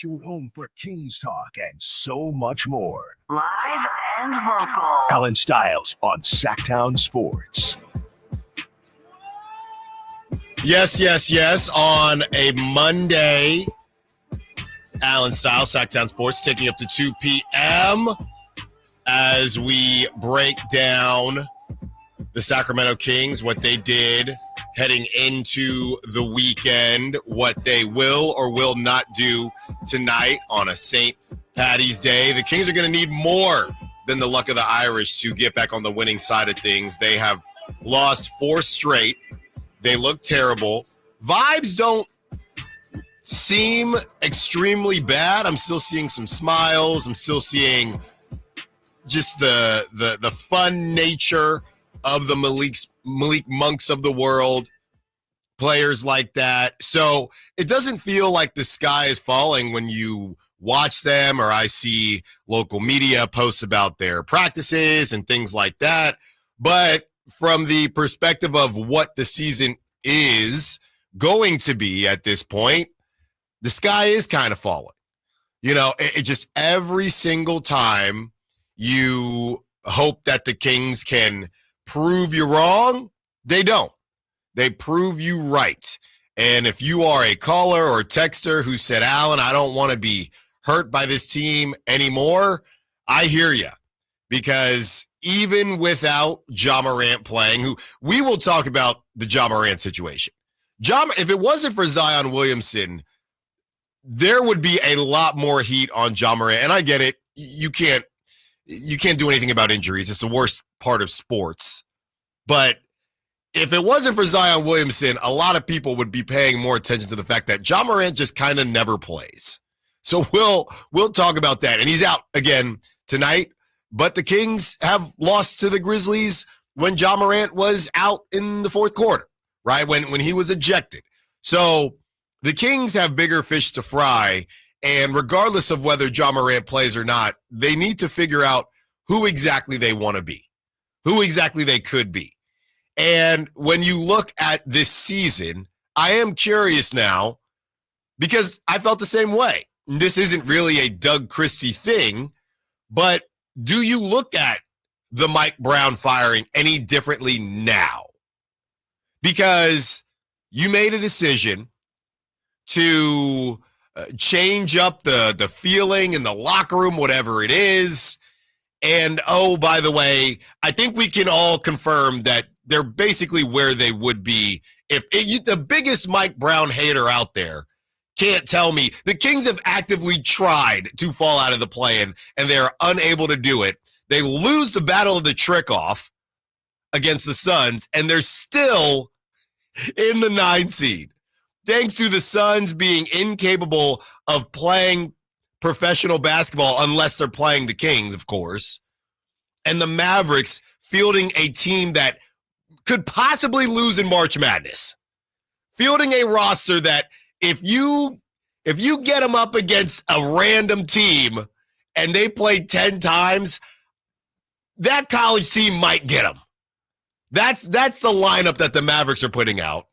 Your home for Kings talk and so much more. Live and vocal. Allen Stiles on Sacktown Sports. Yes. On a Monday, Allen Stiles, Sacktown Sports, taking up to 2 p.m. as we break down the Sacramento Kings, what they did heading into the weekend, what they will or will not do tonight on a St. Paddy's Day. The Kings are going to need more than the luck of the Irish to get back on the winning side of things. They have lost 4 straight. They look terrible. Vibes don't seem extremely bad. I'm still seeing some smiles. I'm still seeing just the fun nature of the Malik Monks of the world, players like that. So it doesn't feel like the sky is falling when you watch them, or I see local media posts about their practices and things like that. But from the perspective of what the season is going to be at this point, the sky is kind of falling. You know, it just every single time you hope that the Kings can prove you wrong, they don't. They prove you right. And if you are a caller or texter who said, Allen, I don't want to be hurt by this team anymore, I hear you. Because even without Ja Morant playing, who we will talk about the Ja Morant situation. If it wasn't for Zion Williamson, there would be a lot more heat on Ja Morant. And I get it. You can't do anything about injuries. It's the worst part of sports. But if it wasn't for Zion Williamson, a lot of people would be paying more attention to the fact that Ja Morant just kind of never plays. So we'll talk about that. And he's out again tonight. But the Kings have lost to the Grizzlies when Ja Morant was out in the fourth quarter, right? When he was ejected. So the Kings have bigger fish to fry. And regardless of whether Ja Morant plays or not, they need to figure out who exactly they want to be, who exactly they could be. And when you look at this season, I am curious now because I felt the same way. This isn't really a Doug Christie thing, but do you look at the Mike Brown firing any differently now? Because you made a decision to change up the feeling in the locker room, whatever it is. And, oh, by the way, I think we can all confirm that they're basically where they would be if the biggest Mike Brown hater out there can't tell me the Kings have actively tried to fall out of the play-in and they are unable to do it. They lose the battle of the trick off against the Suns, and they're still in the 9 seed. Thanks to the Suns being incapable of playing professional basketball unless they're playing the Kings, of course, and the Mavericks fielding a team that could possibly lose in March Madness. Fielding a roster that if you get them up against a random team and they play 10 times, that college team might get them. That's the lineup that the Mavericks are putting out.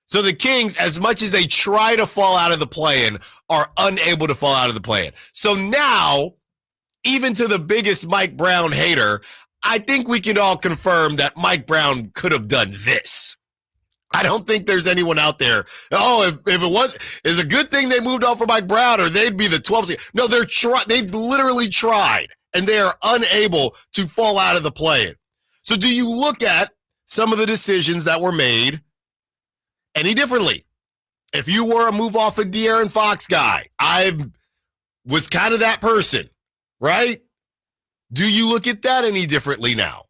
So the Kings, as much as they try to fall out of the play-in, are unable to fall out of the play-in. So now, even to the biggest Mike Brown hater, I think we can all confirm that Mike Brown could have done this. I don't think there's anyone out there, if it's a good thing they moved on for Mike Brown or they'd be the 12th seed. No, they literally tried, and they are unable to fall out of the play-in. So do you look at some of the decisions that were made any differently? If you were a move off of De'Aaron Fox guy, I was kind of that person, right? Do you look at that any differently now?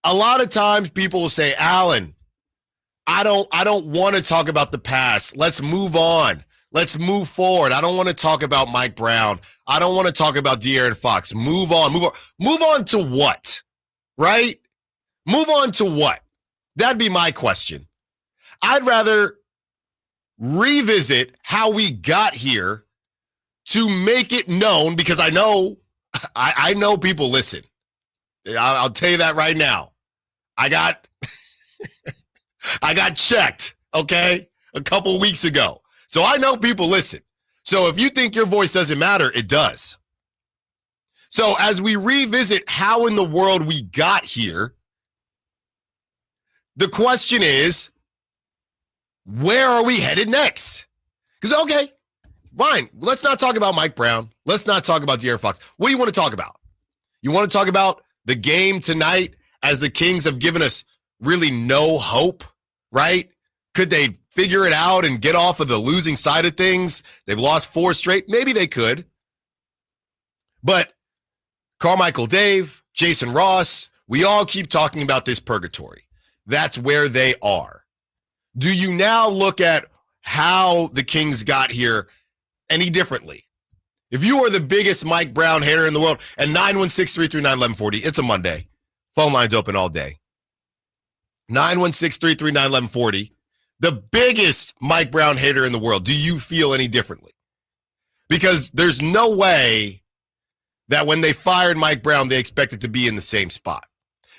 A lot of times people will say, Allen, I don't want to talk about the past. Let's move on. Let's move forward. I don't want to talk about Mike Brown. I don't want to talk about De'Aaron Fox. Move on. Move on to what? Right? Move on to what? That'd be my question. I'd rather revisit how we got here to make it known, because I know people listen. I'll tell you that right now. I got checked, okay, a couple weeks ago. So I know people listen. So if you think your voice doesn't matter, it does. So as we revisit how in the world we got here, the question is, where are we headed next? Because, okay, fine. Let's not talk about Mike Brown. Let's not talk about De'Aaron Fox. What do you want to talk about? You want to talk about the game tonight as the Kings have given us really no hope, right? Could they figure it out and get off of the losing side of things? They've lost 4 straight. Maybe they could. But Carmichael Dave, Jason Ross, we all keep talking about this purgatory. That's where they are. Do you now look at how the Kings got here any differently? If you are the biggest Mike Brown hater in the world, and 916-339-1140, it's a Monday. Phone line's open all day. 916-339-1140, the biggest Mike Brown hater in the world, do you feel any differently? Because there's no way that when they fired Mike Brown, they expected to be in the same spot.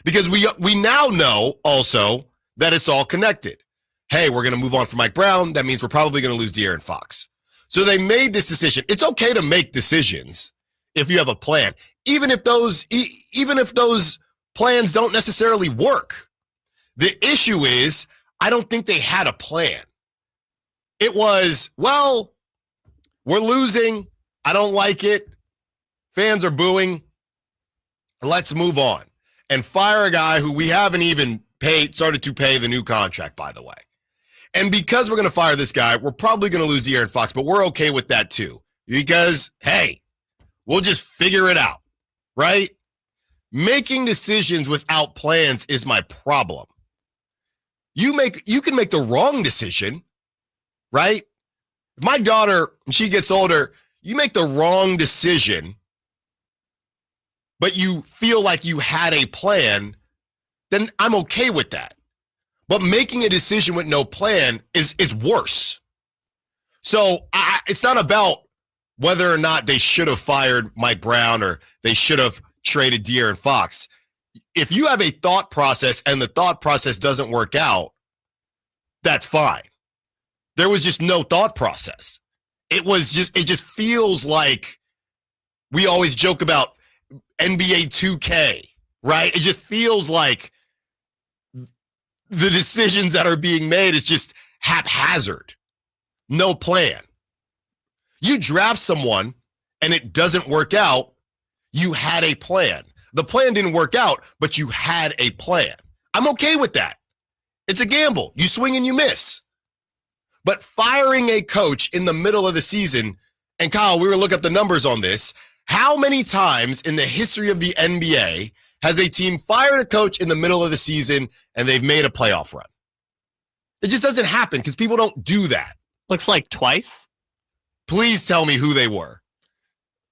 Because we now know also that it's all connected. Hey, we're going to move on from Mike Brown. That means we're probably going to lose De'Aaron Fox. So they made this decision. It's okay to make decisions if you have a plan, even if those plans don't necessarily work. The issue is, I don't think they had a plan. It was, well, we're losing. I don't like it. Fans are booing. Let's move on and fire a guy who we haven't even started to pay the new contract, by the way. And because we're going to fire this guy, we're probably going to lose De'Aaron Fox, but we're okay with that too. Because, hey, we'll just figure it out, right? Making decisions without plans is my problem. You can make the wrong decision, right? If my daughter, when she gets older, you make the wrong decision, but you feel like you had a plan, then I'm okay with that. But making a decision with no plan is worse. So it's not about whether or not they should have fired Mike Brown or they should have traded De'Aaron Fox. If you have a thought process and the thought process doesn't work out, that's fine. There was just no thought process. It just feels like we always joke about NBA 2K, right? It just feels like the decisions that are being made is just haphazard. No plan. You draft someone and it doesn't work out, you had a plan. The plan didn't work out, but you had a plan. I'm okay with that. It's a gamble. You swing and you miss. But firing a coach in the middle of the season, and Kyle, we were looking up the numbers on this, how many times in the history of the NBA has a team fired a coach in the middle of the season and they've made a playoff run? It just doesn't happen because people don't do that. Looks like twice. Please tell me who they were.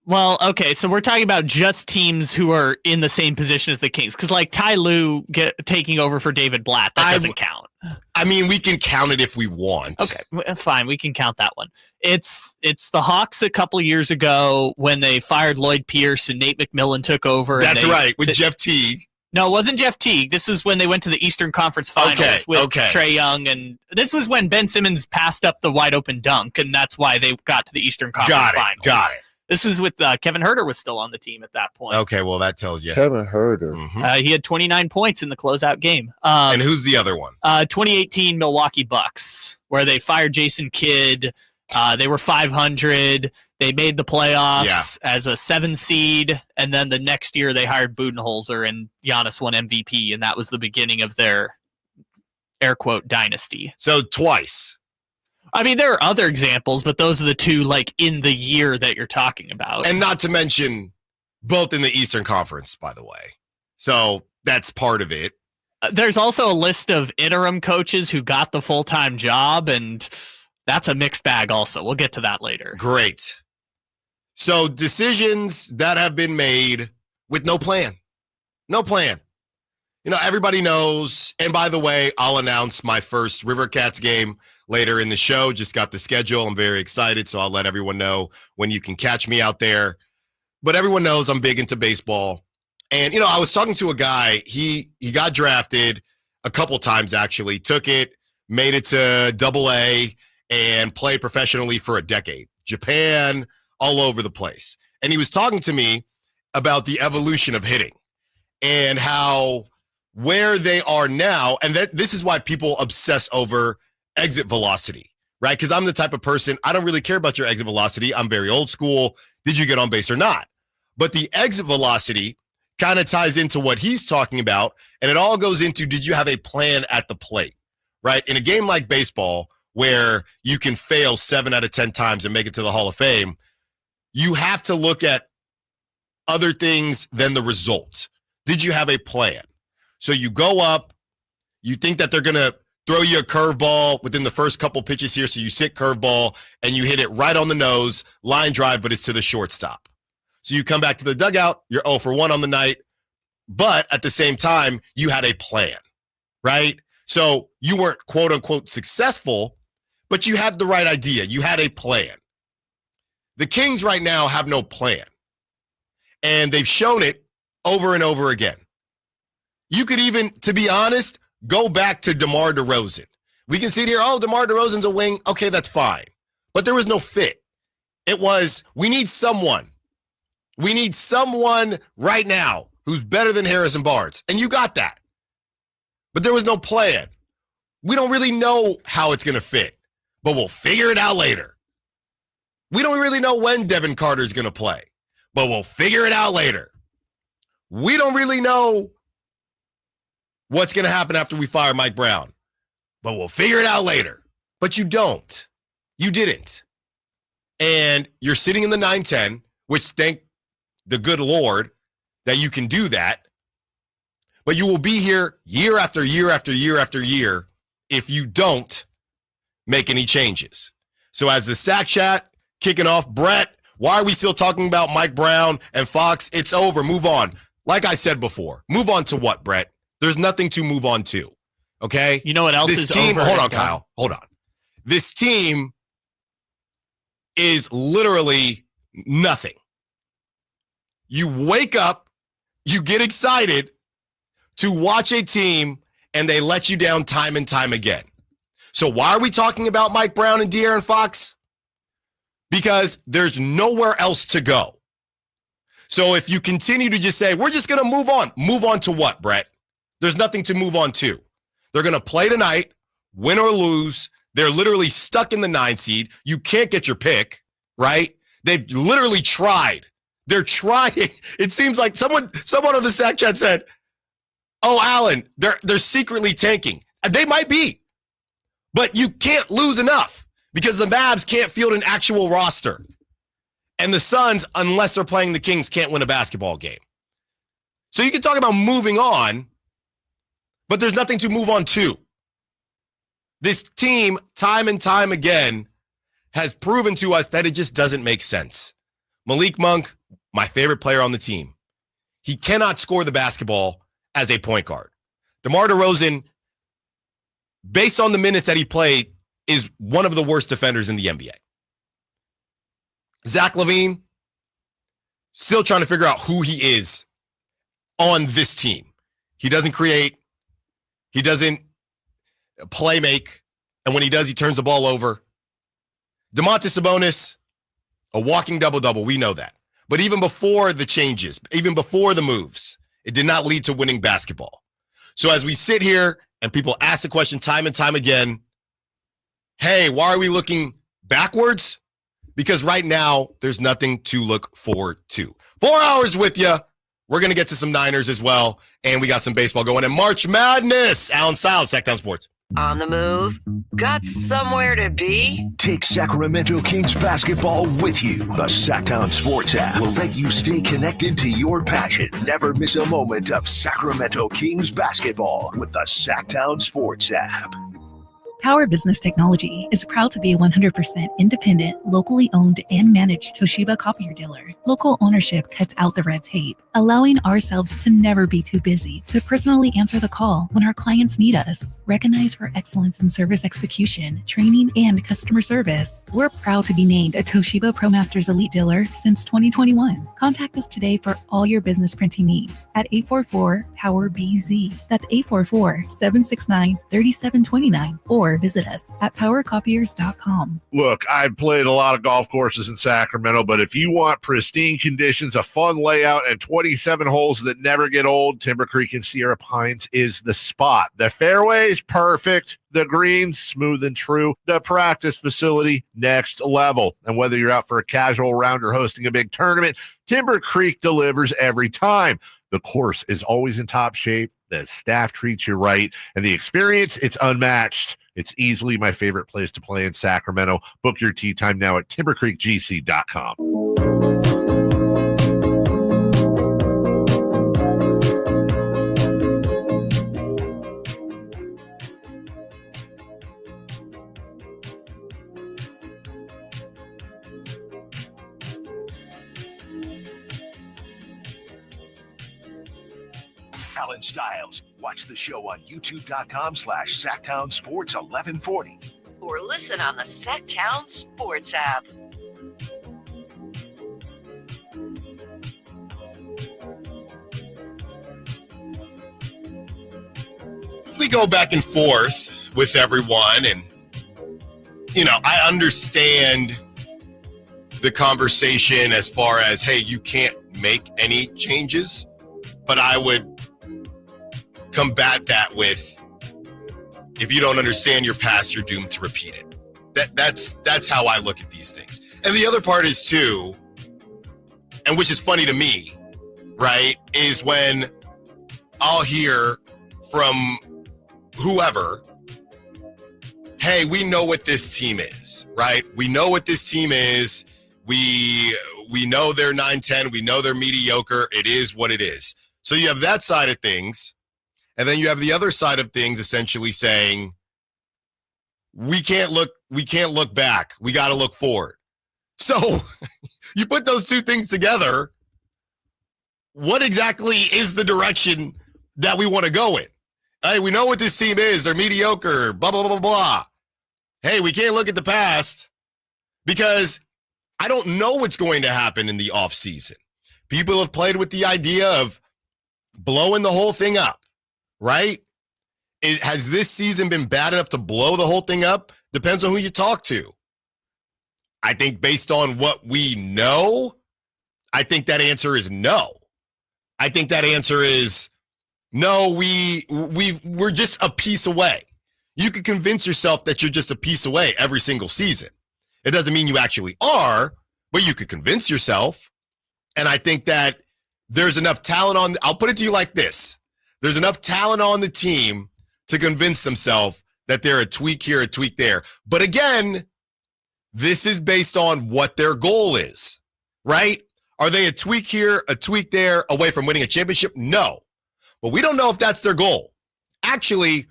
Well, okay, so we're talking about just teams who are in the same position as the Kings. Because, like, Ty Lue taking over for David Blatt, that doesn't count. I mean, we can count it if we want. Okay, fine, we can count that one. It's the Hawks a couple of years ago when they fired Lloyd Pierce and Nate McMillan took over. That's right, with Jeff Teague. No, it wasn't Jeff Teague. This was when they went to the Eastern Conference Finals with Trae Young. And this was when Ben Simmons passed up the wide open dunk, and that's why they got to the Eastern Conference Finals. Got it. This was with Kevin Huerter was still on the team at that point. Okay, well, that tells you. Kevin Huerter. Mm-hmm. He had 29 points in the closeout game. And who's the other one? 2018 Milwaukee Bucks, where they fired Jason Kidd. They were 500. They made the playoffs as a 7 seed. And then the next year they hired Budenholzer and Giannis won MVP. And that was the beginning of their air quote dynasty. So twice. I mean, there are other examples, but those are the two, like, in the year that you're talking about. And not to mention both in the Eastern Conference, by the way. So that's part of it. There's also a list of interim coaches who got the full-time job, and that's a mixed bag also. We'll get to that later. Great. So decisions that have been made with no plan. No plan. You know, everybody knows, and by the way, I'll announce my first River Cats game later in the show. Just got the schedule. I'm very excited, so I'll let everyone know when you can catch me out there. But everyone knows I'm big into baseball. And, you know, I was talking to a guy. He got drafted a couple times, actually. Took it, made it to AA, and played professionally for a decade. Japan, all over the place. And he was talking to me about the evolution of hitting and how where they are now, and that this is why people obsess over exit velocity, right? Because I'm the type of person, I don't really care about your exit velocity. I'm very old school. Did you get on base or not? But the exit velocity kind of ties into what he's talking about, and it all goes into, did you have a plan at the plate, right? In a game like baseball, where you can fail 7 out of 10 times and make it to the Hall of Fame, you have to look at other things than the result. Did you have a plan? So you go up, you think that they're going to throw you a curveball within the first couple pitches here, so you sit curveball, and you hit it right on the nose, line drive, but it's to the shortstop. So you come back to the dugout, you're 0 for 1 on the night, but at the same time, you had a plan, right? So you weren't quote-unquote successful, but you had the right idea. You had a plan. The Kings right now have no plan, and they've shown it over and over again. You could even, to be honest, go back to DeMar DeRozan. We can sit here, oh, DeMar DeRozan's a wing. Okay, that's fine. But there was no fit. It was, we need someone. We need someone right now who's better than Harrison Barnes. And you got that. But there was no plan. We don't really know how it's going to fit, but we'll figure it out later. We don't really know when Devin Carter's going to play, but we'll figure it out later. We don't really know what's going to happen after we fire Mike Brown, but we'll figure it out later. But you don't. You didn't. And you're sitting in the 9-10, which thank the good Lord that you can do that. But you will be here year after year after year after year if you don't make any changes. So as the Sack Chat kicking off, Brett, why are we still talking about Mike Brown and Fox? It's over. Move on. Like I said before, move on to what, Brett? There's nothing to move on to. Okay? You know what else this is team, over? Hold on, Kyle. Hold on. This team is literally nothing. You wake up, you get excited to watch a team, and they let you down time and time again. So why are we talking about Mike Brown and De'Aaron Fox? Because there's nowhere else to go. So if you continue to just say, we're just going to move on to what, Brett? There's nothing to move on to. They're going to play tonight, win or lose. They're literally stuck in the 9 seed. You can't get your pick, right? They've literally tried. They're trying. It seems like someone on the Sack Chat said, oh, Allen, they're secretly tanking. They might be, but you can't lose enough because the Mavs can't field an actual roster. And the Suns, unless they're playing the Kings, can't win a basketball game. So you can talk about moving on, but there's nothing to move on to. This team, time and time again, has proven to us that it just doesn't make sense. Malik Monk, my favorite player on the team, he cannot score the basketball as a point guard. DeMar DeRozan, based on the minutes that he played, is one of the worst defenders in the NBA. Zach LaVine, still trying to figure out who he is on this team. He doesn't create. He doesn't play make. And when he does, he turns the ball over. Domantas Sabonis, a walking double-double. We know that. But even before the changes, even before the moves, it did not lead to winning basketball. So as we sit here and people ask the question time and time again, hey, why are we looking backwards? Because right now, there's nothing to look forward to. 4 hours with you. We're going to get to some Niners as well. And we got some baseball going. And March Madness. Allen Stiles, Sacktown Sports. On the move? Got somewhere to be? Take Sacramento Kings basketball with you. The Sacktown Sports app will let you stay connected to your passion. Never miss a moment of Sacramento Kings basketball with the Sacktown Sports app. Power Business Technology is proud to be a 100% independent, locally owned and managed Toshiba copier dealer. Local ownership cuts out the red tape, allowing ourselves to never be too busy to personally answer the call when our clients need us. Recognized for excellence in service execution, training, and customer service, we're proud to be named a Toshiba ProMasters Elite Dealer since 2021. Contact us today for all your business printing needs at 844-POWER-BZ. That's 844-769-3729 or or visit us at powercopiers.com. Look, I've played a lot of golf courses in Sacramento, but if you want pristine conditions, a fun layout, and 27 holes that never get old, Timber Creek and Sierra Pines is the spot. The fairway is perfect. The greens, smooth and true. The practice facility, next level. And whether you're out for a casual round or hosting a big tournament, Timber Creek delivers every time. The course is always in top shape. The staff treats you right. And the experience, it's unmatched. It's easily my favorite place to play in Sacramento. Book your tee time now at timbercreekgc.com. Allen Stiles. Watch the show on youtube.com/SacktownSports1140. Or listen on the Sacktown Sports app. We go back and forth with everyone, and I understand the conversation as far as, hey, you can't make any changes, but I would combat that with, if you don't understand your past, you're doomed to repeat it. That's how I look at these things. And the other part is too, and which is funny to me, right, is when I'll hear from whoever, hey, we know what this team is, right? We know what this team is. We know they're 9-10. We know they're mediocre. It is what it is. So you have that side of things. And then you have the other side of things essentially saying, we can't look back. We got to look forward. So you put those two things together. What exactly is the direction that we want to go in? Hey, we know what this team is. They're mediocre, blah, blah, blah, blah. Hey, we can't look at the past because I don't know what's going to happen in the offseason. People have played with the idea of blowing the whole thing up, right? Has this season been bad enough to blow the whole thing up? Depends on who you talk to. I think based on what we know, I think that answer is no. I think that answer is no, we're just a piece away. You can convince yourself that you're just a piece away every single season. It doesn't mean you actually are, but you could convince yourself. And I think that there's enough talent I'll put it to you like this. There's enough talent on the team to convince themselves that they're a tweak here, a tweak there. But again, this is based on what their goal is, right? Are they a tweak here, a tweak there, away from winning a championship? No. But we don't know if that's their goal. Actually,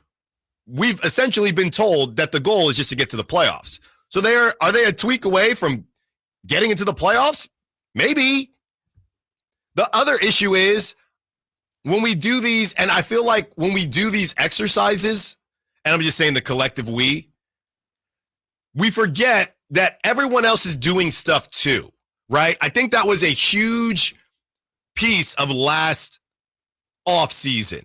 we've essentially been told that the goal is just to get to the playoffs. So are they a tweak away from getting into the playoffs? Maybe. The other issue is when we do these, and I feel like when we do these exercises, and I'm just saying the collective we forget that everyone else is doing stuff too, right? I think that was a huge piece of last offseason.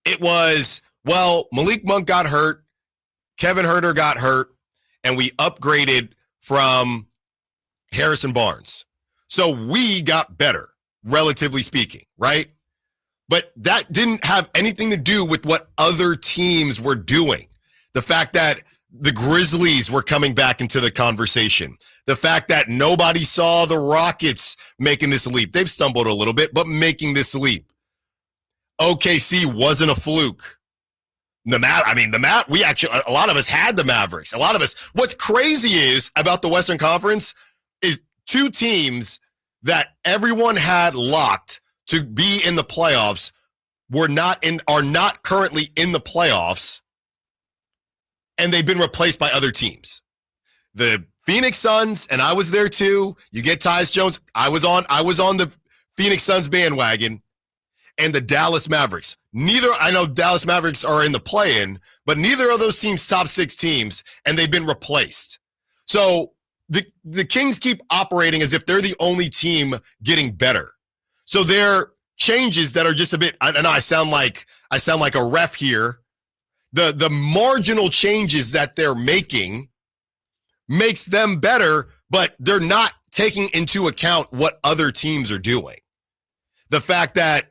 It was, well, Malik Monk got hurt, Kevin Huerter got hurt, and we upgraded from Harrison Barnes. So we got better, relatively speaking, right? But that didn't have anything to do with what other teams were doing. The fact that the Grizzlies were coming back into the conversation. The fact that nobody saw the Rockets making this leap. They've stumbled a little bit, but making this leap. OKC wasn't a fluke. We actually, a lot of us had the Mavericks. A lot of us. What's crazy is about the Western Conference is two teams that everyone had locked to be in the playoffs are not currently in the playoffs, and they've been replaced by other teams. The Phoenix Suns, and I was there too. You get Tyus Jones. I was on the Phoenix Suns bandwagon, and the Dallas Mavericks. I know Dallas Mavericks are in the play-in, but neither of those teams top 6 teams, and they've been replaced. So the Kings keep operating as if they're the only team getting better. So there are changes that are just a bit, I know I sound like a ref here, the marginal changes that they're making makes them better, but they're not taking into account what other teams are doing. The fact that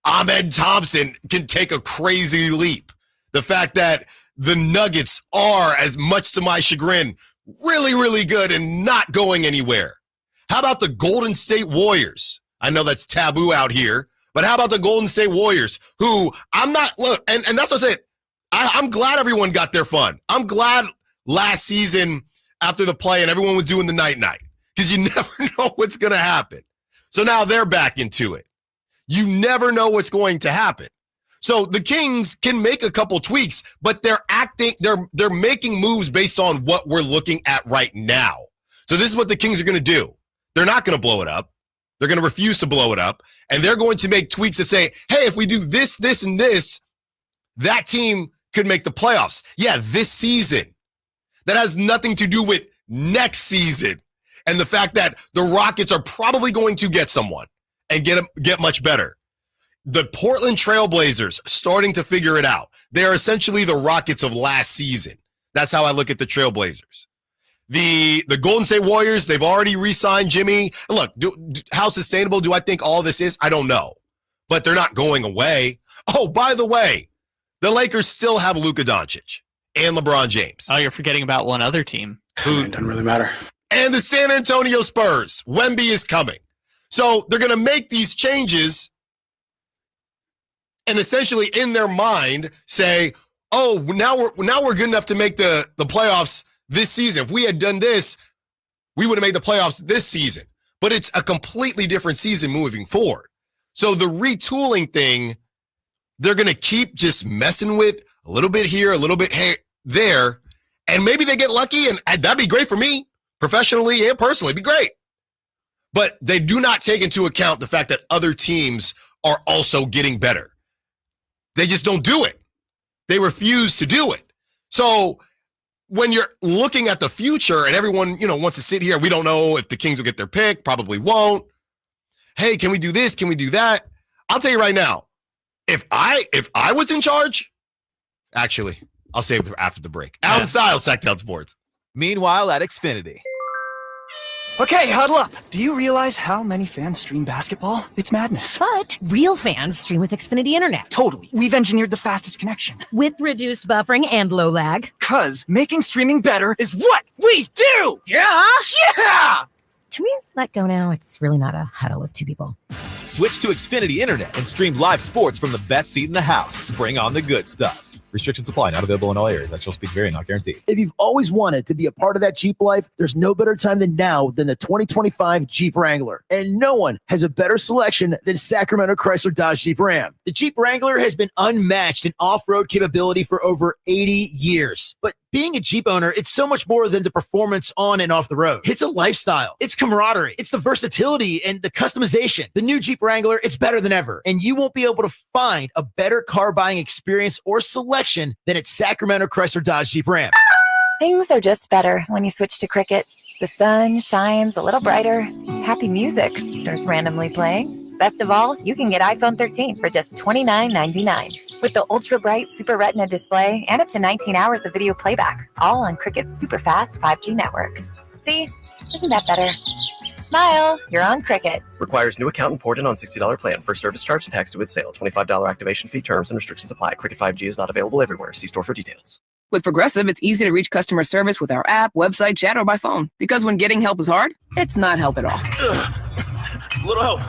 Ahmed Thompson can take a crazy leap. The fact that the Nuggets are, as much to my chagrin, really, really good and not going anywhere. How about the Golden State Warriors? I know that's taboo out here, but how about the Golden State Warriors, who I'm not, look, and that's what I said. I'm glad everyone got their fun. I'm glad last season after the play and everyone was doing the night-night, because you never know what's going to happen. So now they're back into it. You never know what's going to happen. So the Kings can make a couple tweaks, but they're making moves based on what we're looking at right now. So this is what the Kings are going to do. They're not going to blow it up. They're going to refuse to blow it up. And they're going to make tweaks that say, hey, if we do this, this, and this, that team could make the playoffs. Yeah, this season. That has nothing to do with next season. And the fact that the Rockets are probably going to get someone and get much better. The Portland Trailblazers starting to figure it out. They are essentially the Rockets of last season. That's how I look at the Trailblazers. The Golden State Warriors, they've already re-signed Jimmy. Look, how sustainable do I think all this is? I don't know. But they're not going away. Oh, by the way, the Lakers still have Luka Doncic and LeBron James. Oh, you're forgetting about one other team. It doesn't really matter. And the San Antonio Spurs. Wemby is coming. So they're going to make these changes and essentially in their mind say, oh, now we're good enough to make the playoffs this season. If we had done this, we would have made the playoffs this season. But it's a completely different season moving forward. So the retooling thing, they're going to keep just messing with a little bit here, a little bit there, and maybe they get lucky, and that'd be great for me, professionally and personally. It'd be great. But they do not take into account the fact that other teams are also getting better. They just don't do it. They refuse to do it. So when you're looking at the future and everyone, wants to sit here, we don't know if the Kings will get their pick, probably won't. Hey, can we do this? Can we do that? I'll tell you right now, if I was in charge, actually, I'll save it for after the break. Allen Stiles, Sacktown Sports. Meanwhile at Xfinity. Okay, huddle up. Do you realize how many fans stream basketball? It's madness. But real fans stream with Xfinity Internet. Totally. We've engineered the fastest connection. With reduced buffering and low lag. 'Cause making streaming better is what we do! Yeah! Yeah! Can we let go now? It's really not a huddle with two people. Switch to Xfinity Internet and stream live sports from the best seat in the house. Bring on the good stuff. Restrictions apply. Not available in all areas. Actual speed vary. Not guaranteed. If you've always wanted to be a part of that Jeep life, there's no better time than now than the 2025 Jeep Wrangler. And no one has a better selection than Sacramento Chrysler Dodge Jeep Ram. The Jeep Wrangler has been unmatched in off-road capability for over 80 years. But being a Jeep owner, it's so much more than the performance on and off the road. It's a lifestyle. It's camaraderie. It's the versatility and the customization. The new Jeep Wrangler, it's better than ever. And you won't be able to find a better car buying experience or selection than at Sacramento Chrysler Dodge Jeep Ram. Things are just better when you switch to Cricket. The sun shines a little brighter. Happy music starts randomly playing. Best of all, you can get iPhone 13 for just $29.99 with the ultra bright Super Retina display and up to 19 hours of video playback, all on Cricket's super fast 5G network. See, isn't that better? Smile, you're on Cricket. Requires new account imported on $60 plan. First service charge and tax due with sale. $25 activation fee. Terms and restrictions apply. Cricket 5G is not available everywhere. See store for details. With Progressive, it's easy to reach customer service with our app, website, chat, or by phone. Because when getting help is hard, it's not help at all. A little help.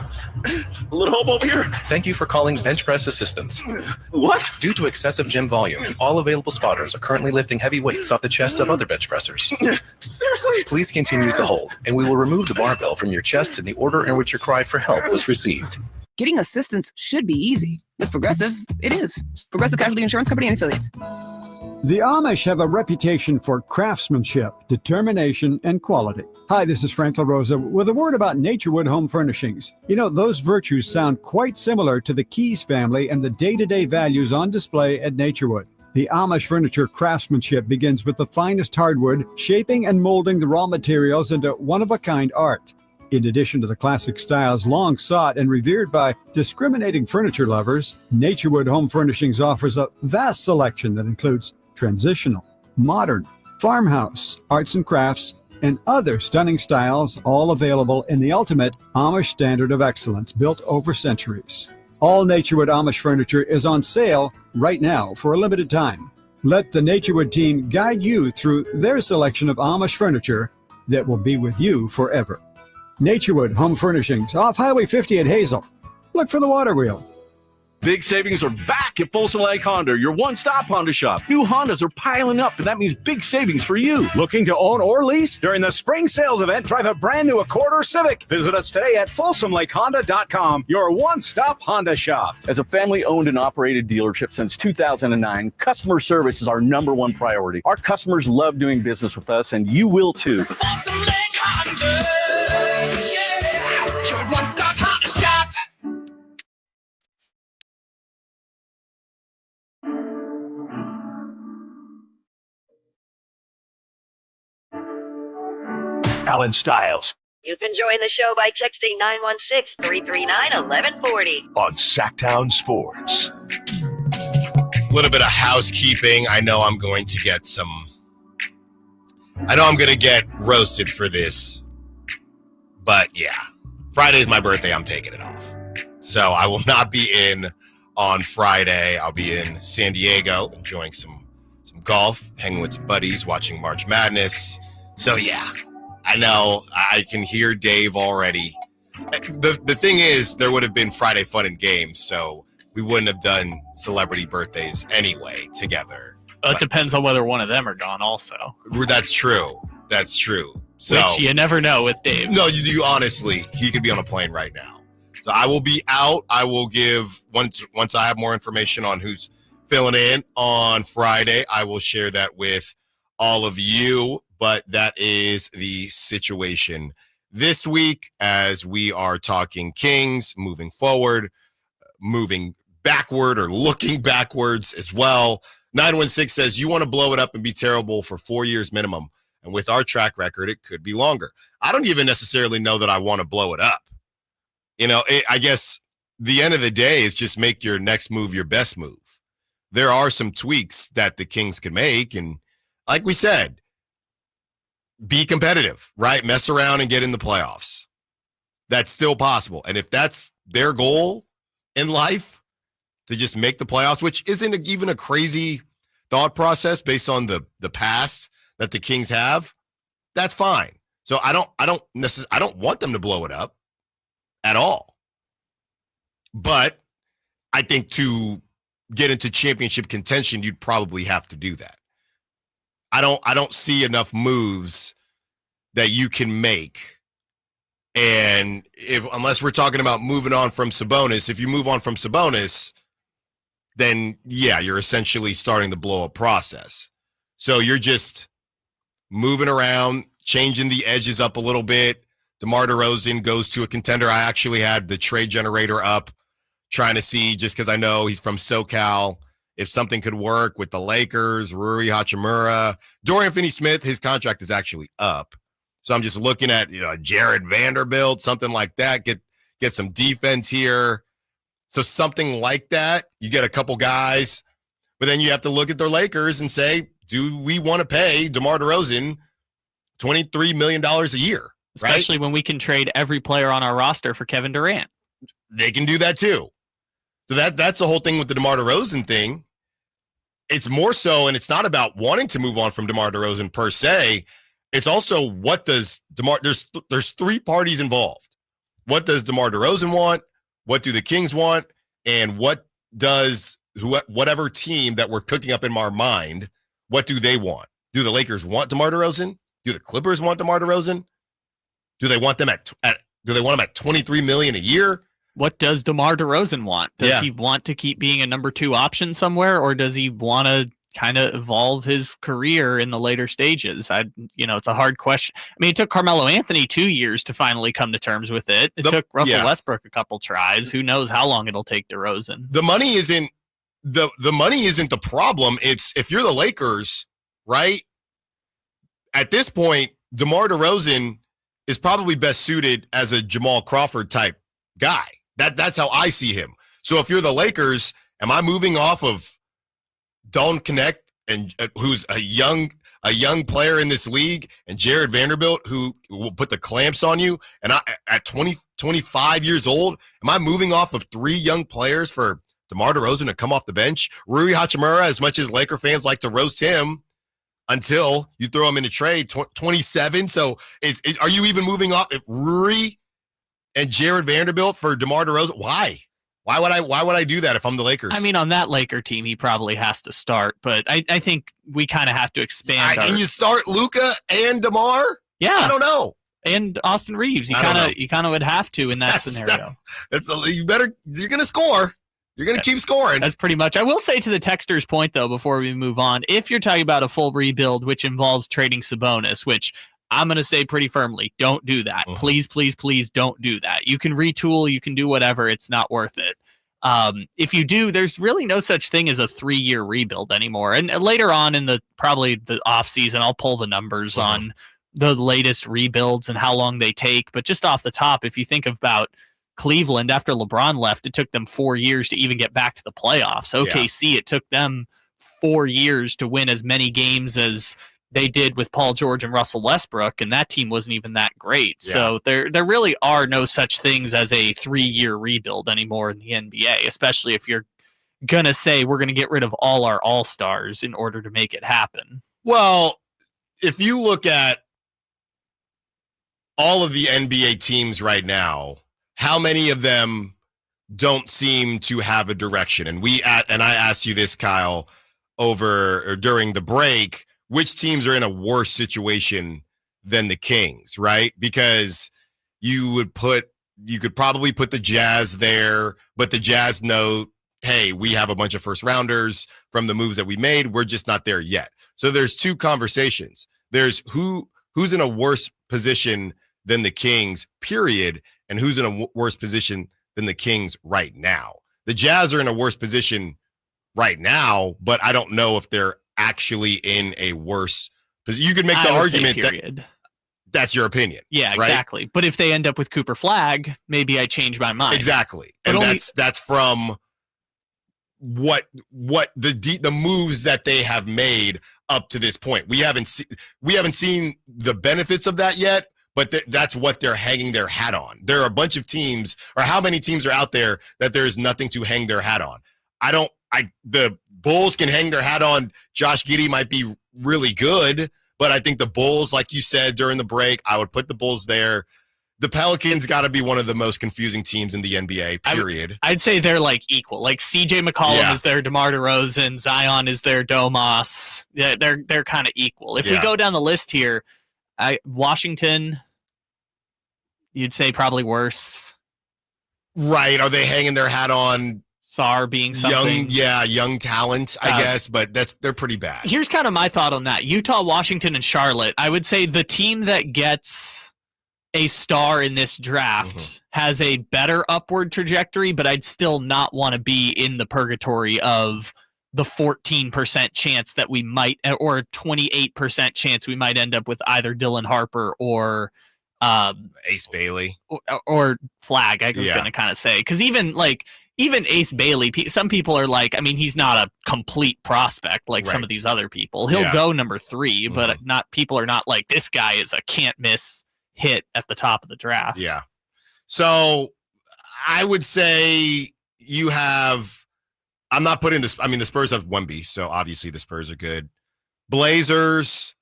A little help over here. Thank you for calling Bench Press Assistance. What? Due to excessive gym volume, all available spotters are currently lifting heavy weights off the chests of other bench pressers. Seriously? Please continue to hold, and we will remove the barbell from your chest in the order in which your cry for help was received. Getting assistance should be easy. With Progressive, it is. Progressive Casualty Insurance Company and Affiliates. The Amish have a reputation for craftsmanship, determination, and quality. Hi, this is Frank LaRosa with a word about Naturewood Home Furnishings. You know, those virtues sound quite similar to the Keys family and the day-to-day values on display at Naturewood. The Amish furniture craftsmanship begins with the finest hardwood, shaping and molding the raw materials into one-of-a-kind art. In addition to the classic styles long sought and revered by discriminating furniture lovers, Naturewood Home Furnishings offers a vast selection that includes transitional, modern, farmhouse, arts and crafts, and other stunning styles, all available in the ultimate Amish standard of excellence built over centuries. All Naturewood Amish furniture is on sale right now for a limited time. Let the Naturewood team guide you through their selection of Amish furniture that will be with you forever. Naturewood Home Furnishings, off Highway 50 at Hazel. Look for the water wheel. Big savings are back at Folsom Lake Honda, your one-stop Honda shop. New Hondas are piling up, and that means big savings for you. Looking to own or lease? During the spring sales event, drive a brand new Accord or Civic. Visit us today at FolsomLakeHonda.com, your one-stop Honda shop. As a family-owned and operated dealership since 2009, customer service is our #1 priority. Our customers love doing business with us, and you will too. Folsom Lake Honda, yeah, your one-stop Honda shop. Allen Stiles You can join the show by texting 916-339-1140. on Sacktown Sports. A little bit of housekeeping. I know I'm going to get roasted for this. But yeah, Friday's my birthday. I'm taking it off. So I will not be in on Friday. I'll be in San Diego enjoying some golf, hanging with some buddies, watching March Madness. So yeah, I know I can hear Dave already. The thing is, there would have been Friday Fun and Games, so we wouldn't have done celebrity birthdays anyway together. It depends on whether one of them are gone also. That's true. So, which you never know with Dave. No, you honestly, he could be on a plane right now. So I will be out. I will give, once I have more information on who's filling in on Friday, I will share that with all of you. But that is the situation this week as we are talking Kings, moving forward, moving backward or looking backwards as well. 916 says, you want to blow it up and be terrible for 4 years minimum. And with our track record, it could be longer. I don't even necessarily know that I want to blow it up. I guess the end of the day is just make your next move your best move. There are some tweaks that the Kings can make. And like we said, be competitive, right? Mess around and get in the playoffs. That's still possible. And if that's their goal in life, to just make the playoffs, which isn't even a crazy thought process based on the past that the Kings have, that's fine. So I don't want them to blow it up at all. But I think to get into championship contention, you'd probably have to do that. I don't see enough moves that you can make. And unless we're talking about moving on from Sabonis, if you move on from Sabonis, then yeah, you're essentially starting the blow-up process. So you're just moving around, changing the edges up a little bit. DeMar DeRozan goes to a contender. I actually had the trade generator up, trying to see, just because I know he's from SoCal, if something could work with the Lakers, Rui Hachimura. Dorian Finney-Smith, his contract is actually up. So I'm just looking at, Jared Vanderbilt, something like that, get some defense here. So something like that, you get a couple guys, but then you have to look at the Lakers and say, do we want to pay DeMar DeRozan $23 million a year? Especially right? when we can trade every player on our roster for Kevin Durant. They can do that too. So that's the whole thing with the DeMar DeRozan thing. It's more so, and it's not about wanting to move on from DeMar DeRozan per se. It's also what does DeMar, there's three parties involved. What does DeMar DeRozan want? What do the Kings want? And what does whatever team that we're cooking up in our mind, what do they want? Do the Lakers want DeMar DeRozan? Do the Clippers want DeMar DeRozan? Do they want them at $23 million a year? What does DeMar DeRozan want? Does he want to keep being a number two option somewhere, or does he want to kind of evolve his career in the later stages? It's a hard question. I mean, it took Carmelo Anthony 2 years to finally come to terms with it. It took Russell Westbrook a couple tries. Who knows how long it'll take DeRozan? The money isn't the problem. It's if you're the Lakers, right? At this point, DeMar DeRozan is probably best suited as a Jamal Crawford type guy. That's how I see him. So if you're the Lakers, am I moving off of Dalton Connect, and who's a young player in this league, and Jared Vanderbilt, who will put the clamps on you, and at 25 years old, am I moving off of 3 young players for DeMar DeRozan to come off the bench? Rui Hachimura, as much as Laker fans like to roast him, until you throw him in a trade, 27. So are you even moving off if Rui and Jared Vanderbilt for DeMar DeRozan? Why? Why would I do that if I'm the Lakers? I mean, on that Laker team, he probably has to start, but I think we kind of have to expand. Can you start Luka and DeMar? Yeah, I don't know. And Austin Reeves, you kind of would have to in that scenario. You're gonna score. You're gonna keep scoring. That's pretty much. I will say to the texter's point though, before we move on, if you're talking about a full rebuild, which involves trading Sabonis, which I'm going to say pretty firmly, don't do that. Mm-hmm. Please, please, please don't do that. You can retool, you can do whatever. It's not worth it. If you do, there's really no such thing as a 3-year rebuild anymore. And later on in probably the off season, I'll pull the numbers on the latest rebuilds and how long they take. But just off the top, if you think about Cleveland, after LeBron left, it took them 4 years to even get back to the playoffs. OKC, it took them 4 years to win as many games as they did with Paul George and Russell Westbrook, and that team wasn't even that great. Yeah. So there really are no such things as a 3-year rebuild anymore in the NBA, especially if you're going to say we're going to get rid of all our all-stars in order to make it happen. Well, if you look at all of the NBA teams right now, how many of them don't seem to have a direction? And I asked you this, Kyle, during the break, which teams are in a worse situation than the Kings, right? Because you could probably put the Jazz there, but the Jazz know, hey, we have a bunch of first rounders from the moves that we made. We're just not there yet. So there's 2 conversations. There's who's in a worse position than the Kings, period, and who's in a worse position than the Kings right now. The Jazz are in a worse position right now, but I don't know if they're actually in a worse position. You could make the argument that that's your opinion. Yeah, right? Exactly. But if they end up with Cooper Flagg, maybe I change my mind. Exactly. And that's from what the moves that they have made up to this point. We haven't seen the benefits of that yet, but that's what they're hanging their hat on. There are a bunch of teams, or how many teams are out there that there's nothing to hang their hat on? The Bulls can hang their hat on. Josh Giddey might be really good, but I think the Bulls, like you said during the break, I would put the Bulls there. The Pelicans got to be one of the most confusing teams in the NBA, period. I'd say they're like equal. Like CJ McCollum is their DeMar DeRozan, Zion is their Domas. Yeah, they're kind of equal. If we go down the list here, Washington, you'd say probably worse. Right. Are they hanging their hat on Sarr being something? Young talent, I guess, but they're pretty bad. Here's kind of my thought on that. Utah, Washington, and Charlotte. I would say the team that gets a star in this draft has a better upward trajectory, but I'd still not want to be in the purgatory of the 14% chance that we might, or 28% chance we might end up with either Dylan Harper or Ace Bailey or Flagg. I was going to kind of say, because even Ace Bailey, some people are like, I mean, he's not a complete prospect like some of these other people. He'll go number 3, but people are not like, this guy is a can't miss hit at the top of the draft. Yeah. So I would say you have, I'm not putting this, I mean, the Spurs have Wemby, so obviously the Spurs are good. Blazers,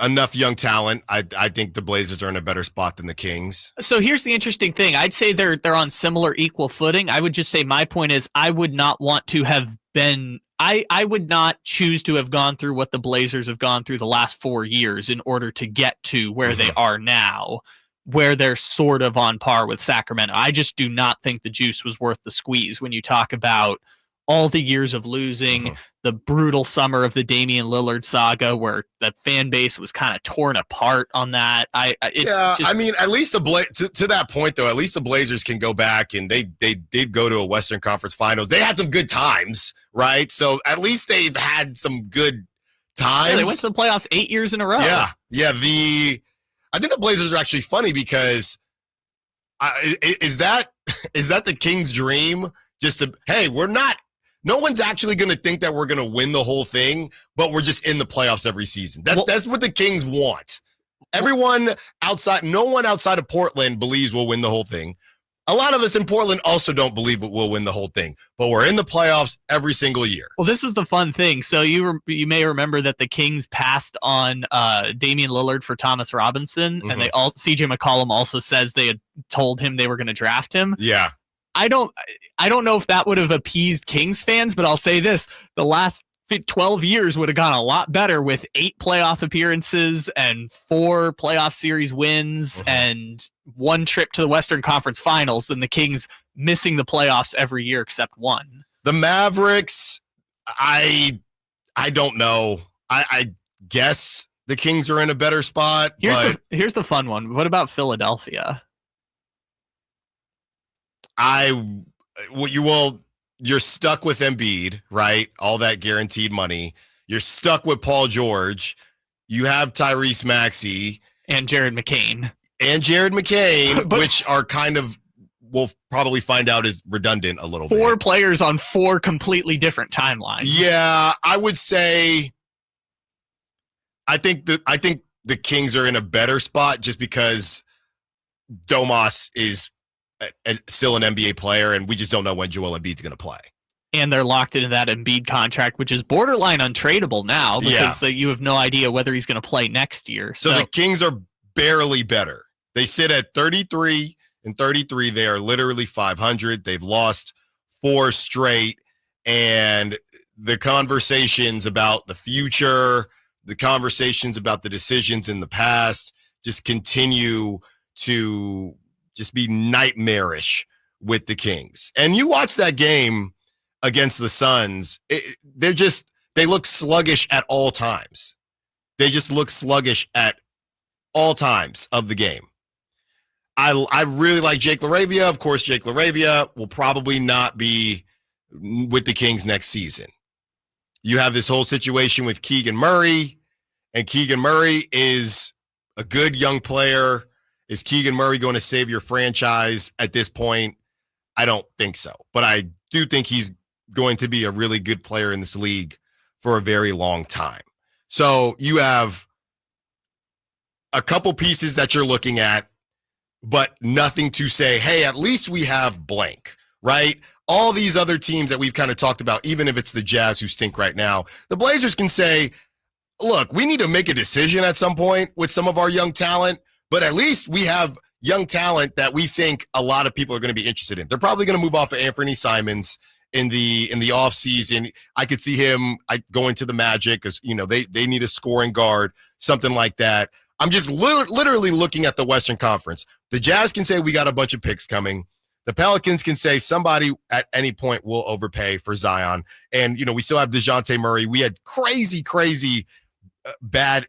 enough young talent. I think the Blazers are in a better spot than the Kings. So here's the interesting thing. I'd say they're on similar equal footing. I would just say my point is I would not want to have been I would not choose to have gone through what the Blazers have gone through the last 4 years in order to get to where they are now, where they're sort of on par with Sacramento. I just do not think the juice was worth the squeeze when you talk about all the years of losing, the brutal summer of the Damian Lillard saga where that fan base was kind of torn apart on that. I mean, at least to that point, though, at least the Blazers can go back and they did go to a Western Conference Finals. They had some good times, right? So at least they've had some good times. Yeah, they went to the playoffs 8 years in a row. Yeah. I think the Blazers are actually funny because is that the Kings' dream? Just to, hey, no one's actually going to think that we're going to win the whole thing, but we're just in the playoffs every season. That's what the Kings want. No one outside of Portland believes we'll win the whole thing. A lot of us in Portland also don't believe we'll win the whole thing, but we're in the playoffs every single year. Well, this was the fun thing. So you may remember that the Kings passed on Damian Lillard for Thomas Robinson, and CJ McCollum also says they had told him they were going to draft him. Yeah. I don't know if that would have appeased Kings fans, but I'll say this: the last 12 years would have gone a lot better with 8 playoff appearances and 4 playoff series wins and 1 trip to the Western Conference Finals than the Kings missing the playoffs every year except one. The Mavericks, I don't know. I guess the Kings are in a better spot. Here's the fun one. What about Philadelphia? You're stuck with Embiid, right? All that guaranteed money. You're stuck with Paul George. You have Tyrese Maxey. And Jared McCain. Which are kind of, we'll probably find out is redundant a little bit. 4 players on 4 completely different timelines. Yeah, I would say I think the Kings are in a better spot just because Domas is still an NBA player, and we just don't know when Joel Embiid's going to play. And they're locked into that Embiid contract, which is borderline untradeable now because you have no idea whether he's going to play next year. So the Kings are barely better. They sit at 33 and 33. They are literally 500. They've lost 4 straight, and the conversations about the future, the conversations about the decisions in the past just continue to just be nightmarish with the Kings. And you watch that game against the Suns, they look sluggish at all times. They just look sluggish at all times of the game. I really like Jake LaRavia. Of course, Jake LaRavia will probably not be with the Kings next season. You have this whole situation with Keegan Murray, and Keegan Murray is a good young player. Is Keegan Murray going to save your franchise at this point? I don't think so. But I do think he's going to be a really good player in this league for a very long time. So you have a couple pieces that you're looking at, but nothing to say, hey, at least we have blank, right? All these other teams that we've kind of talked about, even if it's the Jazz who stink right now, the Blazers can say, look, we need to make a decision at some point with some of our young talent. But at least we have young talent that we think a lot of people are going to be interested in. They're probably going to move off of Anthony Simons in the offseason. I could see him going to the Magic because, they need a scoring guard, something like that. I'm just literally looking at the Western Conference. The Jazz can say we got a bunch of picks coming. The Pelicans can say somebody at any point will overpay for Zion. And, we still have DeJounte Murray. We had crazy bad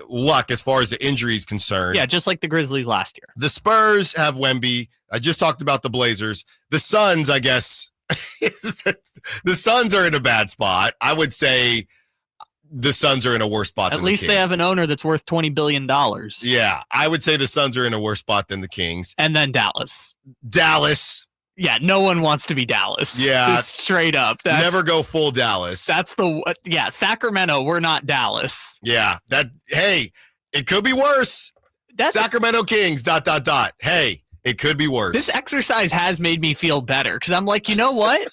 luck as far as the injury is concerned. Yeah, just like the Grizzlies last year. The Spurs have Wemby. I just talked about the Blazers. The Suns, I guess, the Suns are in a bad spot. I would say the Suns are in a worse spot than the Kings. At least they have an owner that's worth $20 billion. Yeah, I would say the Suns are in a worse spot than the Kings. And then Dallas. Yeah, no one wants to be Dallas. Yeah. Just straight up. Never go full Dallas. Sacramento, we're not Dallas. Yeah, hey, it could be worse. Sacramento Kings, ... Hey, it could be worse. This exercise has made me feel better because I'm like, you know what?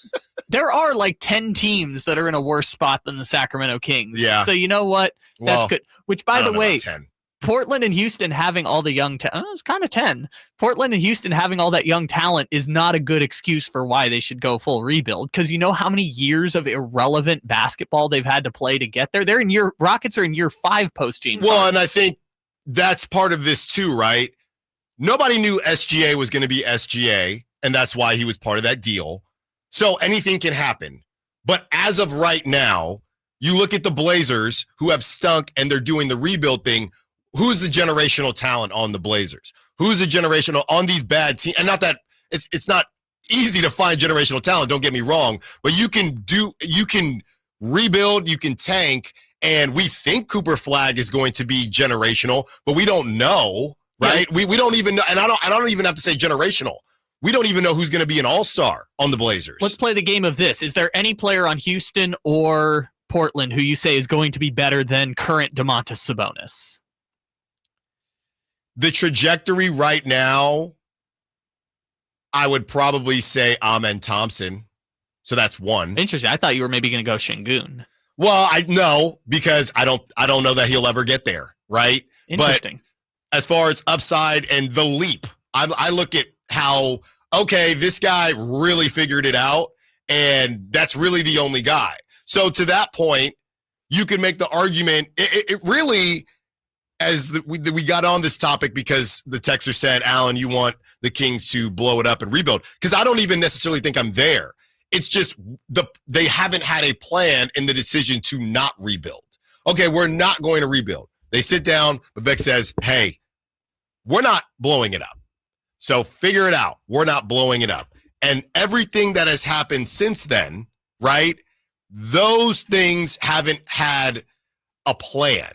There are like 10 teams that are in a worse spot than the Sacramento Kings. Yeah. So you know what? That's good. Which, by the way, 10. Portland and Houston having all the young talent, it's kind of 10. Portland and Houston having all that young talent is not a good excuse for why they should go full rebuild. Because you know how many years of irrelevant basketball they've had to play to get there? Rockets are in year 5 post James Harden. And I think that's part of this too, right? Nobody knew SGA was going to be SGA, and that's why he was part of that deal. So anything can happen. But as of right now, you look at the Blazers who have stunk and they're doing the rebuild thing. Who's the generational talent on the Blazers? Who's the generational on these bad teams? And not that it's not easy to find generational talent, don't get me wrong, but you can rebuild, you can tank, And we think Cooper Flagg is going to be generational, but we don't know, right? Yeah. We don't even know, and I don't even have to say generational. We don't even know who's going to be an all-star on the Blazers. Let's play the game of this. Is there any player on Houston or Portland who you say is going to be better than current Domantas Sabonis? The trajectory right now, I would probably say Amen Thompson. So that's one. Interesting. I thought you were maybe going to go Şengün. Well, I know, because I don't know that he'll ever get there, right? Interesting. But as far as upside and the leap, I look at how, okay, this guy really figured it out, and that's really the only guy. So to that point, you can make the argument, it really, as we got on this topic because the texter said, Allen, you want the Kings to blow it up and rebuild. Because I don't even necessarily think I'm there. It's just they haven't had a plan in the decision to not rebuild. Okay, we're not going to rebuild. They sit down, Vivek says, hey, we're not blowing it up. So figure it out. We're not blowing it up. And everything that has happened since then, right, those things haven't had a plan.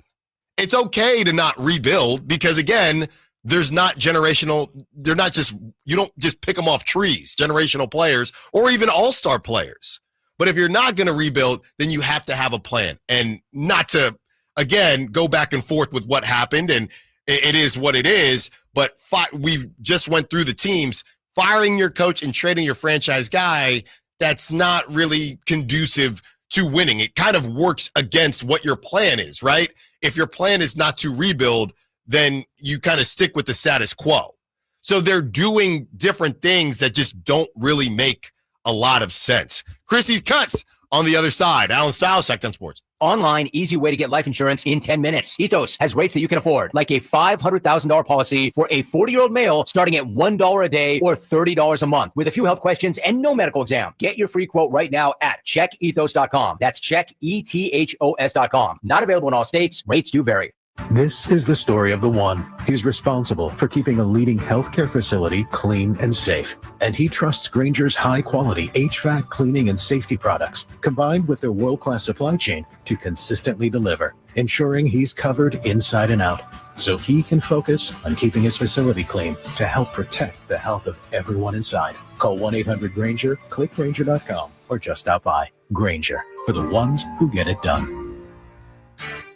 It's okay to not rebuild because, again, there's not generational, they're not just, you don't just pick them off trees, generational players, or even all-star players. But if you're not going to rebuild, then you have to have a plan. And not to, again, go back and forth with what happened, and it is what it is, but we just went through the teams. Firing your coach and trading your franchise guy, that's not really conducive to winning. It kind of works against what your plan is, right? If your plan is not to rebuild, then you kind of stick with the status quo. So they're doing different things that just don't really make a lot of sense. Christie's Cuts on the other side. Allen Stiles, Sacktown Sports. Online, easy way to get life insurance in 10 minutes. Ethos has rates that you can afford, like a $500,000 policy for a 40-year-old male starting at $1 a day or $30 a month with a few health questions and no medical exam. Get your free quote right now at checkethos.com. That's checkethos.com. Not available in all states. Rates do vary. This is the story of the one. He's responsible for keeping a leading healthcare facility clean and safe. And he trusts Grainger's high-quality HVAC cleaning and safety products, combined with their world-class supply chain, to consistently deliver, ensuring he's covered inside and out, so he can focus on keeping his facility clean to help protect the health of everyone inside. Call 1-800-GRAINGER, click Grainger.com, or just stop by. Grainger, for the ones who get it done.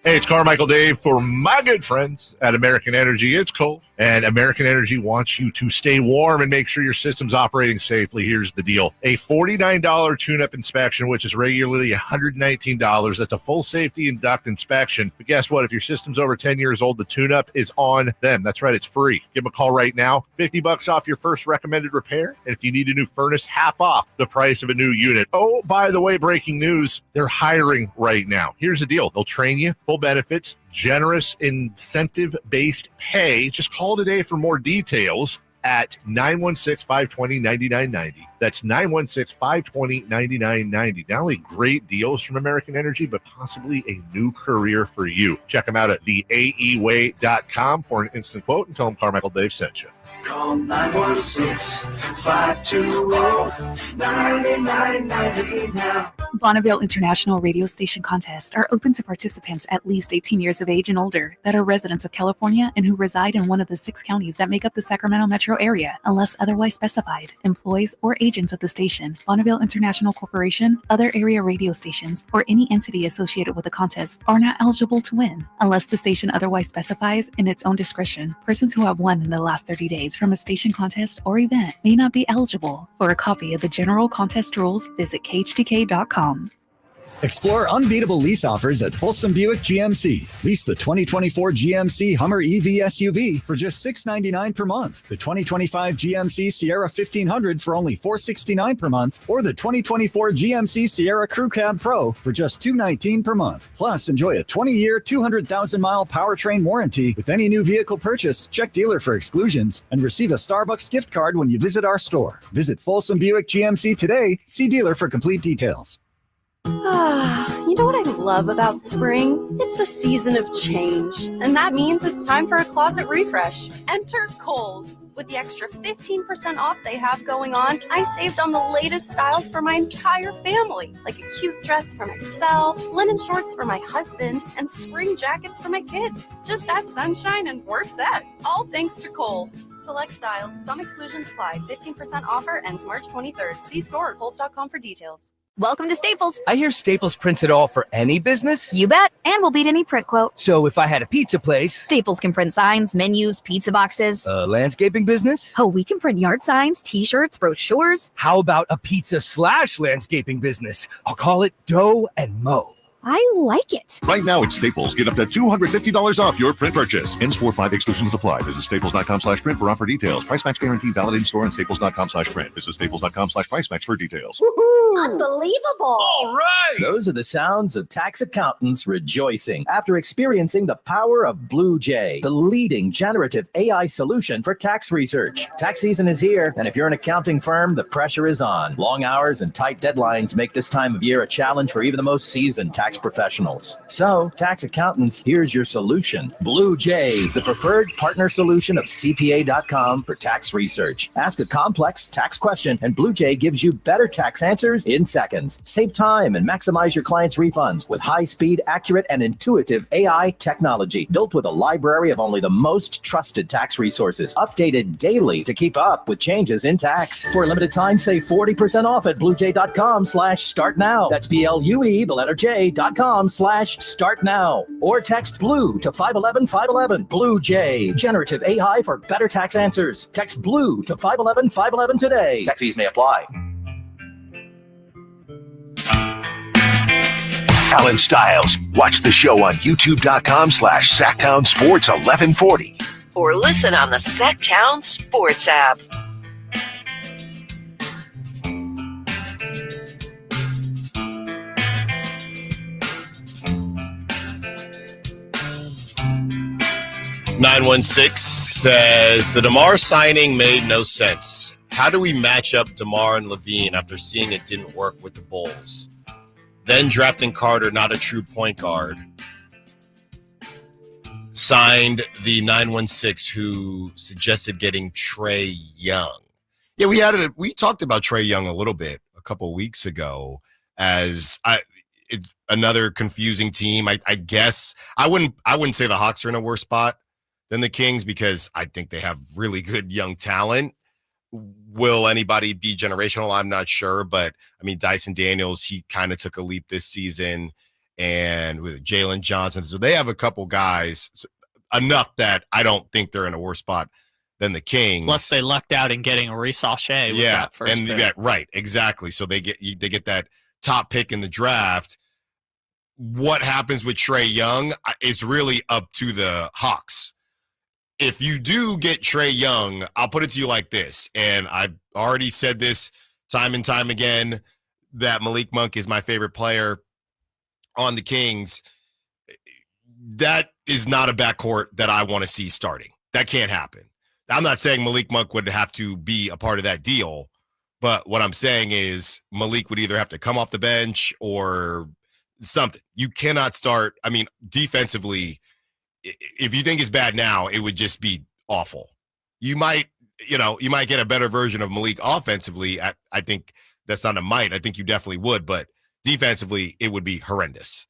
Hey, it's Carmichael Dave for my good friends at American Energy. It's cold, and American Energy wants you to stay warm and make sure your system's operating safely. Here's the deal. A $49 tune-up inspection, which is regularly $119. That's a full safety and duct inspection. But guess what? If your system's over 10 years old, the tune-up is on them. That's right. It's free. Give them a call right now. $50 off your first recommended repair. And if you need a new furnace, half off the price of a new unit. Oh, by the way, breaking news. They're hiring right now. Here's the deal. They'll train you. Full benefits, generous incentive-based pay. Just call today for more details at 916-520-9990. That's 916-520-9990. Not only great deals from American Energy, but possibly a new career for you. Check them out at theaeway.com for an instant quote and tell them Carmichael Dave sent you. Call 916-520-9990 now. Bonneville International Radio Station contests are open to participants at least 18 years of age and older that are residents of California and who reside in one of the 6 counties that make up the Sacramento metro area, unless otherwise specified. Employees or agents of the station, Bonneville International Corporation, other area radio stations, or any entity associated with the contest are not eligible to win, unless the station otherwise specifies in its own discretion. Persons who have won in the last 30 days from a station contest or event may not be eligible. For a copy of the general contest rules, visit khdk.com. Explore unbeatable lease offers at Folsom Buick GMC. Lease the 2024 GMC Hummer EV SUV for just $699 per month. The 2025 GMC Sierra 1500 for only $469 per month. Or the 2024 GMC Sierra Crew Cab Pro for just $219 per month. Plus, enjoy a 20-year, 200,000-mile powertrain warranty with any new vehicle purchase. Check dealer for exclusions and receive a Starbucks gift card when you visit our store. Visit Folsom Buick GMC today. See dealer for complete details. You know what I love about spring? It's a season of change, and that means it's time for a closet refresh. Enter Kohl's. With the extra 15% off they have going on, I saved on the latest styles for my entire family, like a cute dress for myself, linen shorts for my husband, and spring jackets for my kids. Just add sunshine and we're set. All thanks to Kohl's. Select styles. Some exclusions apply. 15% offer ends March 23rd. See store or Kohl's.com for details. Welcome to Staples. I hear Staples prints it all for any business. You bet. And we'll beat any print quote. So if I had a pizza place. Staples can print signs, menus, pizza boxes. A landscaping business. Oh, we can print yard signs, t-shirts, brochures. How about a pizza/landscaping business? I'll call it Dough and Mo. I like it. Right now at Staples, get up to $250 off your print purchase. Ends 4/5 exclusions apply. Visit staples.com/print for offer details. Price match guarantee valid in store and staples.com/print. Visit staples.com/price match for details. Unbelievable. All right. Those are the sounds of tax accountants rejoicing after experiencing the power of Blue Jay, the leading generative AI solution for tax research. Tax season is here, and if you're an accounting firm, the pressure is on. Long hours and tight deadlines make this time of year a challenge for even the most seasoned tax professionals. So, tax accountants, here's your solution. Blue Jay, the preferred partner solution of CPA.com for tax research. Ask a complex tax question, and Blue Jay gives you better tax answers in seconds. Save time and maximize your clients' refunds with high-speed, accurate, and intuitive AI technology built with a library of only the most trusted tax resources, updated daily to keep up with changes in tax. For a limited time, save 40% off at bluejay.com/start now. That's BLUE, the letter J.com/start now. Or text BLUE to 511-511. Blue Jay, generative AI for better tax answers. Text BLUE to 511-511 today. Tax fees may apply. Allen Stiles. Watch the show on youtube.com/Sacktown Sports 1140. Or listen on the Sacktown Sports app. "916 says the DeMar signing made no sense. How do we match up DeMar and Levine after seeing it didn't work with the Bulls? Then drafting Carter, not a true point guard. Signed the 916 who suggested getting Trae Young." Yeah, we talked about Trae Young a little bit a couple of weeks ago as it's another confusing team. I guess I wouldn't say the Hawks are in a worse spot than the Kings because I think they have really good young talent. Will anybody be generational? I'm not sure, but I mean, Dyson Daniels, he kind of took a leap this season, and with Jalen Johnson. So they have a couple guys enough that I don't think they're in a worse spot than the Kings. Plus they lucked out in getting Maurice O'Shea with that first pick. Yeah, right, exactly. So they get that top pick in the draft. What happens with Trae Young is really up to the Hawks. If you do get Trae Young, I'll put it to you like this, and I've already said this time and time again, that Malik Monk is my favorite player on the Kings. That is not a backcourt that I want to see starting. That can't happen. I'm not saying Malik Monk would have to be a part of that deal, but what I'm saying is Malik would either have to come off the bench or something. You cannot start. I mean, defensively, if you think it's bad now, it would just be awful. You might get a better version of Malik offensively. I think that's not a might. I think you definitely would, but defensively, it would be horrendous.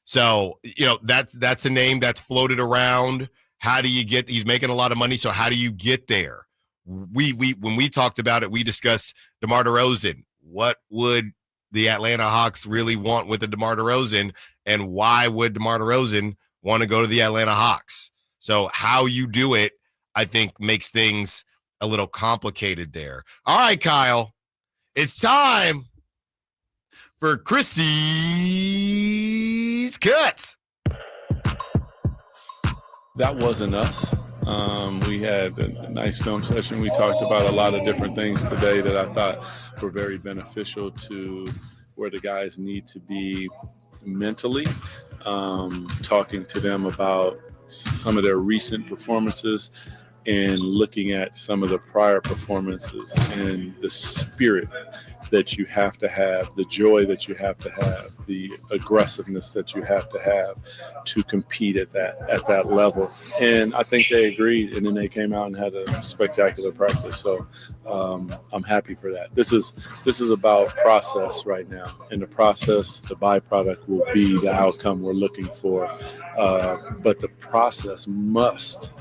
So, that's a name that's floated around. How do you get? He's making a lot of money, so how do you get there? When we talked about it, we discussed DeMar DeRozan. What would the Atlanta Hawks really want with the DeMar DeRozan, and why would DeMar DeRozan want to go to the Atlanta Hawks? So how you do it, I think, makes things a little complicated there. All right, Kyle, it's time for Christie's Cuts. That wasn't us. We had a nice film session. We talked about a lot of different things today that I thought were very beneficial to where the guys need to be mentally, talking to them about some of their recent performances, and looking at some of the prior performances and the spirit that you have to have, the joy that you have to have, the aggressiveness that you have to compete at that level. And I think they agreed, and then they came out and had a spectacular practice. So I'm happy for that. This is about process right now, and the process, the byproduct will be the outcome we're looking for. But the process must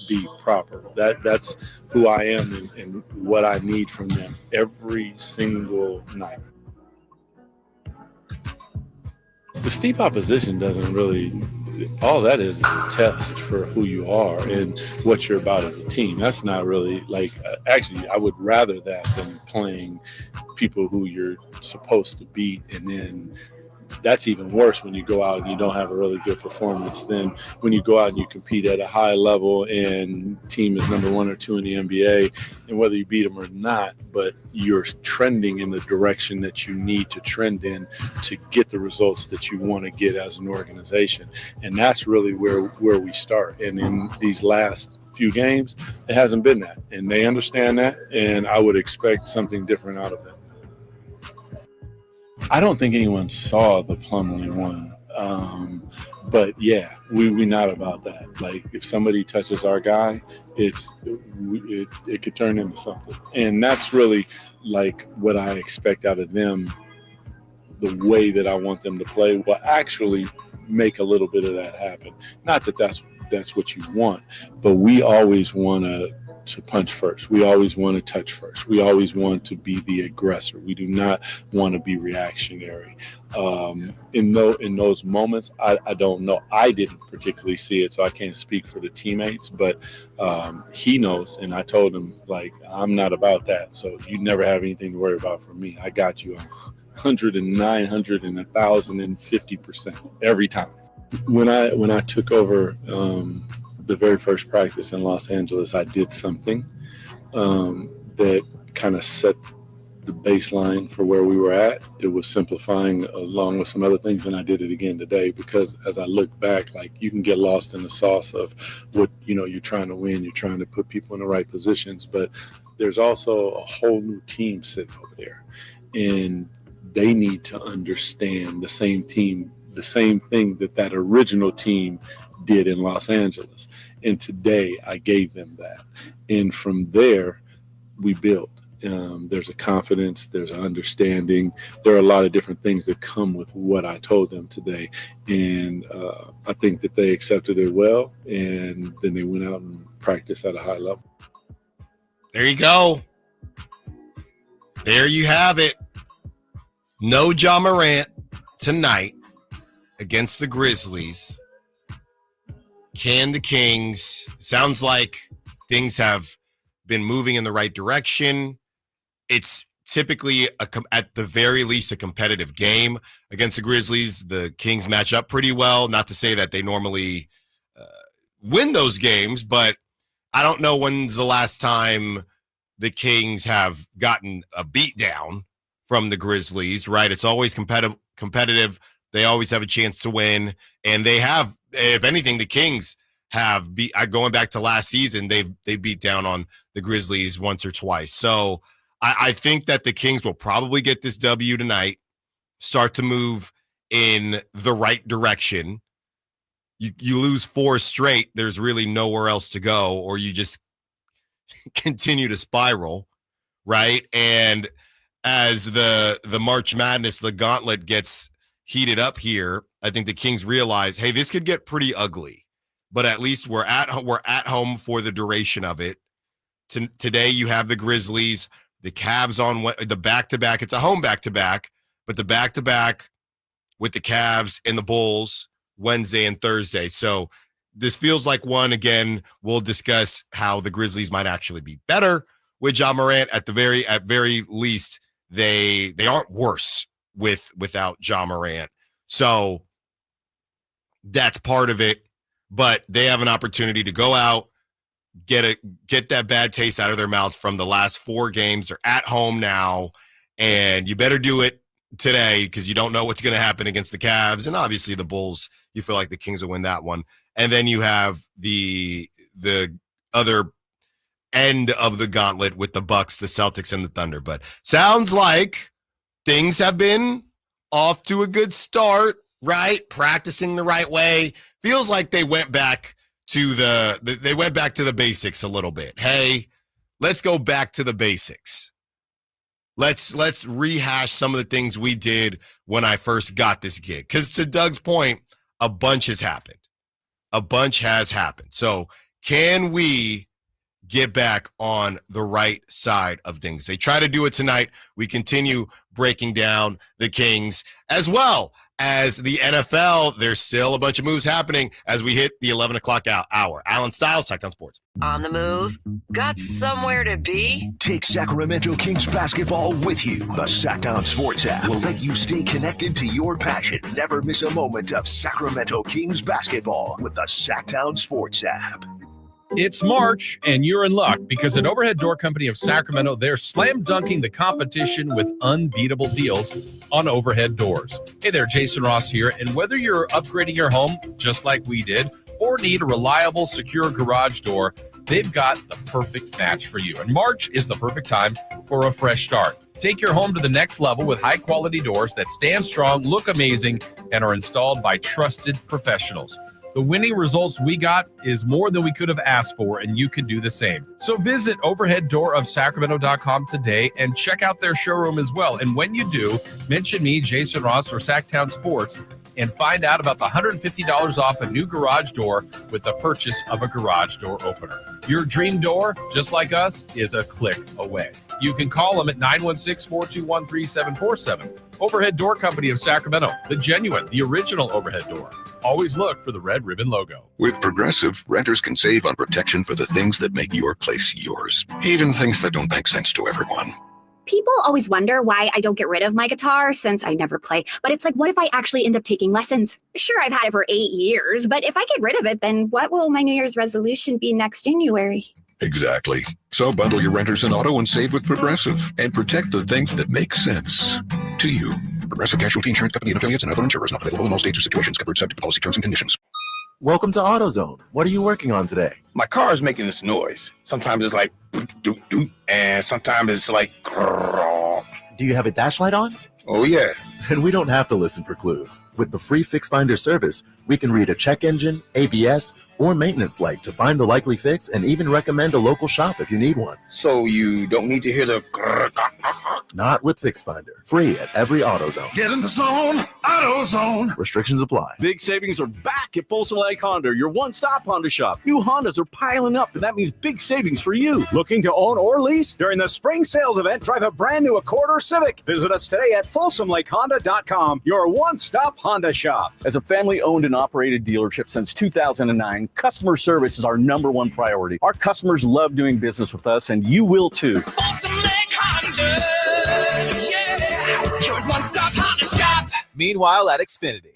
be proper. That's who I am and what I need from them every single night. The steep opposition doesn't really, all that is a test for who you are and what you're about as a team. That's not really actually, I would rather that than playing people who you're supposed to beat, and then that's even worse when you go out and you don't have a really good performance than when you go out and you compete at a high level and team is number 1 or 2 in the NBA, and whether you beat them or not, but you're trending in the direction that you need to trend in to get the results that you want to get as an organization. And that's really where we start. And in these last few games, it hasn't been that. And they understand that, and I would expect something different out of them. I don't think anyone saw the Plumlee one, but yeah, we not about that. Like, if somebody touches our guy, it could turn into something, and that's really like what I expect out of them. The way that I want them to play will actually make a little bit of that happen. Not that that's what you want, but we always want to punch first. We always want to touch first. We always want to be the aggressor. We do not want to be reactionary. In those moments, I don't know. I didn't particularly see it, so I can't speak for the teammates, but he knows, and I told him, like, I'm not about that, so you never have anything to worry about from me. I got you 100 and 900 and 1,050% every time. When I took over the very first practice in Los Angeles, I did something that kind of set the baseline for where we were at. It was simplifying along with some other things, and I did it again today, because as I look back, like, you can get lost in the sauce of what, you're trying to win, you're trying to put people in the right positions, but there's also a whole new team sitting over there, and they need to understand the same thing that original team did in Los Angeles. And today I gave them that. And from there, we built. There's a confidence, there's an understanding. There are a lot of different things that come with what I told them today. And I think that they accepted it well. And then they went out and practiced at a high level. There you go. There you have it. No Ja Morant tonight against the Grizzlies. Can the Kings? Sounds like things have been moving in the right direction. It's typically, at the very least, a competitive game against the Grizzlies. The Kings match up pretty well. Not to say that they normally win those games, but I don't know when's the last time the Kings have gotten a beatdown from the Grizzlies, right? It's always competitive. They always have a chance to win, and they have, if anything, the Kings have going back to last season, they beat down on the Grizzlies once or twice. So I think that the Kings will probably get this W tonight, start to move in the right direction. You lose 4 straight, there's really nowhere else to go, or you just continue to spiral, right? And as the March Madness, the gauntlet gets heated up here, I think the Kings realize, hey, this could get pretty ugly, but at least we're at home for the duration of it. Today you have the Grizzlies, the Cavs on the back-to-back. It's a home back-to-back, but the back-to-back with the Cavs and the Bulls Wednesday and Thursday. So this feels like one. Again, we'll discuss how the Grizzlies might actually be better with Ja Morant. At very least, they aren't worse without Ja Morant. So that's part of it. But they have an opportunity to go out, get that bad taste out of their mouth from the last 4 games. They're at home now, and you better do it today, because you don't know what's going to happen against the Cavs and obviously the Bulls. You feel like the Kings will win that one. And then you have the other end of the gauntlet with the Bucks, the Celtics, and the Thunder. But sounds like things have been off to a good start, right? Practicing the right way. Feels like they went back to the basics a little bit. Hey, let's go back to the basics. Let's rehash some of the things we did when I first got this gig. Because to Doug's point, a bunch has happened. A bunch has happened. So can we get back on the right side of things? They try to do it tonight. We continue breaking down the Kings as well as the NFL. There's still a bunch of moves happening as we hit the 11 o'clock hour. Allen Stiles, Sactown Sports. On the move? Got somewhere to be? Take Sacramento Kings basketball with you. The Sactown Sports app will let you stay connected to your passion. Never miss a moment of Sacramento Kings basketball with the Sactown Sports app. It's March, and you're in luck because at Overhead Door Company of Sacramento, they're slam dunking the competition with unbeatable deals on overhead doors. Hey there, Jason Ross here, and whether you're upgrading your home just like we did or need a reliable, secure garage door, they've got the perfect match for you. And March is the perfect time for a fresh start. Take your home to the next level with high-quality doors that stand strong, look amazing, and are installed by trusted professionals. The winning results we got is more than we could have asked for, and you can do the same. So visit overheaddoorofsacramento.com today and check out their showroom as well. And when you do, mention me, Jason Ross, or Sactown Sports, and find out about the $150 off a new garage door with the purchase of a garage door opener. Your dream door, just like us, is a click away. You can call them at 916-421-3747. Overhead Door Company of Sacramento, the genuine, the original overhead door. Always look for the red ribbon logo. With Progressive, renters can save on protection for the things that make your place yours, even things that don't make sense to everyone. People always wonder why I don't get rid of my guitar since I never play. But it's like, what if I actually end up taking lessons? Sure, I've had it for 8 years, but if I get rid of it, then what will my New Year's resolution be next January? Exactly. So bundle your renters and auto and save with Progressive and protect the things that make sense to you. Progressive Casualty Insurance Company and affiliates and other insurers not available in all states or situations. Covered subject to policy terms and conditions. Welcome to AutoZone. What are you working on today? My car is making this noise. Sometimes it's like doot doot, and sometimes it's like grrr. Do you have a dash light on? Oh yeah. And we don't have to listen for clues. With the free Fix Finder service, we can read a check engine, ABS, or maintenance light to find the likely fix and even recommend a local shop if you need one. So you don't need to hear the grrr. Not with Fix Finder. Free at every AutoZone. Get in the zone, AutoZone. Restrictions apply. Big savings are back at Folsom Lake Honda, your one-stop Honda shop. New Hondas are piling up, and that means big savings for you. Looking to own or lease? During the spring sales event, drive a brand new Accord or Civic. Visit us today at FolsomLakeHonda.com, your one-stop Honda shop. As a family-owned and operated dealership since 2009, customer service is our #1 priority. Our customers love doing business with us, and you will too. Folsom Lake Honda, yeah, your one-stop Honda shop. Meanwhile at Xfinity.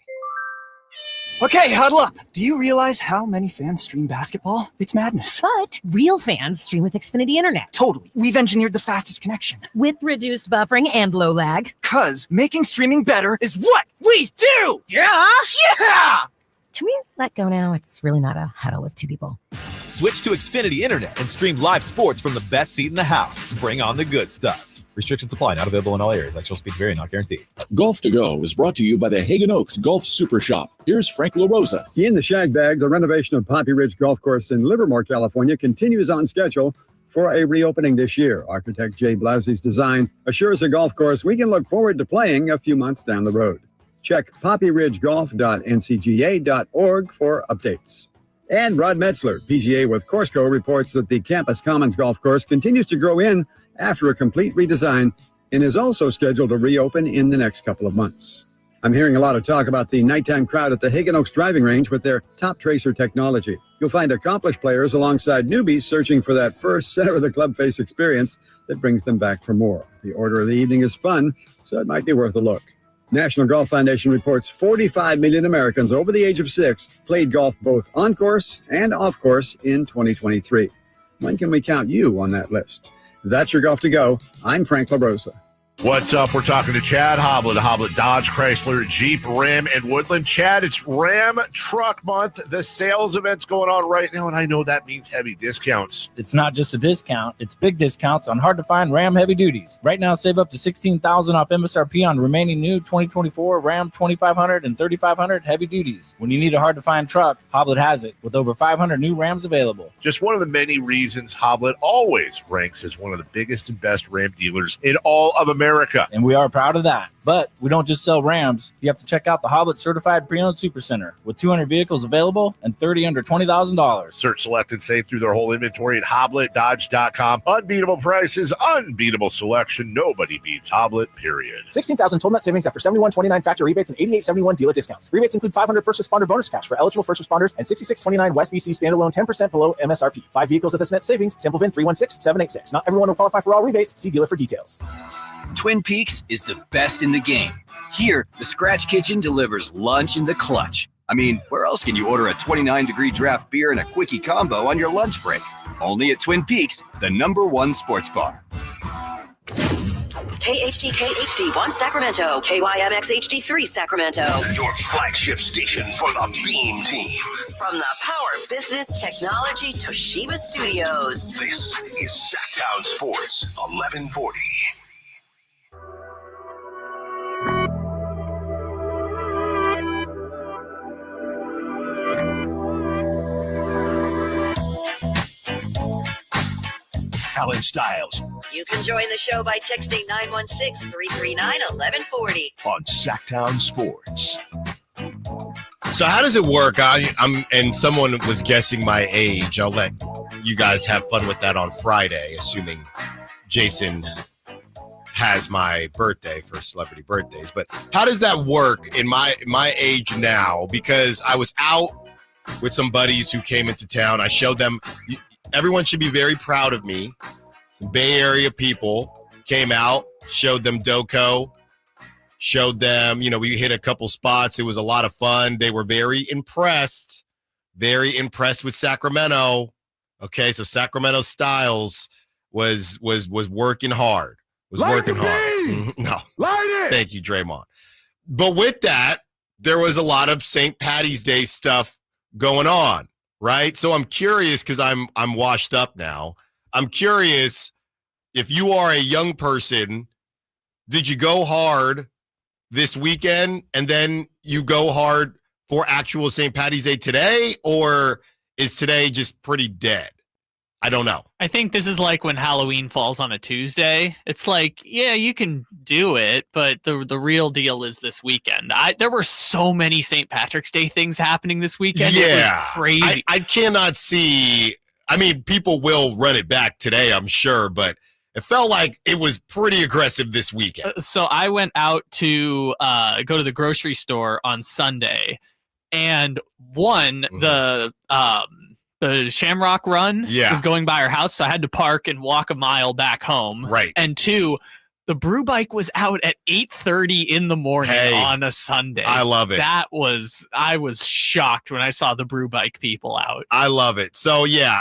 Okay, huddle up. Do you realize how many fans stream basketball? It's madness. But real fans stream with Xfinity Internet. Totally. We've engineered the fastest connection. With reduced buffering and low lag. 'Cause making streaming better is what we do! Yeah! Yeah! Can we let go now? It's really not a huddle with two people. Switch to Xfinity Internet and stream live sports from the best seat in the house. Bring on the good stuff. Restrictions apply. Not available in all areas. Actual speed vary. Not guaranteed. Golf to Go is brought to you by the Hagen Oaks Golf Super Shop. Here's Frank LaRosa. In the shag bag, the renovation of Poppy Ridge Golf Course in Livermore, California continues on schedule for a reopening this year. Architect Jay Blasey's design assures a golf course we can look forward to playing a few months down the road. Check poppyridgegolf.ncga.org for updates. And Rod Metzler, PGA with Coursco, reports that the Campus Commons Golf Course continues to grow in after a complete redesign and is also scheduled to reopen in the next couple of months. I'm hearing a lot of talk about the nighttime crowd at the Hagen Oaks driving range with their Top Tracer technology. You'll find accomplished players alongside newbies searching for that first center of the club face experience that brings them back for more. The order of the evening is fun, so it might be worth a look. National Golf Foundation reports 45 million Americans over the age of 6 played golf both on course and off course in 2023. When can we count you on that list? That's your Golf to Go. I'm Frank LaRosa. What's up? We're talking to Chad Hoblet, Hoblet Dodge, Chrysler, Jeep, Ram, and Woodland. Chad, it's Ram Truck Month. The sales event's going on right now, and I know that means heavy discounts. It's not just a discount. It's big discounts on hard-to-find Ram heavy duties. Right now, save up to $16,000 off MSRP on remaining new 2024 Ram 2500 and 3500 heavy duties. When you need a hard-to-find truck, Hoblet has it, with over 500 new Rams available. Just one of the many reasons Hoblet always ranks as one of the biggest and best Ram dealers in all of America. And we are proud of that. But we don't just sell Rams. You have to check out the Hoblet Certified Pre-Owned Supercenter with 200 vehicles available and 30 under $20,000. Search, select, and save through their whole inventory at HobletDodge.com. Unbeatable prices, unbeatable selection. Nobody beats Hoblet, period. $16,000 total net savings after $71.29 factory rebates and $88.71 dealer discounts. Rebates include $500 first responder bonus cash for eligible first responders and $66.29 West BC standalone 10% below MSRP. 5 vehicles at this net savings. Sample VIN 316786. Not everyone will qualify for all rebates. See dealer for details. Twin Peaks is the best in the game. Here, the Scratch Kitchen delivers lunch in the clutch. I mean, where else can you order a 29-degree draft beer and a quickie combo on your lunch break? Only at Twin Peaks, the #1 sports bar. KHTK HD1 Sacramento, KYMX HD3 Sacramento. Your flagship station for the Beam Team. From the Power Business Technology Toshiba Studios. This is Sacktown Sports 1140. Allen Stiles You can join the show by texting 916-339-1140. on Sacktown Sports. So how does it work? And someone was guessing my age. I'll let you guys have fun with that on Friday, assuming Jason has my birthday for celebrity birthdays. But how does that work in my age now? Because I was out with some buddies who came into town. I showed them. Everyone should be very proud of me. Some Bay Area people came out, showed them Doco, showed them, we hit a couple spots. It was a lot of fun. They were very impressed with Sacramento. Okay, so Sacramento Styles was working hard. Working hard. No. Light it. Thank you, Draymond. But with that, there was a lot of St. Patty's Day stuff going on. Right. So I'm curious because I'm washed up now. I'm curious if you are a young person, did you go hard this weekend and then you go hard for actual St. Patty's Day today, or is today just pretty dead? I don't know. I think this is like when Halloween falls on a Tuesday. It's like, yeah, you can do it, but the real deal is this weekend. There were so many St. Patrick's Day things happening this weekend. Yeah. It was crazy. I cannot see. I mean, people will run it back today, I'm sure, but it felt like it was pretty aggressive this weekend. So I went out to go to the grocery store on Sunday, and the Shamrock Run was going by our house, so I had to park and walk a mile back home. Right. And 2, the brew bike was out at 8:30 in the morning on a Sunday. I love it. I was shocked when I saw the brew bike people out. I love it. So yeah,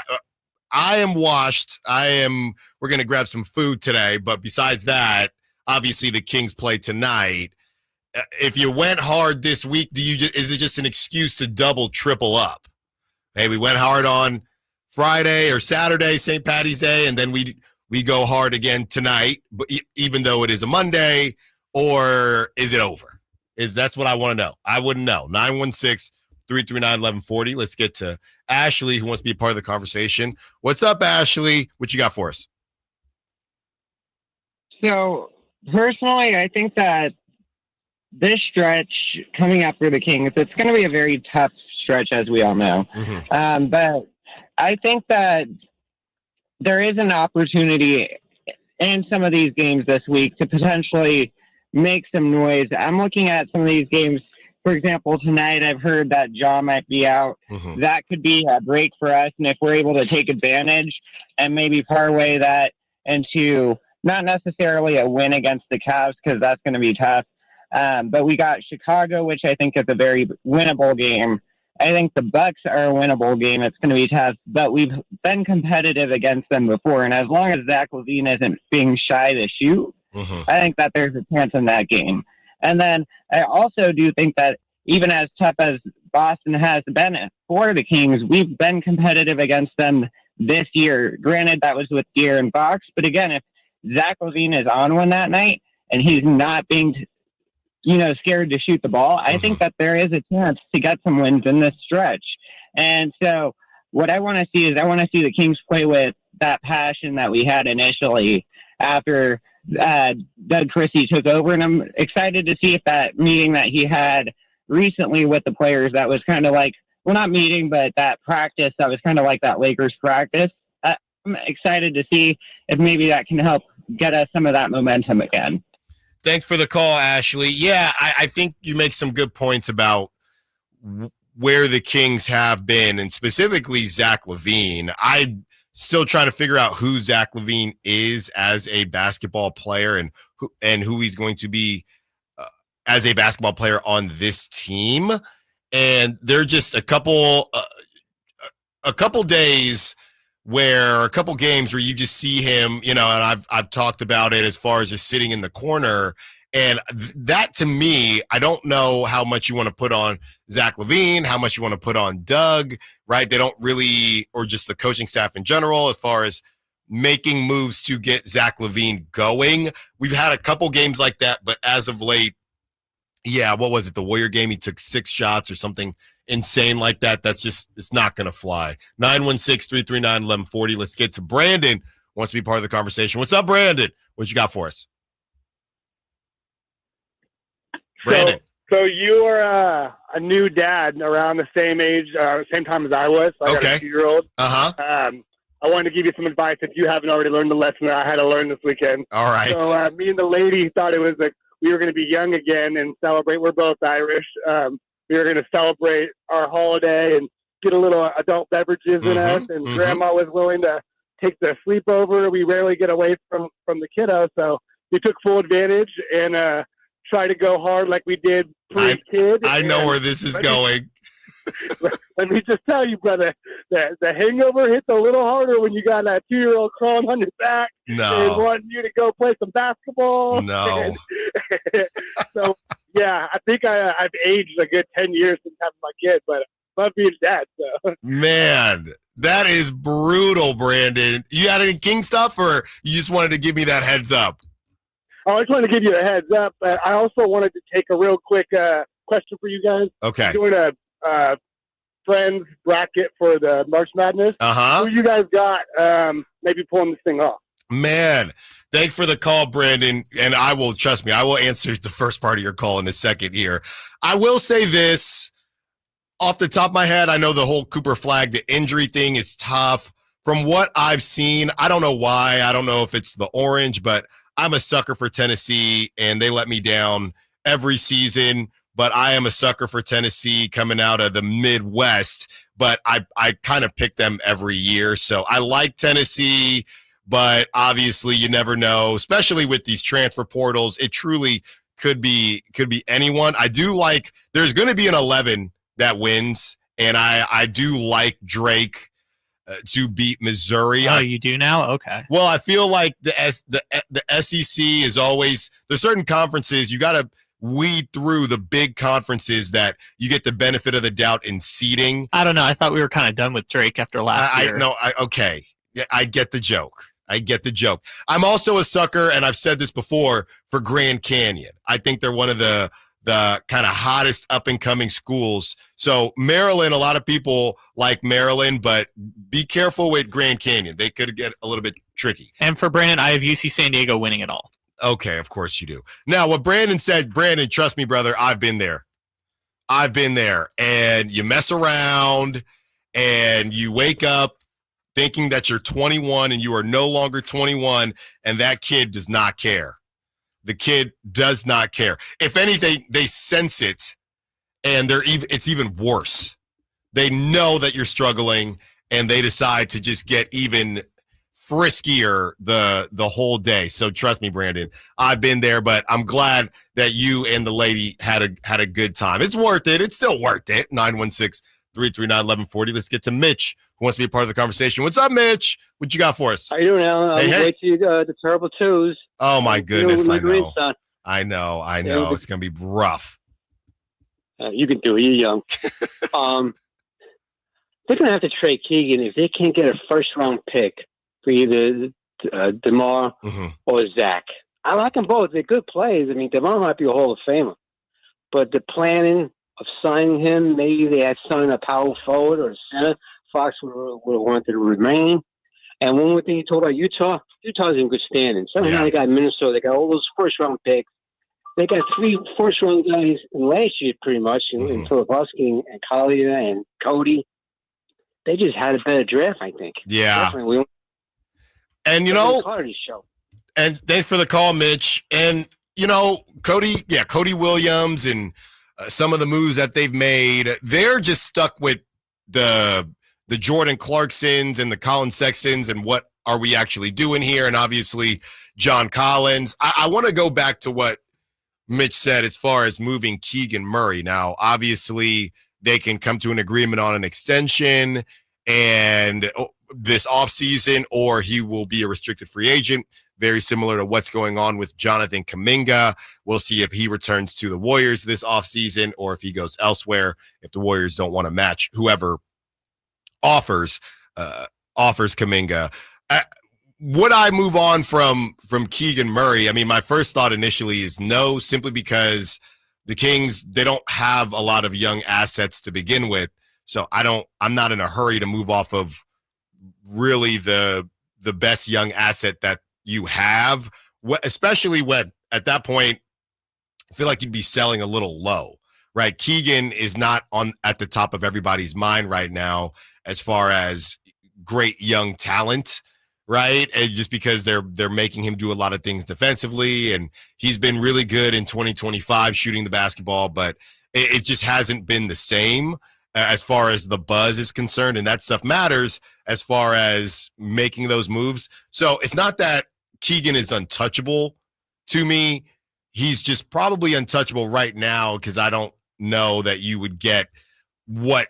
I am washed. We're going to grab some food today, but besides that, obviously the Kings play tonight. If you went hard this week, is it just an excuse to double, triple up? Hey, we went hard on Friday or Saturday, St. Patty's Day, and then we go hard again tonight, but even though it is a Monday, or is it over? That's what I want to know. I wouldn't know. 916-339-1140. Let's get to Ashley, who wants to be a part of the conversation. What's up, Ashley? What you got for us? So, personally, I think that this stretch coming up for the Kings, it's going to be a very tough stretch, as we all know. Mm-hmm. But I think that there is an opportunity in some of these games this week to potentially make some noise. I'm looking at some of these games. For example, tonight I've heard that Ja might be out. Mm-hmm. That could be a break for us. And if we're able to take advantage and maybe parlay that into not necessarily a win against the Cavs, because that's going to be tough. But we got Chicago, which I think is a very winnable game. I think the Bucks are a winnable game. It's going to be tough, but we've been competitive against them before. And as long as Zach LaVine isn't being shy to shoot, I think that there's a chance in that game. And then I also do think that even as tough as Boston has been for the Kings, we've been competitive against them this year. Granted, that was with De'Aaron Fox, but again, if Zach LaVine is on one that night and he's not being, scared to shoot the ball, I think that there is a chance to get some wins in this stretch. And so what I want to see is I want to see the Kings play with that passion that we had initially after Doug Christie took over. And I'm excited to see if that meeting that he had recently with the players, that was kind of like, well, not meeting, but that practice that was kind of like that Lakers practice. I'm excited to see if maybe that can help get us some of that momentum again. Thanks for the call, Ashley. Yeah, I think you make some good points about where the Kings have been, and specifically Zach LaVine. I'm still trying to figure out who Zach LaVine is as a basketball player and who he's going to be as a basketball player on this team. And there are just a couple days where a couple games where you just see him, and I've talked about it as far as just sitting in the corner. And that, to me, I don't know how much you want to put on Zach LaVine, how much you want to put on Doug, right? They don't really, or just the coaching staff in general, as far as making moves to get Zach LaVine going. We've had a couple games like that, but as of late, what was it? The Warrior game, he took 6 shots or something insane like that. That's just, it's not going to fly. 916-339-1140. Let's get to Brandon. Wants to be part of the conversation. What's up, Brandon? What you got for us? Brandon. So you are a new dad around the same age, same time as I was. So I got a 2-year-old. I wanted to give you some advice if you haven't already learned the lesson that I had to learn this weekend. All right. So me and the lady thought it was we were going to be young again and celebrate. We're both Irish. We were going to celebrate our holiday and get a little adult beverages in us. And Grandma was willing to take the sleepover. We rarely get away from the kiddo, so we took full advantage and try to go hard like we did pre-kid. I know where this is going. Let me just tell you, brother, that the hangover hits a little harder when you got that 2-year-old crawling on your back and wanting you to go play some basketball. No. So, yeah, I think I've aged a good 10 years since having my kid, but I love being a dad. So. Man, that is brutal, Brandon. You got any King stuff, or you just wanted to give me that heads up? I just wanted to give you a heads up. I also wanted to take a real quick question for you guys. Okay. I'm doing a friends bracket for the March Madness. Who you guys got maybe pulling this thing off? Man, thanks for the call, Brandon. And I will, trust me, I will answer the first part of your call in a second here. I will say this off the top of my head. I know the whole Cooper Flag, the injury thing is tough. From what I've seen, I don't know why. I don't know if it's the orange, but I'm a sucker for Tennessee, and they let me down every season. But I am a sucker for Tennessee coming out of the Midwest. But I kind of pick them every year. So I like Tennessee, but obviously you never know, especially with these transfer portals. It truly could be anyone. I do like, there's going to be an 11 that wins, and I do like Drake to beat Missouri. Oh, you do now? Okay. Well, I feel like the SEC is always, there's certain conferences you got to weed through the big conferences that you get the benefit of the doubt in seeding. I don't know. I thought we were kind of done with Drake after last year. Okay. Yeah, I get the joke. I'm also a sucker, and I've said this before, for Grand Canyon. I think they're one of the kind of hottest up-and-coming schools. So Maryland, a lot of people like Maryland, but be careful with Grand Canyon. They could get a little bit tricky. And for Brandon, I have UC San Diego winning it all. Okay, of course you do. Now, what Brandon said, Brandon, trust me, brother, I've been there. And you mess around, and you wake up thinking that you're 21, and you are no longer 21, and that kid does not care. The kid does not care. If anything, they sense it, and it's even worse. They know that you're struggling, and they decide to just get even friskier the whole day. So trust me, Brandon, I've been there, but I'm glad that you and the lady had a good time. It's worth it. It's still worth it. 339-1140. Let's get to Mitch, who wants to be a part of the conversation. What's up, Mitch? What you got for us? How you doing, Alan? Hey, Wait till the Terrible Twos. Oh, my goodness. I know. I know. It's going to be rough. You can do it. You're young. They're going to have to trade Keegan if they can't get a first-round pick for either DeMar or Zach. I like them both. They're good plays. I mean, DeMar might be a Hall of Famer. But the planning of signing him, maybe they had signed a power forward or a center. Fox would have wanted to remain. And one more thing you told about Utah's in good standing. Somehow they got Minnesota. They got all those first-round picks. They got 3 first-round guys last year, pretty much, in Filipowski and Collier and Cody. They just had a better draft, I think. Yeah. Definitely. And, Show. And thanks for the call, Mitch. And, Cody Williams and some of the moves that they've made, they're just stuck with the Jordan Clarksons and the Colin Sextons and what are we actually doing here? And obviously John Collins. I want to go back to what Mitch said as far as moving Keegan Murray. Now, obviously they can come to an agreement on an extension and this offseason, or he will be a restricted free agent, very similar to what's going on with Jonathan Kuminga. We'll see if he returns to the Warriors this offseason or if he goes elsewhere, if the Warriors don't want to match whoever offers Kuminga. Would I move on from Keegan Murray? I mean, my first thought initially is no, simply because the Kings, they don't have a lot of young assets to begin with. So I'm not in a hurry to move off of really the best young asset that you have, especially when at that point, I feel like you'd be selling a little low, right? Keegan is not at the top of everybody's mind right now as far as great young talent, right? And just because they're making him do a lot of things defensively, and he's been really good in 2025 shooting the basketball, but it just hasn't been the same as far as the buzz is concerned, and that stuff matters as far as making those moves. So it's not that Keegan is untouchable to me. He's just probably untouchable right now because I don't know that you would get what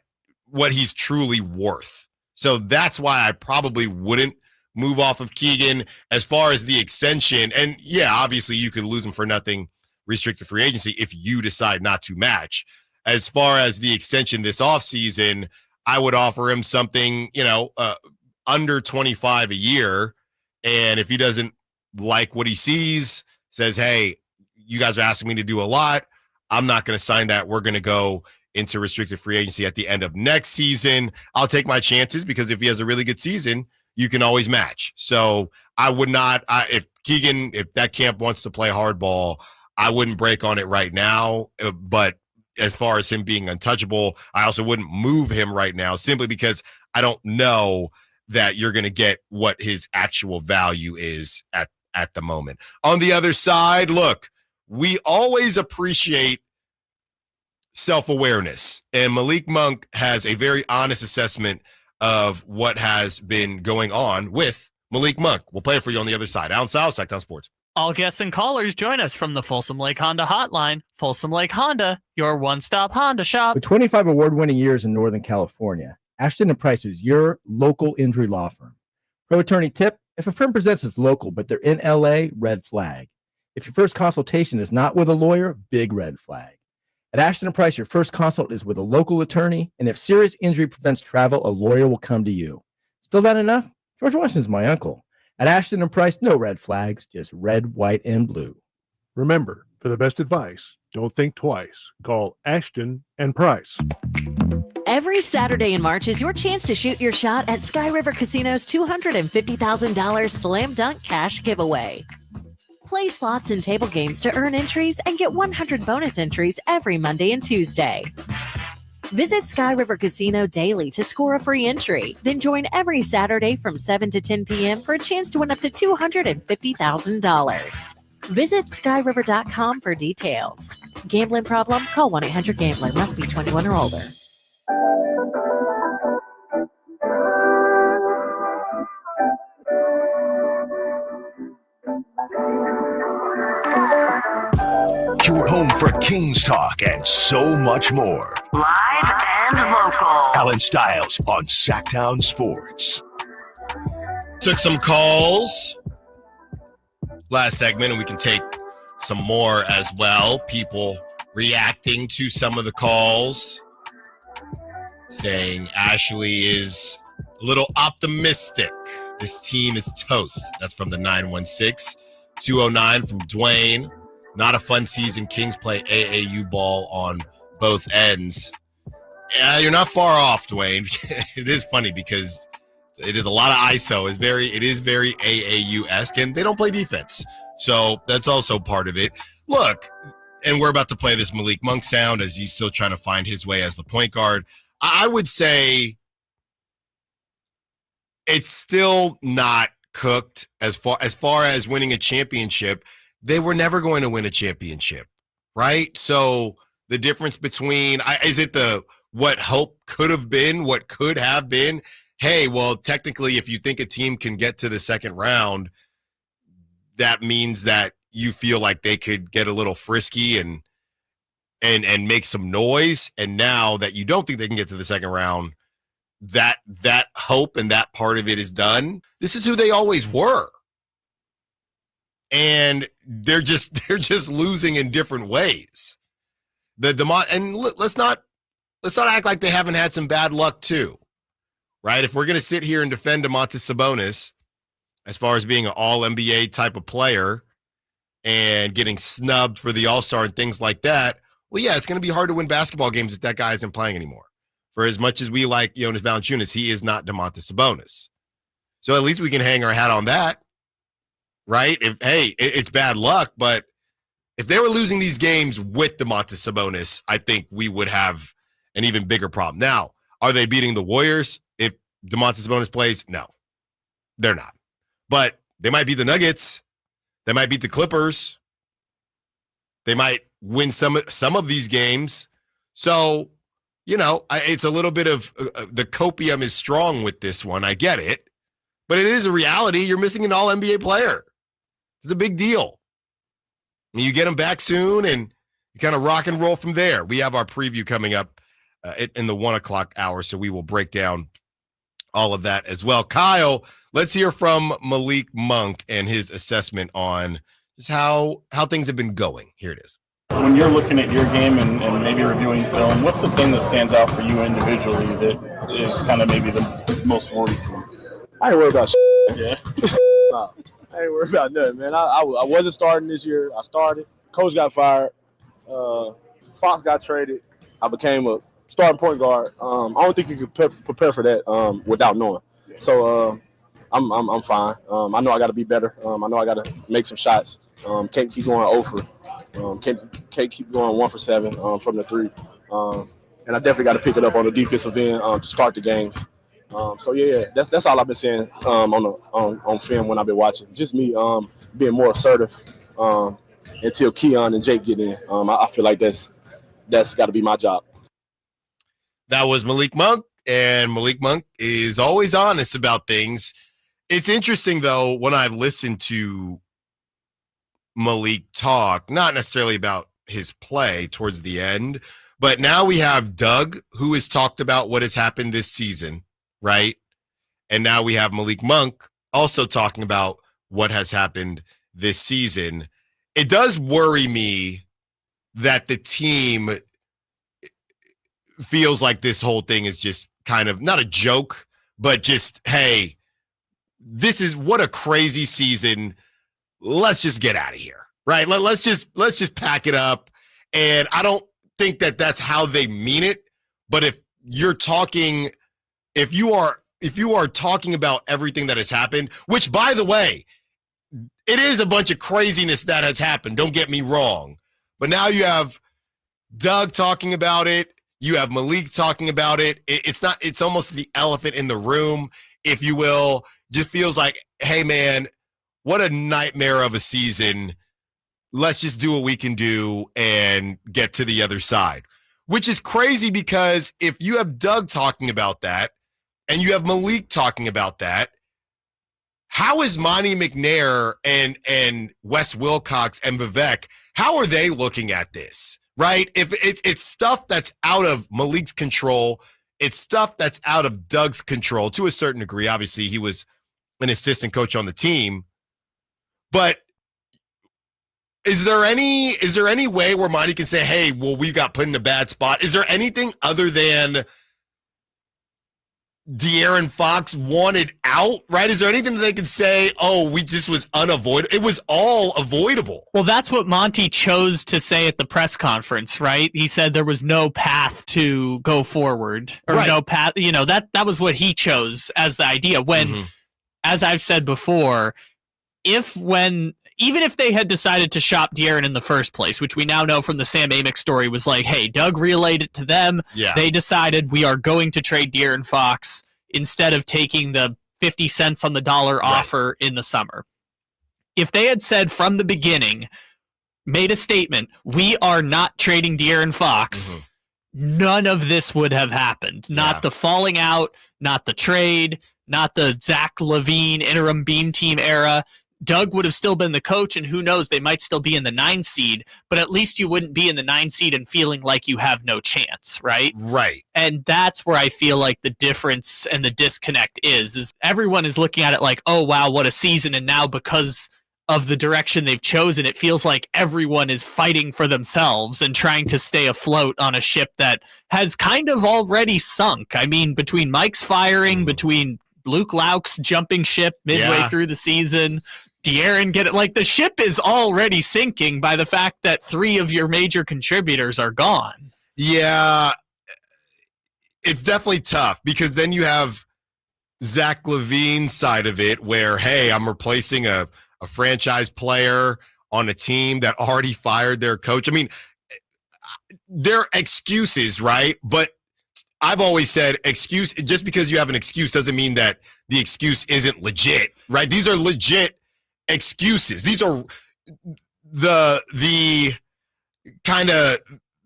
he's truly worth. So that's why I probably wouldn't move off of Keegan. As far as the extension, and yeah, obviously you could lose him for nothing, restricted free agency, if you decide not to match. As far as the extension this offseason, I would offer him something, under 25 a year. And if he doesn't like what he sees, says, hey, you guys are asking me to do a lot, I'm not going to sign that. We're going to go into restricted free agency at the end of next season. I'll take my chances because if he has a really good season, you can always match. So I would not, if that camp wants to play hardball, I wouldn't break on it right now. But as far as him being untouchable, I also wouldn't move him right now simply because I don't know that you're going to get what his actual value is at the moment. On the other side, look, we always appreciate self-awareness, and Malik Monk has a very honest assessment of what has been going on with Malik Monk. We'll play it for you on the other side. Allen Stiles, Sacktown Sports. All guests and callers join us from the Folsom Lake Honda Hotline. Folsom Lake Honda, your one-stop Honda shop. With 25 award-winning years in Northern California, Ashton & Price is your local injury law firm. Pro attorney tip: if a firm presents as local but they're in LA, red flag. If your first consultation is not with a lawyer, big red flag. At Ashton & Price, your first consult is with a local attorney, and if serious injury prevents travel, a lawyer will come to you. Still not enough? George Washington's my uncle. At Ashton & Price, no red flags, just red, white, and blue. Remember, for the best advice, don't think twice. Call Ashton & Price. Every Saturday in March is your chance to shoot your shot at Sky River Casino's $250,000 Slam Dunk Cash Giveaway. Play slots and table games to earn entries and get 100 bonus entries every Monday and Tuesday. Visit Sky River Casino daily to score a free entry. Then join every Saturday from 7 to 10 p.m. for a chance to win up to $250,000. Visit skyriver.com for details. Gambling problem? Call 1-800-GAMBLER. Must be 21 or older. Your home for Kings talk and so much more. Live and local. Allen Stiles on Sacktown Sports. Took some calls last segment, and we can take some more as well. People reacting to some of the calls, saying Ashley is a little optimistic. This team is toast. That's from the 916. 209 from Dwayne. Not a fun season. Kings play AAU ball on both ends. Yeah, you're not far off, Dwayne. It is funny because it is a lot of ISO. It is very AAU-esque, and they don't play defense. So that's also part of it. Look, and we're about to play this Malik Monk sound as he's still trying to find his way as the point guard. I would say it's still not cooked as far as winning a championship. They were never going to win a championship, right? So the difference between is it what hope could have been, what could have been? Hey, well, technically, if you think a team can get to the second round, that means that you feel like they could get a little frisky and make some noise. And now that you don't think they can get to the second round, that hope and that part of it is done. This is who they always were. And they're just losing in different ways. And let's not act like they haven't had some bad luck too. Right? If we're going to sit here and defend Domantas Sabonis as far as being an all-NBA type of player and getting snubbed for the All-Star and things like that, well, yeah, it's going to be hard to win basketball games if that guy isn't playing anymore. For as much as we like Jonas Valanciunas, he is not Domantas Sabonis. So at least we can hang our hat on that, right? It's bad luck, but if they were losing these games with Domantas Sabonis, I think we would have an even bigger problem. Now, are they beating the Warriors if Domantas Sabonis plays? No, they're not. But they might beat the Nuggets. They might beat the Clippers. They might win some of these games. So, it's a little bit of the copium is strong with this one. I get it. But it is a reality. You're missing an all-NBA player. It's a big deal. And you get him back soon, and you kind of rock and roll from there. We have our preview coming up in the 1 o'clock hour, so we will break down all of that as well. Kyle, let's hear from Malik Monk and his assessment on just how things have been going. Here it is. When you're looking at your game and maybe reviewing film, what's the thing that stands out for you individually that is kind of maybe the most worrisome? I ain't worried about shit. Yeah. No, I ain't worried about nothing, man. I wasn't starting this year. I started. Coach got fired. Fox got traded. I became a starting point guard. I don't think you could prepare for that without knowing. So I'm fine. I know I got to be better. I know I got to make some shots. Can't keep going over. Can't keep going 1 for 7 from the 3. And I definitely got to pick it up on the defensive end to start the games. So yeah, that's all I've been saying on film when I've been watching. Just me being more assertive until Keon and Jake get in. I feel like that's got to be my job. That was Malik Monk, and Malik Monk is always honest about things. It's interesting, though, when I listen to Malik talk, not necessarily about his play towards the end, but now we have Doug, who has talked about what has happened this season, right? And now we have Malik Monk also talking about what has happened this season. It does worry me that the team feels like this whole thing is just kind of not a joke, but just, hey, this is what a crazy season. Let's just get out of here, right? Let's just pack it up. And I don't think that that's how they mean it. But if you are talking about everything that has happened, which, by the way, it is a bunch of craziness that has happened. Don't get me wrong. But now you have Doug talking about it. You have Malik talking about it. It's almost the elephant in the room, if you will. Just feels like, hey, man, what a nightmare of a season. Let's just do what we can do and get to the other side, which is crazy because if you have Doug talking about that and you have Malik talking about that, how is Monty McNair and Wes Wilcox and Vivek, how are they looking at this, right? If it's stuff that's out of Malik's control, it's stuff that's out of Doug's control to a certain degree. Obviously, he was an assistant coach on the team, but is there any way where Monty can say, hey, well, we got put in a bad spot? Is there anything other than De'Aaron Fox wanted out, right? Is there anything that they can say, this was unavoidable? It was all avoidable. Well, that's what Monty chose to say at the press conference, right? He said there was no path to go forward or no path. That was what he chose as the idea when, as I've said before, even if they had decided to shop De'Aaron in the first place, which we now know from the Sam Amick story was like, hey, Doug relayed it to them. Yeah. They decided we are going to trade De'Aaron Fox instead of taking the 50 cents on the dollar offer in the summer. If they had said from the beginning, made a statement, we are not trading De'Aaron Fox, none of this would have happened. Not the falling out, not the trade, not the Zach LaVine interim beam team era. Doug would have still been the coach, and who knows, they might still be in the 9 seed, but at least you wouldn't be in the 9 seed and feeling like you have no chance, right? Right. And that's where I feel like the difference and the disconnect is everyone is looking at it like, oh, wow, what a season. And now because of the direction they've chosen, it feels like everyone is fighting for themselves and trying to stay afloat on a ship that has kind of already sunk. I mean, between Mike's firing, between Luke Lauk's jumping ship midway through the season, De'Aaron the ship is already sinking by the fact that 3 of your major contributors are gone. Yeah, it's definitely tough because then you have Zach LaVine's side of it where, hey, I'm replacing a franchise player on a team that already fired their coach. I mean, they're excuses, right? But I've always said just because you have an excuse doesn't mean that the excuse isn't legit, right? These are legit excuses. These are the kind of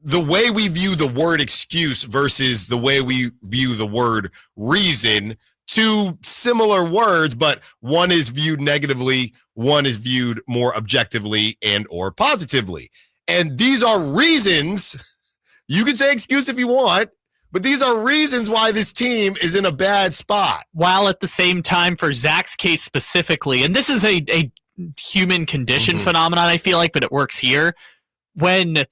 the way we view the word excuse versus the way we view the word reason. 2 similar words, but one is viewed negatively, one is viewed more objectively and or positively. And these are reasons. You can say excuse if you want, but these are reasons why this team is in a bad spot. While at the same time, for Zach's case specifically, and this is a human condition phenomenon, I feel like, but it works here. When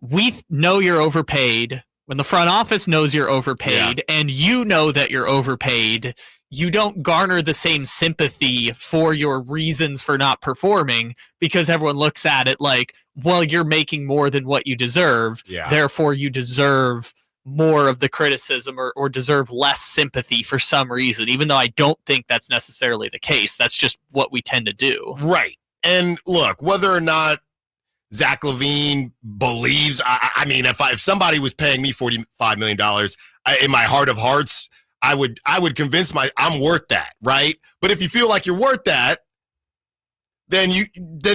we know you're overpaid, when the front office knows you're overpaid, and you know that you're overpaid, you don't garner the same sympathy for your reasons for not performing because everyone looks at it like, well, you're making more than what you deserve. Therefore, you deserve more of the criticism or deserve less sympathy for some reason, even though I don't think that's necessarily the case. That's just what we tend to do. Right. And look, whether or not Zach LaVine believes, I mean, if somebody was paying me $45 million, in my heart of hearts, I would convince I'm worth that, right? But if you feel like you're worth that, then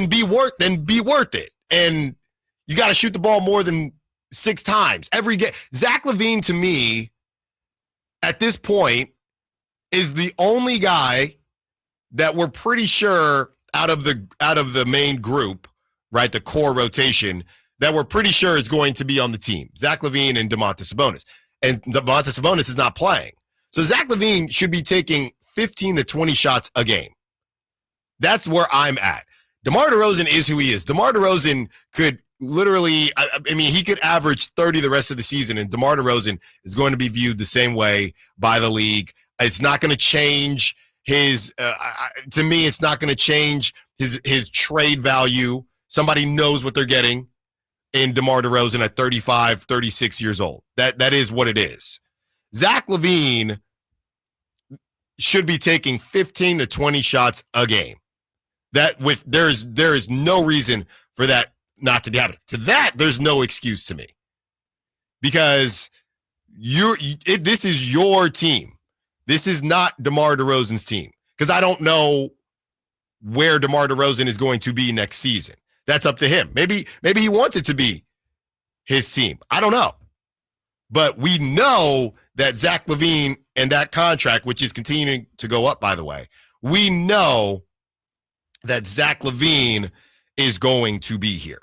be worth it. And you got to shoot the ball more than 6 times every game. Zach LaVine, to me, at this point, is the only guy that we're pretty sure out of the main group, right, the core rotation, that we're pretty sure is going to be on the team. Zach LaVine and Domantas Sabonis. And Domantas Sabonis is not playing. So Zach LaVine should be taking 15 to 20 shots a game. That's where I'm at. DeMar DeRozan is who he is. DeMar DeRozan could literally, he could average 30 the rest of the season, and DeMar DeRozan is going to be viewed the same way by the league. It's not going to change his, to me, it's not going to change his trade value. Somebody knows what they're getting in DeMar DeRozan at 35, 36 years old. That is what it is. Zach LaVine should be taking 15 to 20 shots a game. There is no reason for that not to happen. To that, there's no excuse to me, because this is your team. This is not DeMar DeRozan's team, because I don't know where DeMar DeRozan is going to be next season. That's up to him. Maybe he wants it to be his team. I don't know. But we know that Zach LaVine and that contract, which is continuing to go up, by the way, we know that Zach LaVine is going to be here.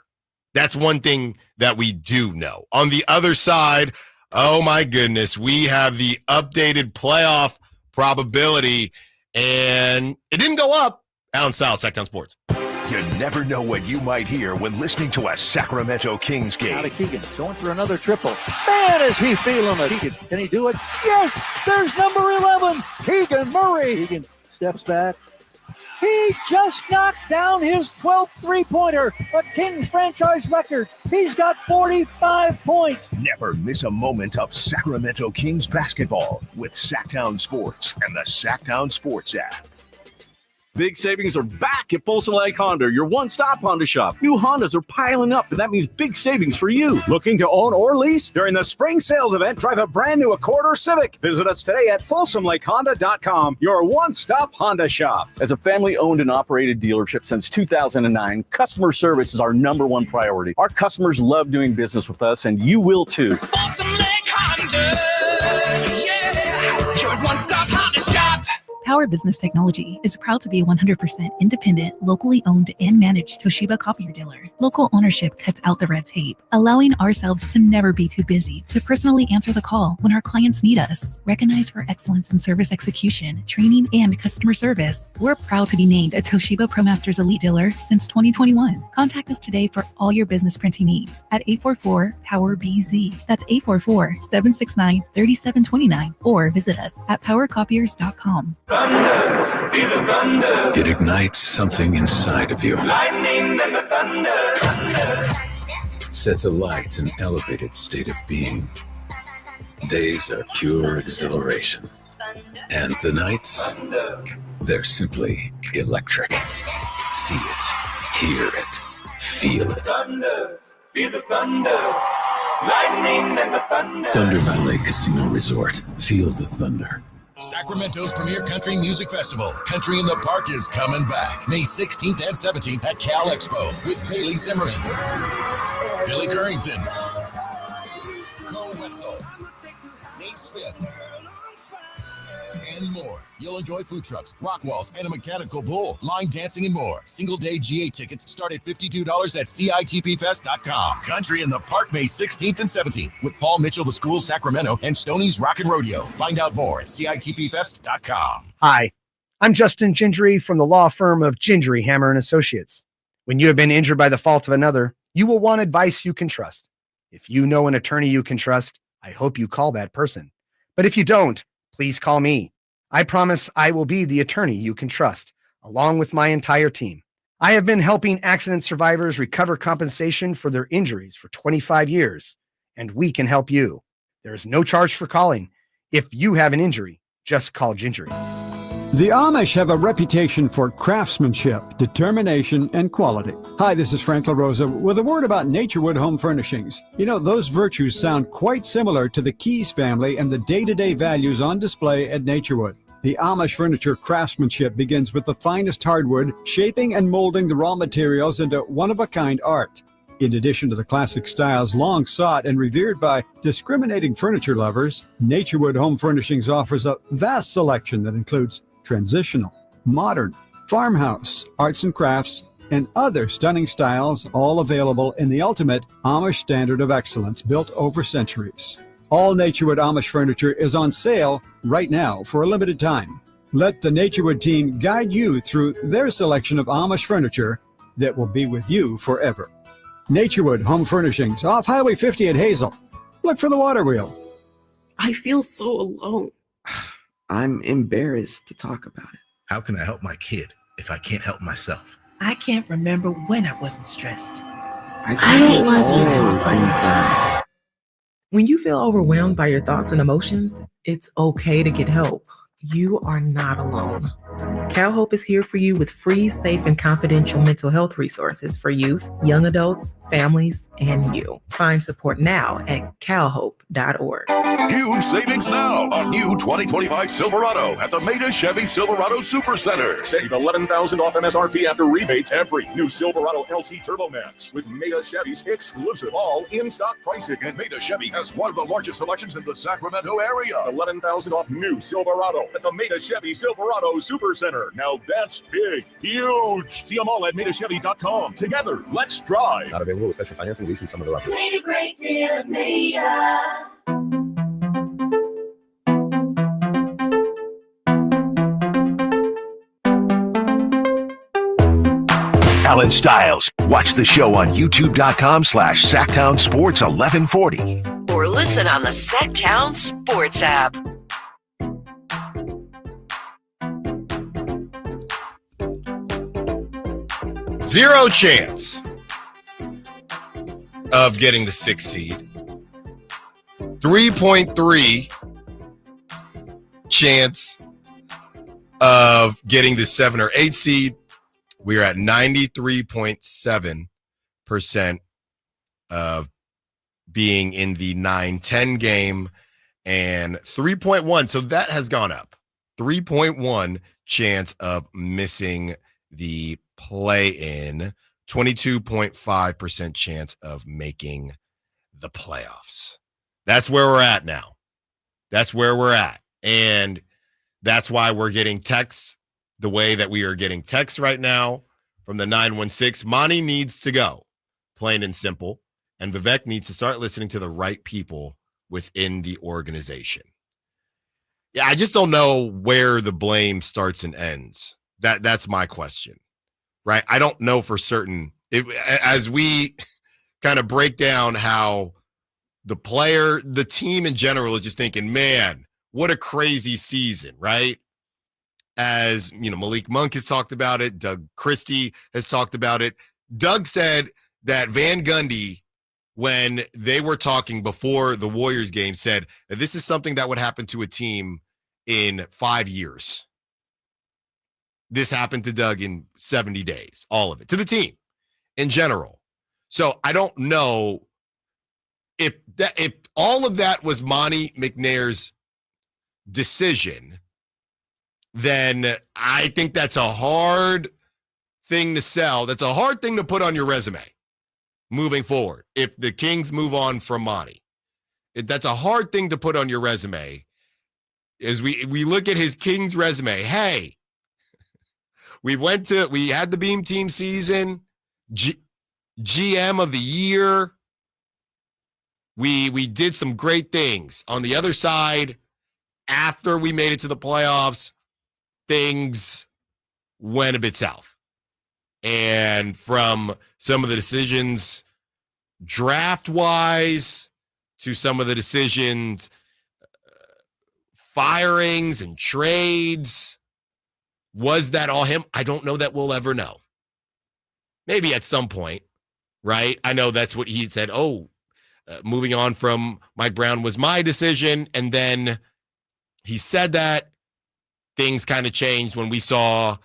That's one thing that we do know. On the other side, oh my goodness, we have the updated playoff probability, and it didn't go up. Allen Stiles, Sacktown Sports. You never know what you might hear when listening to a Sacramento Kings game. Out of Keegan, going for another triple. Man, is he feeling it. Keegan, can he do it? Yes, there's number 11, Keegan Murray. Keegan steps back. He just knocked down his 12th three-pointer, a Kings franchise record. He's got 45 points. Never miss a moment of Sacramento Kings basketball with Sacktown Sports and the Sacktown Sports app. Big savings are back at Folsom Lake Honda, your one-stop Honda shop. New Hondas are piling up, and that means big savings for you. Looking to own or lease? During the spring sales event, drive a brand new Accord or Civic. Visit us today at FolsomLakeHonda.com, your one-stop Honda shop. As a family-owned and operated dealership since 2009, customer service is our number one priority. Our customers love doing business with us, and you will too. Folsom Lake Honda, yeah, your one-stop Honda shop. Power Business Technology is proud to be a 100% independent, locally owned and managed Toshiba copier dealer. Local ownership cuts out the red tape, allowing ourselves to never be too busy to personally answer the call when our clients need us. Recognized for excellence in service execution, training, and customer service, we're proud to be named a Toshiba ProMasters Elite Dealer since 2021. Contact us today for all your business printing needs at 844-POWER-BZ. That's 844-769-3729, or visit us at powercopiers.com. Thunder, feel the thunder. It ignites something inside of you. Lightning and the thunder. Sets alight an elevated state of being. Days are pure exhilaration. And the nights, they're simply electric. See it, hear it, feel it. Thunder, feel the thunder. Lightning and the thunder. Thunder Valley Casino Resort. Feel the thunder. Sacramento's premier country music festival, Country in the Park, is coming back May 16th and 17th at Cal Expo with Bailey Zimmerman, Billy Currington, Cole Wetzel, Nate Smith, and more. You'll enjoy food trucks, rock walls, and a mechanical bull, line dancing, and more. Single-day GA tickets start at $52 at CITPFest.com. Country in the Park, May 16th and 17th with Paul Mitchell, The School, Sacramento, and Stoney's Rockin' Rodeo. Find out more at CITPFest.com. Hi, I'm Justin Gingery from the law firm of Gingery, Hammer and Associates. When you have been injured by the fault of another, you will want advice you can trust. If you know an attorney you can trust, I hope you call that person. But if you don't, please call me. I promise I will be the attorney you can trust, along with my entire team. I have been helping accident survivors recover compensation for their injuries for 25 years, and we can help you. There is no charge for calling. If you have an injury, just call Gingery. The Amish have a reputation for craftsmanship, determination, and quality. Hi, this is Frank LaRosa with a word about Naturewood Home Furnishings. You know, those virtues sound quite similar to the Keys family and the day-to-day values on display at Naturewood. The Amish furniture craftsmanship begins with the finest hardwood, shaping and molding the raw materials into one-of-a-kind art. In addition to the classic styles long sought and revered by discriminating furniture lovers, Naturewood Home Furnishings offers a vast selection that includes transitional, modern, farmhouse, arts and crafts, and other stunning styles, all available in the ultimate Amish standard of excellence built over centuries. All Naturewood Amish furniture is on sale right now for a limited time. Let the Naturewood team guide you through their selection of Amish furniture that will be with you forever. Naturewood Home Furnishings, off Highway 50 at Hazel. Look for the water wheel. I feel so alone. I'm embarrassed to talk about it. How can I help my kid if I can't help myself? I can't remember when I wasn't stressed. I don't want to inside. When you feel overwhelmed by your thoughts and emotions, it's okay to get help. You are not alone. CalHope is here for you with free, safe, and confidential mental health resources for youth, young adults, families, and you. Find support now at calhope.org. Huge savings now on new 2025 Silverado at the Maida Chevy Silverado Supercenter. Save $11,000 off MSRP after rebates every new Silverado LT Turbo Max with Maida Chevy's exclusive all in-stock pricing. And Maida Chevy has one of the largest selections in the Sacramento area. $11,000 off new Silverado at the Maida Chevy Silverado Supercenter. Now that's big, huge. See them all at MaidaChevy.com. Together, let's drive. Not available with special financing, leasing, some of the offers. Made a great deal at Maida. Allen Stiles. Watch the show on youtube.com/Sacktown Sports 1140. Or listen on the Sacktown Sports app. Zero chance of getting the 6th seed. 3.3 chance of getting the 7 or 8 seed. We are at 93.7% of being in the 9-10 game and 3.1. So that has gone up. 3.1 chance of missing the play-in. 22.5% chance of making the playoffs. That's where we're at now. That's where we're at. And that's why we're getting texts the way that we are getting texts right now from the 916. Monty needs to go, plain and simple. And Vivek needs to start listening to the right people within the organization. Yeah, I just don't know where the blame starts and ends. That's my question, right? I don't know for certain. As we kind of break down how the player, the team in general is just thinking, man, what a crazy season, right? As you know, Malik Monk has talked about it. Doug Christie has talked about it. Doug said that Van Gundy, when they were talking before the Warriors game, said that this is something that would happen to a team in 5 years. This happened to Doug in 70 days, all of it, to the team in general. So I don't know if all of that was Monty McNair's decision, then I think that's a hard thing to sell. That's a hard thing to put on your resume moving forward. If the Kings move on from Monty, that's a hard thing to put on your resume. As we look at his Kings resume, hey, we had the Beam Team season, GM of the year. We did some great things. On the other side, after we made it to the playoffs, things went a bit south. And from some of the decisions draft-wise to some of the decisions, firings and trades, was that all him? I don't know that we'll ever know. Maybe at some point, right? I know that's what he said. Moving on from Mike Brown was my decision. And then he said that. Things kind of changed when we saw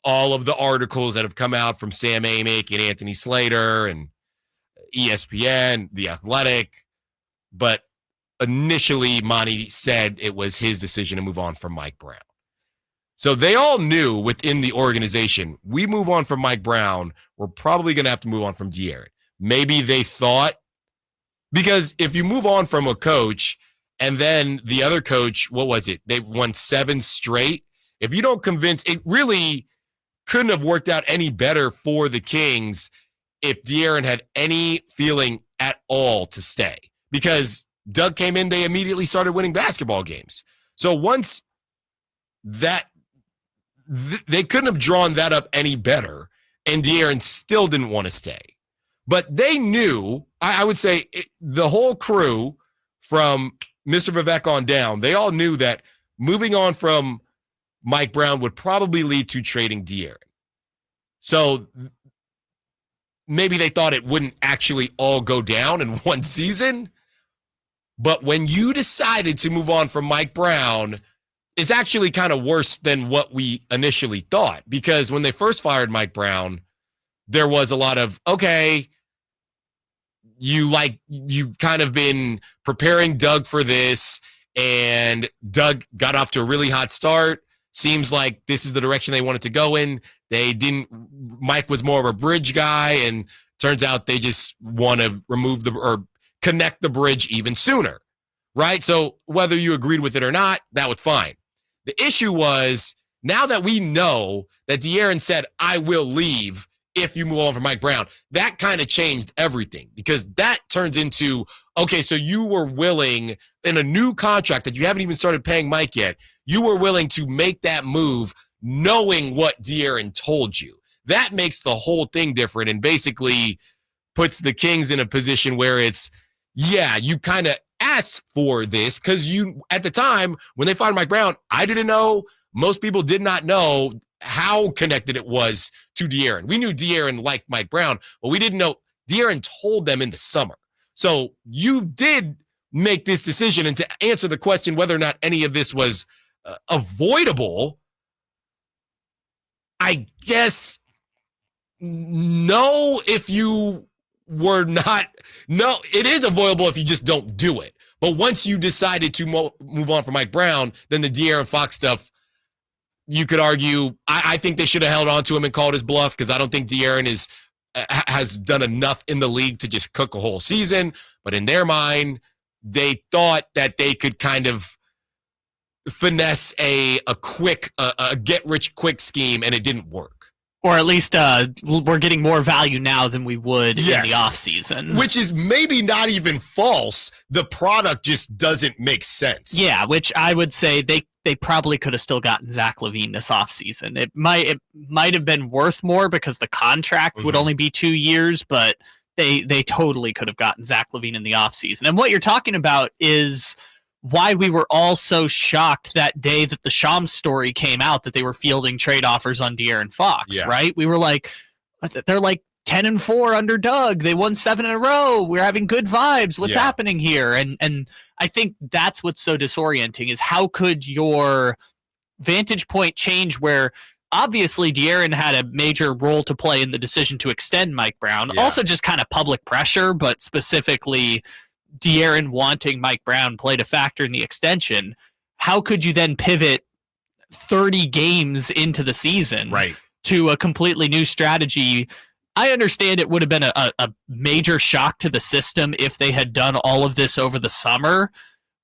all of the articles that have come out from Sam Amick and Anthony Slater and ESPN, The Athletic. But initially, Monty said it was his decision to move on from Mike Brown. So they all knew within the organization, we move on from Mike Brown, we're probably going to have to move on from De'Aaron. Maybe they thought, because if you move on from a coach, and then the other coach, what was it? They won 7 straight. If you don't convince, it really couldn't have worked out any better for the Kings if De'Aaron had any feeling at all to stay. Because Doug came in, they immediately started winning basketball games. So once that, they couldn't have drawn that up any better, and De'Aaron still didn't want to stay. But they knew, I would say, the whole crew from Mr. Vivek on down, they all knew that moving on from Mike Brown would probably lead to trading De'Aaron. So maybe they thought it wouldn't actually all go down in one season. But when you decided to move on from Mike Brown, it's actually kind of worse than what we initially thought. Because when they first fired Mike Brown, there was a lot of, okay, you've kind of been preparing Doug for this, and Doug got off to a really hot start. Seems like this is the direction they wanted to go in. Mike was more of a bridge guy, and turns out they just want to remove or connect the bridge even sooner, right? So whether you agreed with it or not, that was fine. The issue was, now that we know that De'Aaron said, I will leave if you move on from Mike Brown, that kind of changed everything, because that turns into, okay, so you were willing in a new contract that you haven't even started paying Mike yet, you were willing to make that move knowing what De'Aaron told you. That makes the whole thing different and basically puts the Kings in a position where it's, yeah, you kind of asked for this, because you, at the time when they fired Mike Brown, I didn't know, most people did not know how connected it was to De'Aaron. We knew De'Aaron liked Mike Brown, but we didn't know De'Aaron told them in the summer. So you did make this decision, and to answer the question whether or not any of this was avoidable, I guess no, if you were not. No, it is avoidable if you just don't do it. But once you decided to move on from Mike Brown, then the De'Aaron Fox stuff, you could argue, I think they should have held on to him and called his bluff, because I don't think De'Aaron has done enough in the league to just cook a whole season. But in their mind, they thought that they could kind of finesse a get-rich-quick scheme, and it didn't work. Or at least we're getting more value now than we would in the offseason. Which is maybe not even false. The product just doesn't make sense. Yeah, which I would say they probably could have still gotten Zach LaVine this offseason. It might have been worth more because the contract would only be 2 years, but they totally could have gotten Zach LaVine in the offseason. And what you're talking about is why we were all so shocked that day that the Shams story came out that they were fielding trade offers on De'Aaron Fox, right? We were like, they're like 10-4 under Doug. They won 7 in a row. We're having good vibes. What's happening here? And I think that's what's so disorienting, is how could your vantage point change where obviously De'Aaron had a major role to play in the decision to extend Mike Brown. Also just kind of public pressure, but specifically De'Aaron wanting Mike Brown played a factor in the extension. How could you then pivot 30 games into the season to a completely new strategy? I understand it would have been a major shock to the system if they had done all of this over the summer,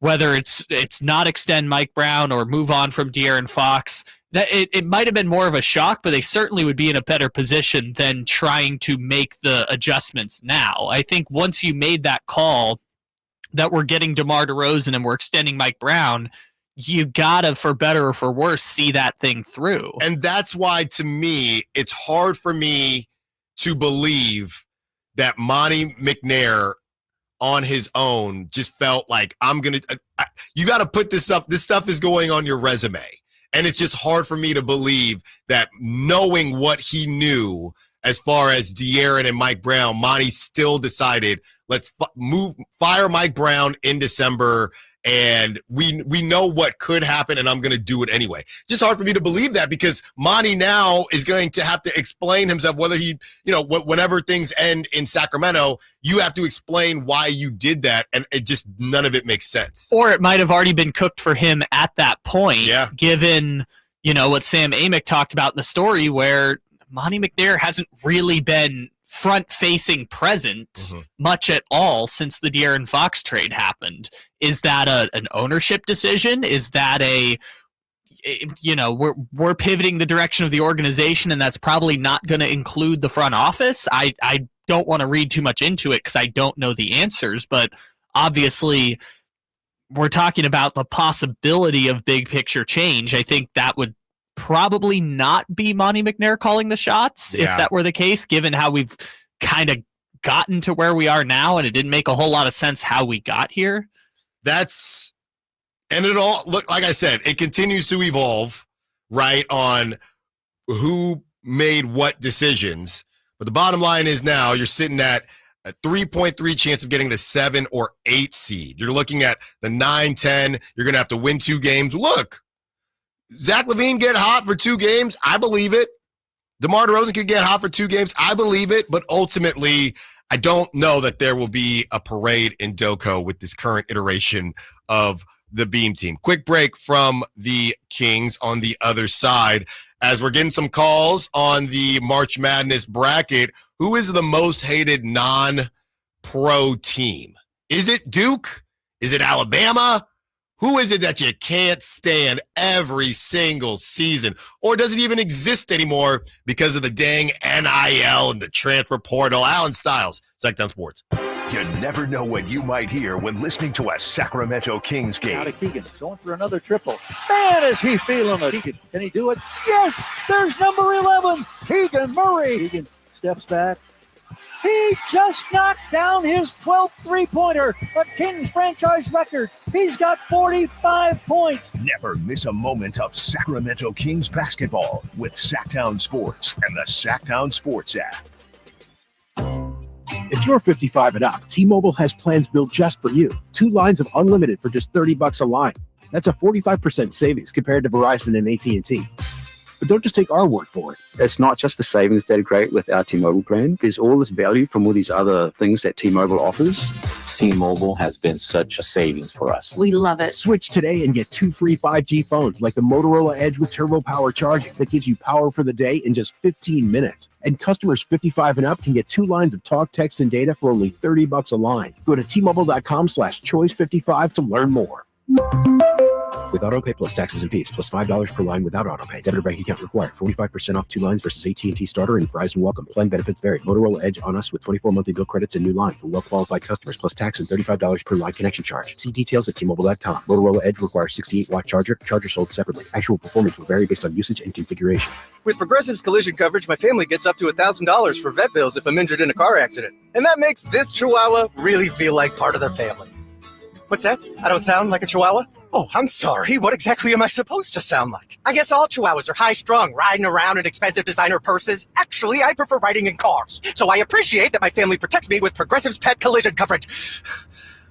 whether it's not extend Mike Brown or move on from De'Aaron Fox. That it might have been more of a shock, but they certainly would be in a better position than trying to make the adjustments now. I think once you made that call that we're getting DeMar DeRozan and we're extending Mike Brown, you gotta, for better or for worse, see that thing through. And that's why, to me, it's hard for me to believe that Monty McNair on his own just felt like, you got to put this up. This stuff is going on your resume. And it's just hard for me to believe that, knowing what he knew as far as De'Aaron and Mike Brown, Monty still decided, let's fire Mike Brown in December, and we know what could happen, and I'm going to do it anyway. Just hard for me to believe that, because Monty now is going to have to explain himself, whether he, whenever things end in Sacramento, you have to explain why you did that, and none of it makes sense. Or it might have already been cooked for him at that point, given, what Sam Amick talked about in the story, where Monty McNair hasn't really been front-facing present much at all since the De'Aaron Fox trade happened. Is that an ownership decision? Is that we're pivoting the direction of the organization, and that's probably not going to include the front office? I don't want to read too much into it because I don't know the answers, but obviously we're talking about the possibility of big picture change. I think that would probably not be Monty McNair calling the shots if that were the case, given how we've kind of gotten to where we are now, and it didn't make a whole lot of sense how we got here. And it all, look, like I said, it continues to evolve, right, on who made what decisions. But the bottom line is, now you're sitting at a 3.3 chance of getting the 7 or 8 seed. You're looking at the 9-10. You're going to have to win 2 games. Look, Zach LaVine get hot for 2 games. I believe it. DeMar DeRozan could get hot for 2 games. I believe it. But ultimately, I don't know that there will be a parade in Doco with this current iteration of the Beam Team. Quick break from the Kings on the other side as we're getting some calls on the March Madness bracket. Who is the most hated non-pro team? Is it Duke? Is it Alabama? Who is it that you can't stand every single season? Or does it even exist anymore because of the dang NIL and the transfer portal? Allen Stiles, Sacktown Sports. You never know what you might hear when listening to a Sacramento Kings game. Out of Keegan, going for another triple. Man, is he feeling it. Keegan, can he do it? Yes, there's number 11, Keegan Murray. Keegan steps back. He just knocked down his 12th three-pointer, a Kings franchise record. He's got 45 points. Never miss a moment of Sacramento Kings basketball with Sacktown Sports and the Sacktown Sports app. If you're 55 and up, T-Mobile has plans built just for you. 2 lines of unlimited for just $30 a line. That's a 45% savings compared to Verizon and AT&T. But don't just take our word for it. It's not just the savings that are great with our T-Mobile plan. There's all this value from all these other things that T-Mobile offers. T-Mobile has been such a savings for us. We love it. Switch today and get 2 free 5G phones like the Motorola Edge with Turbo Power charging that gives you power for the day in just 15 minutes. And customers 55 and up can get 2 lines of talk, text, and data for only $30 a line. Go to T-Mobile.com/choice55 to learn more. With AutoPay plus taxes and fees, plus $5 per line without AutoPay. Debit or bank account required. 45% off 2 lines versus AT&T Starter and Verizon Welcome. Plan benefits vary. Motorola Edge on us with 24 monthly bill credits and new line for well-qualified customers, plus tax and $35 per line connection charge. See details at T-Mobile.com. Motorola Edge requires 68-watt charger. Charger sold separately. Actual performance will vary based on usage and configuration. With Progressive's collision coverage, my family gets up to $1,000 for vet bills if I'm injured in a car accident. And that makes this Chihuahua really feel like part of the family. What's that? I don't sound like a Chihuahua? Oh, I'm sorry. What exactly am I supposed to sound like? I guess all Chihuahuas are high-strung, riding around in expensive designer purses. Actually, I prefer riding in cars. So I appreciate that my family protects me with Progressive's pet collision coverage.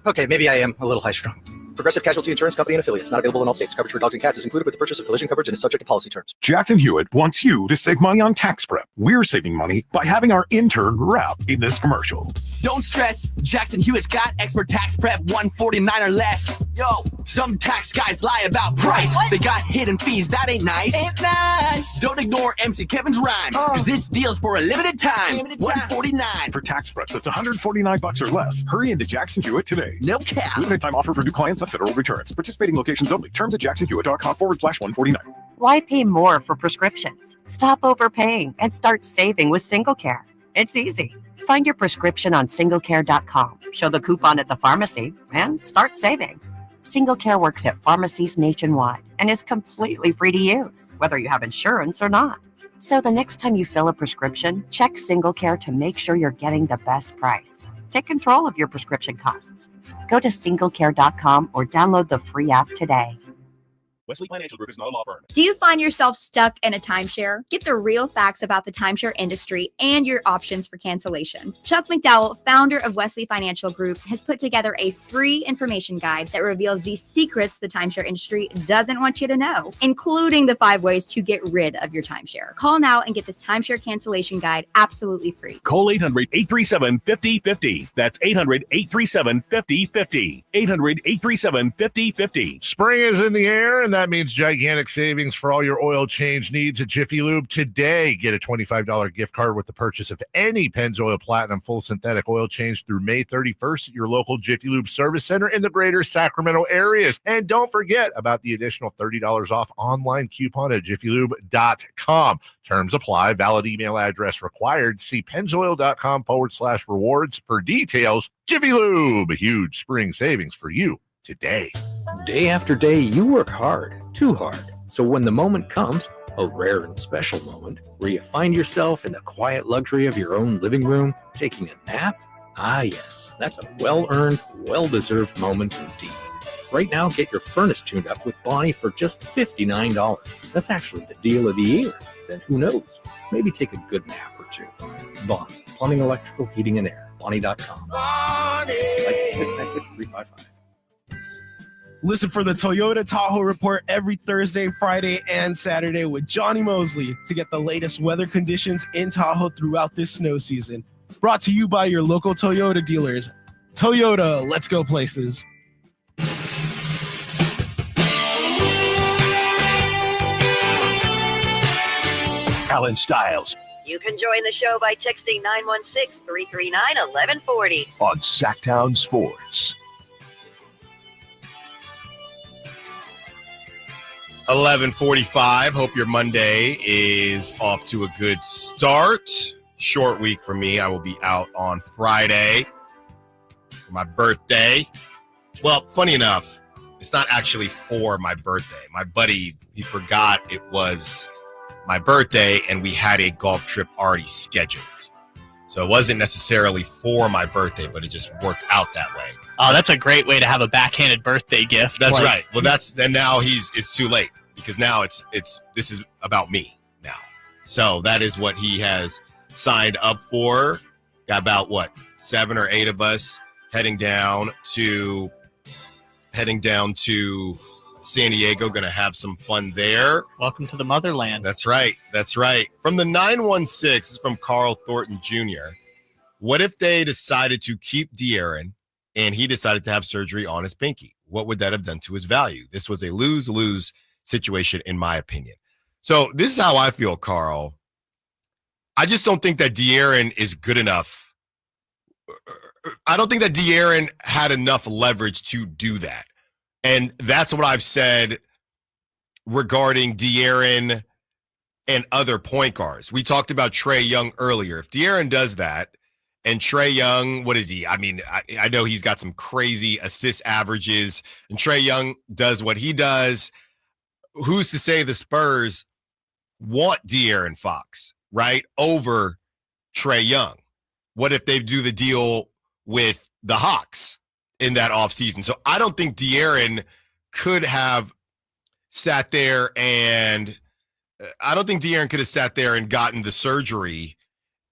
Okay, maybe I am a little high-strung. Progressive Casualty Insurance Company and affiliates. Not available in all states. Coverage for dogs and cats is included with the purchase of collision coverage and is subject to policy terms. Jackson Hewitt wants you to save money on tax prep. We're saving money by having our intern rap in this commercial. Don't stress, Jackson Hewitt's got expert tax prep, $149 or less. Yo, some tax guys lie about price. What? They got hidden fees, that ain't nice. Ain't nice. Don't ignore MC Kevin's rhyme, because this deal's for a limited time. $149 for tax prep that's $149 or less. Hurry into Jackson Hewitt today. No cap. Limited time offer for new clients of federal returns. Participating locations only. Terms at jacksonhewitt.com/149. Why pay more for prescriptions? Stop overpaying and start saving with SingleCare. It's easy. Find your prescription on singlecare.com, show the coupon at the pharmacy, and start saving. SingleCare works at pharmacies nationwide and is completely free to use, whether you have insurance or not. So the next time you fill a prescription, check SingleCare to make sure you're getting the best price. Take control of your prescription costs. Go to singlecare.com or download the free app today. Wesley Financial Group is not a law firm. Do you find yourself stuck in a timeshare? Get the real facts about the timeshare industry and your options for cancellation. Chuck McDowell, founder of Wesley Financial Group, has put together a free information guide that reveals the secrets the timeshare industry doesn't want you to know, including the 5 ways to get rid of your timeshare. Call now and get this timeshare cancellation guide absolutely free. Call 800-837-5050. That's 800-837-5050. 800-837-5050. Spring is in the air, and that means gigantic savings for all your oil change needs at Jiffy Lube today. Get a $25 gift card with the purchase of any Pennzoil Platinum full synthetic oil change through May 31st at your local Jiffy Lube service center in the greater Sacramento areas. And don't forget about the additional $30 off online coupon at jiffylube.com. Terms apply. Valid email address required. See pennzoil.com/rewards for details. Jiffy Lube, huge spring savings for you today. Day after day, you work hard, too hard. So when the moment comes, a rare and special moment, where you find yourself in the quiet luxury of your own living room, taking a nap, ah yes, that's a well-earned, well-deserved moment indeed. Right now, get your furnace tuned up with Bonnie for just $59. That's actually the deal of the year. Then who knows? Maybe take a good nap or two. Bonnie, plumbing, electrical, heating, and air. Bonnie.com. License 696355. Listen for the Toyota Tahoe Report every Thursday, Friday, and Saturday with Johnny Mosley to get the latest weather conditions in Tahoe throughout this snow season. Brought to you by your local Toyota dealers. Toyota, let's go places. Allen Stiles You can join the show by texting 916-339-1140. on Sacktown Sports. 11:45. Hope your Monday is off to a good start. Short week for me. I will be out on Friday for my birthday. Well, funny enough, it's not actually for my birthday. My buddy, he forgot it was my birthday, and we had a golf trip already scheduled. So it wasn't necessarily for my birthday, but it just worked out that way. Oh, that's a great way to have a backhanded birthday gift. That's right. Well, and now it's too late because now this is about me now. So that is what he has signed up for. Got about 7 or 8 of us heading down to San Diego. Going to have some fun there. Welcome to the motherland. That's right. That's right. From the 916, this is from Carl Thornton Jr. What if they decided to keep De'Aaron and he decided to have surgery on his pinky? What would that have done to his value? This was a lose-lose situation, in my opinion. So this is how I feel, Carl. I just don't think that De'Aaron is good enough. I don't think that De'Aaron had enough leverage to do that. And that's what I've said regarding De'Aaron and other point guards. We talked about Trae Young earlier. If De'Aaron does that, and Trae Young, what is he? I mean, I know he's got some crazy assist averages, and Trae Young does what he does. Who's to say the Spurs want De'Aaron Fox, right, over Trae Young? What if they do the deal with the Hawks in that offseason? So I don't think De'Aaron could have sat there and gotten the surgery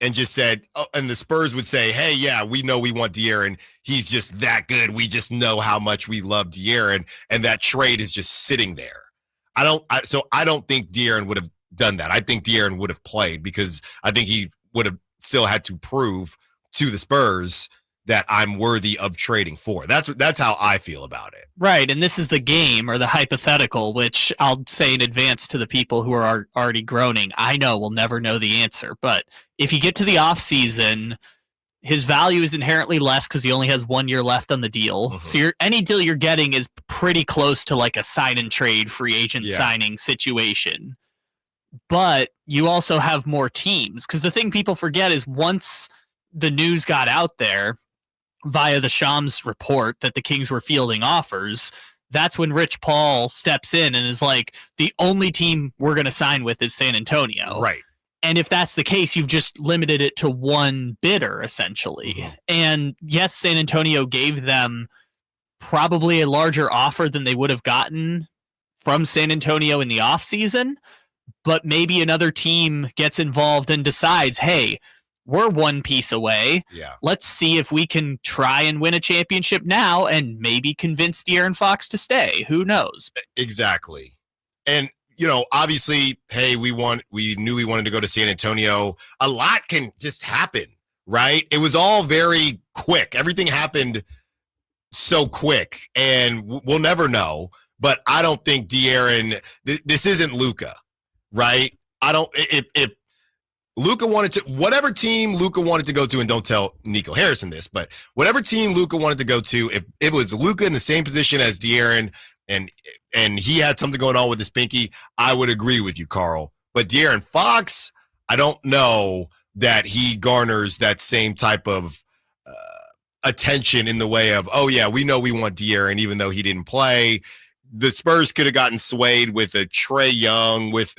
and just said, oh, and the Spurs would say, hey, yeah, we know we want De'Aaron. He's just that good. We just know how much we love De'Aaron, and that trade is just sitting there. I don't think De'Aaron would have done that. I think De'Aaron would have played because I think he would have still had to prove to the Spurs that I'm worthy of trading for. That's how I feel about it. Right, and this is the game or the hypothetical, which I'll say in advance to the people who are already groaning. I know we'll never know the answer, but if you get to the offseason, his value is inherently less because he only has 1 year left on the deal. Mm-hmm. So any deal you're getting is pretty close to like a sign and trade free agent signing situation. But you also have more teams, because the thing people forget is once the news got out there via the Shams report that the Kings were fielding offers, that's when Rich Paul steps in and is like, the only team we're going to sign with is San Antonio. Right. And if that's the case, you've just limited it to one bidder, essentially. Mm-hmm. And yes, San Antonio gave them probably a larger offer than they would have gotten from San Antonio in the offseason, but maybe another team gets involved and decides, hey, we're one piece away. Yeah. Let's see if we can try and win a championship now and maybe convince De'Aaron Fox to stay. Who knows? Exactly. And, obviously, hey, we knew we wanted to go to San Antonio. A lot can just happen, right? It was all very quick. Everything happened so quick, and we'll never know. But I don't think De'Aaron, this isn't Luka, right? If Luka wanted to, whatever team Luka wanted to go to, and don't tell Nico Harrison this, but whatever team Luka wanted to go to, if it was Luka in the same position as De'Aaron and he had something going on with his pinky, I would agree with you, Carl. But De'Aaron Fox, I don't know that he garners that same type of attention in the way of, oh yeah, we know we want De'Aaron even though he didn't play. The Spurs could have gotten swayed with a Trae Young, with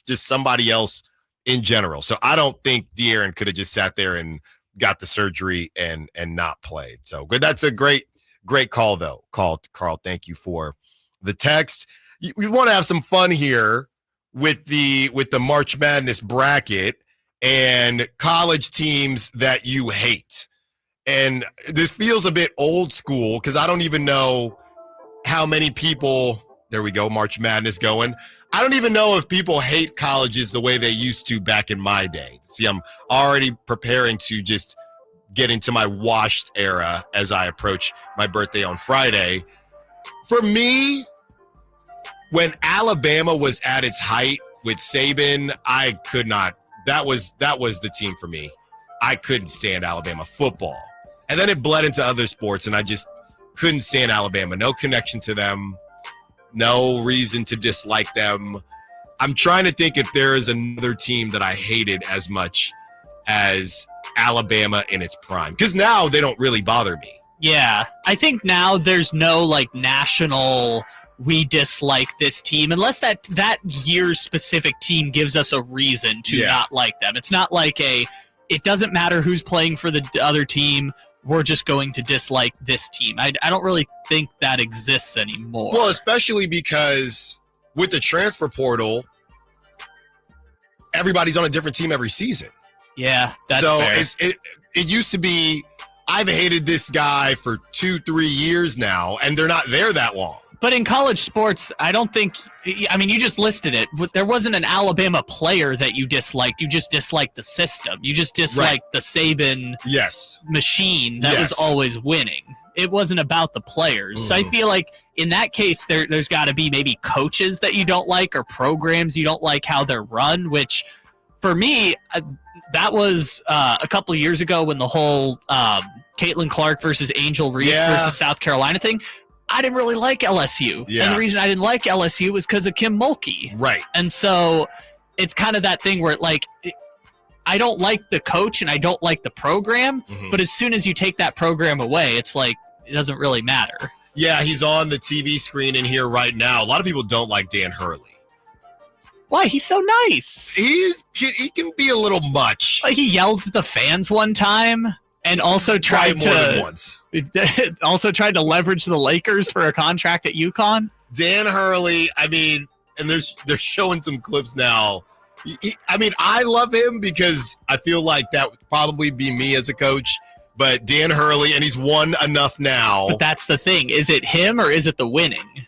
just somebody else in general. So I don't think De'Aaron could have just sat there and got the surgery and not played. So good. That's a great call though. Carl, thank you for the text. We want to have some fun here with the March Madness bracket and college teams that you hate. And this feels a bit old school because I don't even know how many people, there we go, March Madness going. I don't even know if people hate colleges the way they used to back in my day. See, I'm already preparing to just get into my washed era as I approach my birthday on Friday. For me, when Alabama was at its height with Saban, I could not. That was the team for me. I couldn't stand Alabama football. And then it bled into other sports, and I just couldn't stand Alabama. No connection to them. No reason to dislike them. I'm trying to think if there is another team that I hated as much as Alabama in its prime. Because now they don't really bother me. Yeah. I think now there's no like national we dislike this team unless that year's specific team gives us a reason to not like them. It's not like it doesn't matter who's playing for the other team. We're just going to dislike this team. I don't really think that exists anymore. Well, especially because with the transfer portal, everybody's on a different team every season. Yeah, that's fair. It used to be, I've hated this guy for 2-3 years now, and they're not there that long. But in college sports, I don't think – I mean, you just listed it. There wasn't an Alabama player that you disliked. You just disliked the system. You just disliked the Saban machine that was always winning. It wasn't about the players. So I feel like in that case, there's got to be maybe coaches that you don't like or programs you don't like how they're run, which for me, that was a couple of years ago when the whole Caitlin Clark versus Angel Reese versus South Carolina thing – I didn't really like LSU. Yeah. And the reason I didn't like LSU was because of Kim Mulkey. Right. And so it's kind of that thing where I don't like the coach and I don't like the program, but as soon as you take that program away, it's like it doesn't really matter. Yeah, he's on the TV screen in here right now. A lot of people don't like Dan Hurley. Why? He's so nice. He can be a little much. He yelled at the fans one time. And also tried to leverage the Lakers for a contract at UConn. Dan Hurley, I mean, and they're showing some clips now. I love him because I feel like that would probably be me as a coach. But Dan Hurley, and he's won enough now. But that's the thing. Is it him or is it the winning?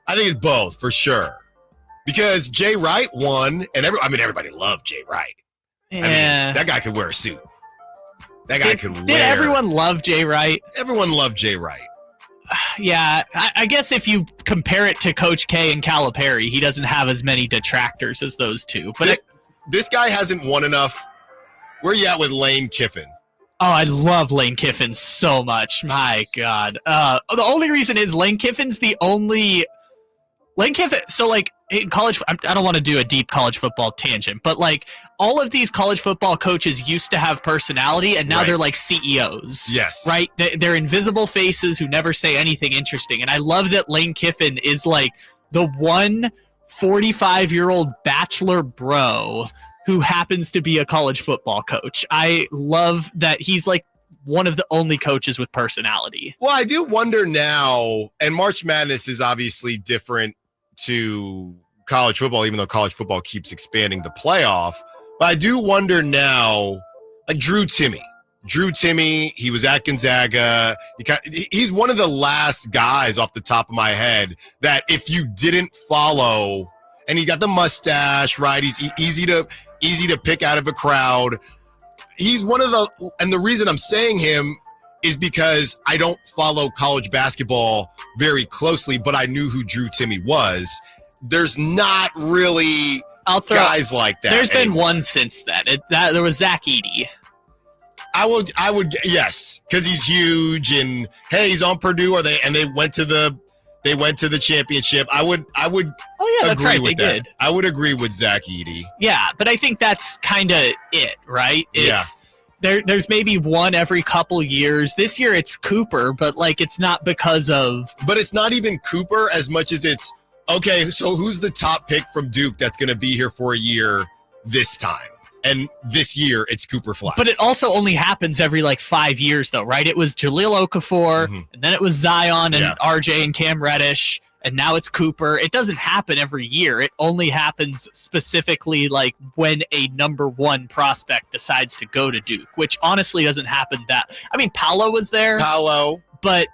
I think it's both for sure. Because Jay Wright won, and everybody loved Jay Wright. Yeah. I mean, that guy could wear a suit. That guy Did everyone love Jay Wright? Everyone loved Jay Wright. Yeah, I guess if you compare it to Coach K and Calipari, he doesn't have as many detractors as those two. But this guy hasn't won enough. Where are you at with Lane Kiffin? Oh, I love Lane Kiffin so much. My God. The only reason is Lane Kiffin's the only... Lane Kiffin, so in college, I don't want to do a deep college football tangent, but all of these college football coaches used to have personality, and now they're like CEOs. Yes. Right? They're invisible faces who never say anything interesting. And I love that Lane Kiffin is the one 45-year-old bachelor bro who happens to be a college football coach. I love that he's one of the only coaches with personality. Well, I do wonder now, and March Madness is obviously different to college football, even though college football keeps expanding the playoff. But I do wonder now, Drew Timme, he was at Gonzaga. He's one of the last guys off the top of my head that if you didn't follow, and he got the mustache, right? He's easy to pick out of a crowd. He's one of and the reason I'm saying him is because I don't follow college basketball very closely, but I knew who Drew Timme was. There's not really guys like that. There's been one since then. There was Zach Edey. I would, yes, because he's huge and hey, he's on Purdue, and they went to the championship. I would. Oh yeah, that's agree right. with They that. did. I would agree with Zach Edey. Yeah, but I think that's kind of it, right? There's maybe one every couple years. This year it's Cooper, but it's not because of. But it's not even Cooper as much as it's okay. So who's the top pick from Duke that's going to be here for a year this time? And this year it's Cooper Flash. But it also only happens every 5 years, though, right? It was Jahlil Okafor, and then it was Zion and RJ and Cam Reddish, and now it's Cooper. It doesn't happen every year. It only happens specifically when a number one prospect decides to go to Duke, which honestly doesn't happen I mean, Paolo was there. but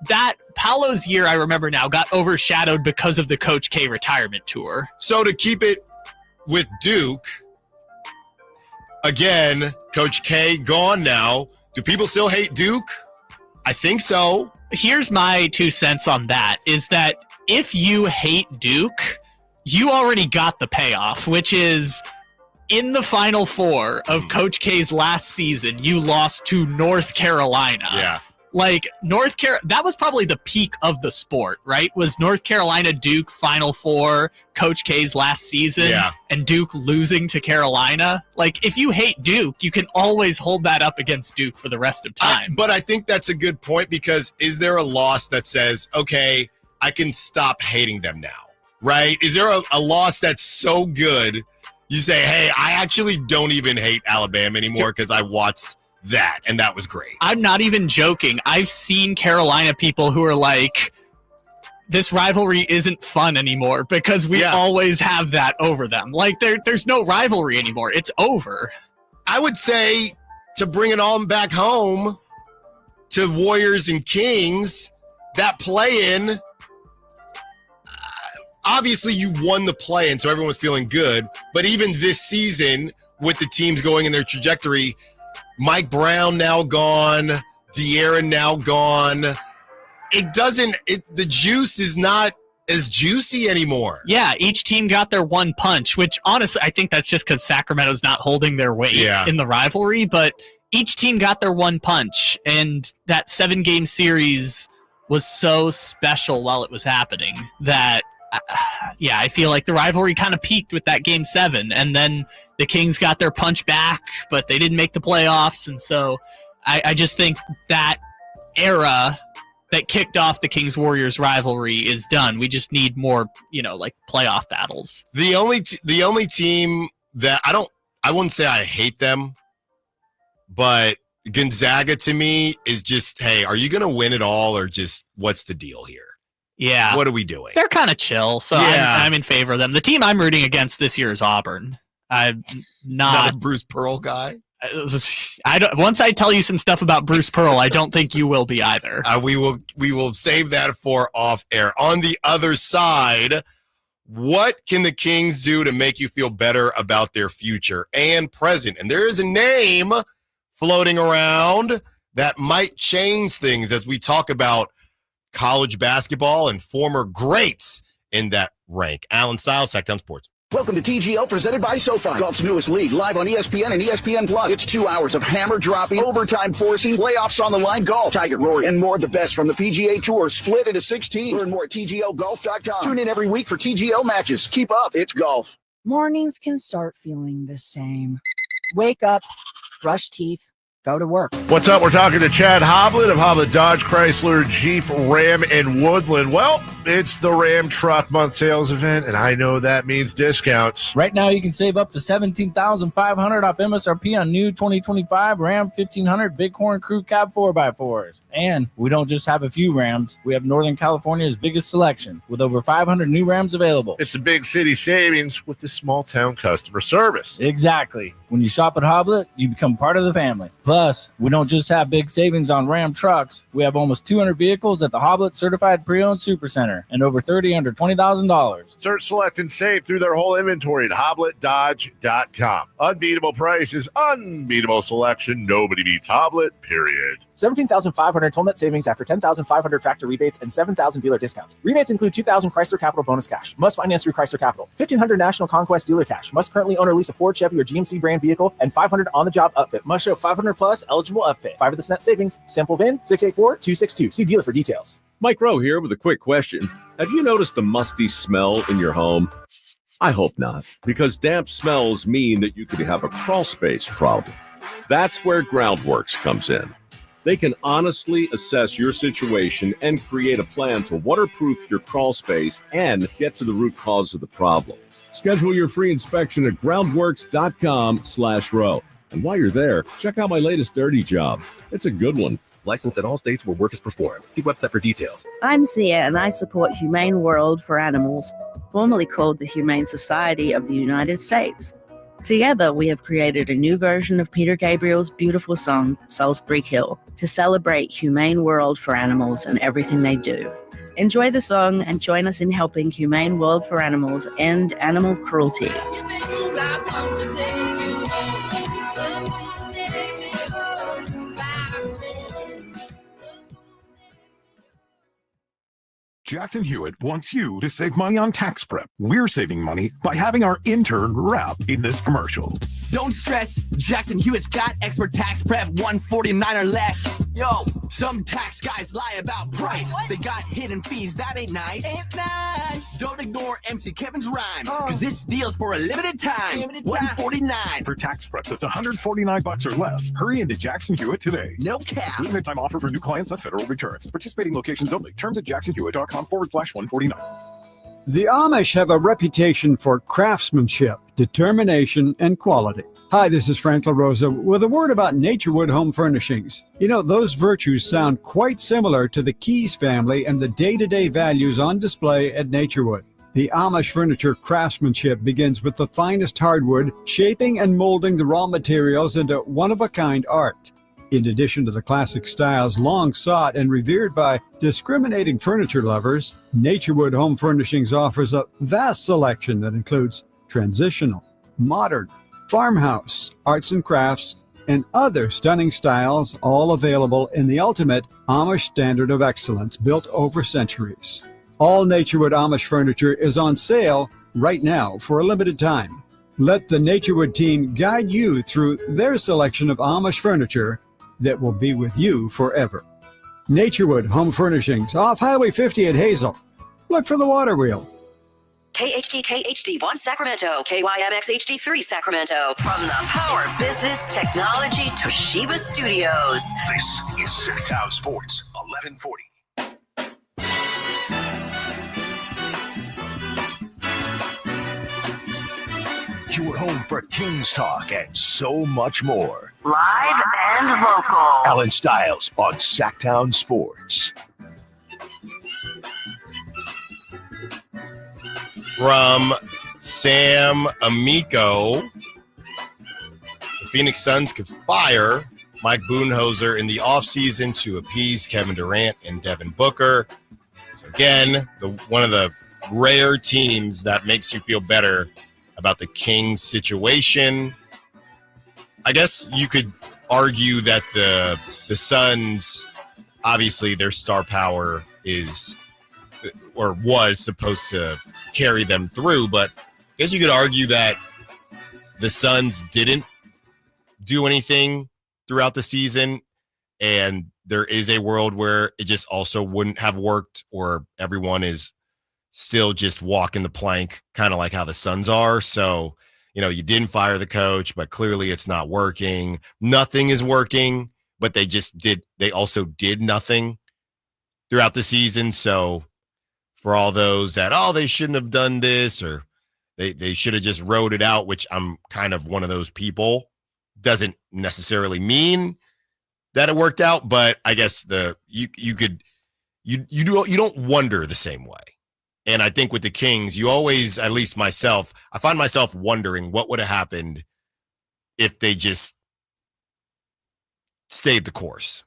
that Paolo's year, I remember now, got overshadowed because of the Coach K retirement tour. So to keep it with Duke, again, Coach K gone now. Do people still hate Duke? I think so. Here's my 2 cents on that, is that if you hate Duke, you already got the payoff, which is in the Final Four of Coach K's last season, you lost to North Carolina. Yeah. Like, that was probably the peak of the sport, right? Was North Carolina Duke Final Four, Coach K's last season, and Duke losing to Carolina? Like, if you hate Duke, you can always hold that up against Duke for the rest of time. But I think that's a good point, because is there a loss that says, okay, I can stop hating them now, right? Is there a loss that's so good, you say, hey, I actually don't even hate Alabama anymore because I watched that, and that was great. I'm not even joking. I've seen Carolina people who are like, this rivalry isn't fun anymore because we always have that over them. Like, there's no rivalry anymore. It's over. I would say, to bring it on back home to Warriors and Kings, that play-in, obviously you won the play-in, so everyone's feeling good. But even this season, with the teams going in their trajectory, Mike Brown now gone, De'Aaron now gone. The juice is not as juicy anymore. Yeah, each team got their one punch, which honestly, I think that's just because Sacramento's not holding their weight in the rivalry, but each team got their one punch, and that 7-game series was so special while it was happening that, I feel like the rivalry kind of peaked with that Game 7, and then the Kings got their punch back, but they didn't make the playoffs, and so I just think that era that kicked off the Kings-Warriors rivalry is done. We just need more, like playoff battles. The only team that I wouldn't say I hate them, but Gonzaga to me is just, hey, are you going to win it all, or just what's the deal here? Yeah. What are we doing? They're kind of chill, so I'm in favor of them. The team I'm rooting against this year is Auburn. I'm not a Bruce Pearl guy. Once I tell you some stuff about Bruce Pearl, I don't think you will be either. We will save that for off air. On the other side, what can the Kings do to make you feel better about their future and present? And there is a name floating around that might change things as we talk about college basketball and former greats in that rank. Allen Stiles, Sactown Sports. Welcome to TGL, presented by SoFi, golf's newest league, live on ESPN and ESPN Plus. It's 2 hours of hammer dropping, overtime forcing, playoffs on the line golf, Tiger, Rory, and more of the best from the PGA Tour, split into 16. Learn more at TGLGolf.com. Tune in every week for TGL matches. Keep up, it's golf. Mornings can start feeling the same. Wake up, brush teeth, go to work. What's up? We're talking to Chad Hoblet of Hoblet Dodge, Chrysler, Jeep, Ram, and Woodland. Well, it's the Ram Truck Month sales event, and I know that means discounts. Right now, you can save up to $17,500 off MSRP on new 2025 Ram 1500 Bighorn Crew Cab 4x4s. And we don't just have a few Rams. We have Northern California's biggest selection, with over 500 new Rams available. It's the big city savings with the small town customer service. Exactly. When you shop at Hoblet, you become part of the family. Plus, we don't just have big savings on Ram trucks. We have almost 200 vehicles at the Hoblet Certified Pre-Owned Supercenter and over 30 under $20,000. Search, select, and save through their whole inventory at HobletDodge.com. Unbeatable prices, unbeatable selection. Nobody beats Hoblet, period. $17,500 total net savings after $10,500 tractor rebates and $7,000 dealer discounts. Rebates include $2,000 Chrysler Capital bonus cash. Must finance through Chrysler Capital. $1,500 National Conquest dealer cash. Must currently own or lease a Ford, Chevy, or GMC brand vehicle. And $500 on-the-job upfit. Must show 500 plus eligible upfit. 5 of this net savings. Sample VIN 684-262. See dealer for details. Mike Rowe here with a quick question. Have you noticed the musty smell in your home? I hope not, because damp smells mean that you could have a crawl space problem. That's where Groundworks comes in. They can honestly assess your situation and create a plan to waterproof your crawl space and get to the root cause of the problem. Schedule your free inspection at groundworks.com/row. And while you're there, check out my latest dirty job. It's a good one. Licensed in all states where work is performed. See website for details. I'm Sia, and I support Humane World for Animals, formerly called the Humane Society of the United States. Together, we have created a new version of Peter Gabriel's beautiful song, Salisbury Hill, to celebrate humane world for animals and everything they do. Enjoy the song and join us in helping humane world for animals end animal cruelty. Jackson Hewitt wants you to save money on tax prep. We're saving money by having our intern rap in this commercial. Don't stress, Jackson Hewitt's got expert tax prep 149 or less. Yo, some tax guys lie about price. They got hidden fees, that ain't nice. Ain't nice. Don't ignore MC Kevin's rhyme, cause this deal's for a limited time. 149 for tax prep that's $149 or less. Hurry into Jackson Hewitt today. No cap. Limited time offer for new clients on federal returns. Participating locations only. Terms at jacksonhewitt.com/149. The Amish have a reputation for craftsmanship, determination, and quality. Hi, this is Frank LaRosa with a word about Naturewood Home Furnishings. You know, those virtues sound quite similar to the Keys family and the day-to-day values on display at Naturewood. The Amish furniture craftsmanship begins with the finest hardwood, shaping and molding the raw materials into one-of-a-kind art. In addition to the classic styles long sought and revered by discriminating furniture lovers, Naturewood Home Furnishings offers a vast selection that includes transitional, modern, farmhouse, arts and crafts, and other stunning styles, all available in the ultimate Amish standard of excellence built over centuries. All Naturewood Amish furniture is on sale right now for a limited time. Let the Naturewood team guide you through their selection of Amish furniture that will be with you forever. Naturewood Home Furnishings, off Highway 50 at Hazel. Look for the water wheel. KHD1 Sacramento, KYMX HD3 Sacramento. From the Power Business Technology Toshiba Studios. This is Sacktown Sports 1140. Your home for Kings talk and so much more. Live and local. Allen Stiles on Sacktown Sports. From Sam Amico, the Phoenix Suns could fire Mike Budenholzer in the offseason to appease Kevin Durant and Devin Booker. So again, one of the rare teams that makes you feel better about the Kings situation. I guess you could argue that the Suns, obviously their star power is or was supposed to carry them through, but I guess you could argue that the Suns didn't do anything throughout the season, and there is a world where it just also wouldn't have worked, or everyone is still just walking the plank, kind of like how the Suns are. So, you know, you didn't fire the coach, but clearly it's not working. Nothing is working, but they also did nothing throughout the season. So for all those that, they shouldn't have done this, or they should have just rode it out, which I'm kind of one of those people, doesn't necessarily mean that it worked out, but I guess you don't wonder the same way. And I think with the Kings, you always, at least myself, I find myself wondering what would have happened if they just stayed the course.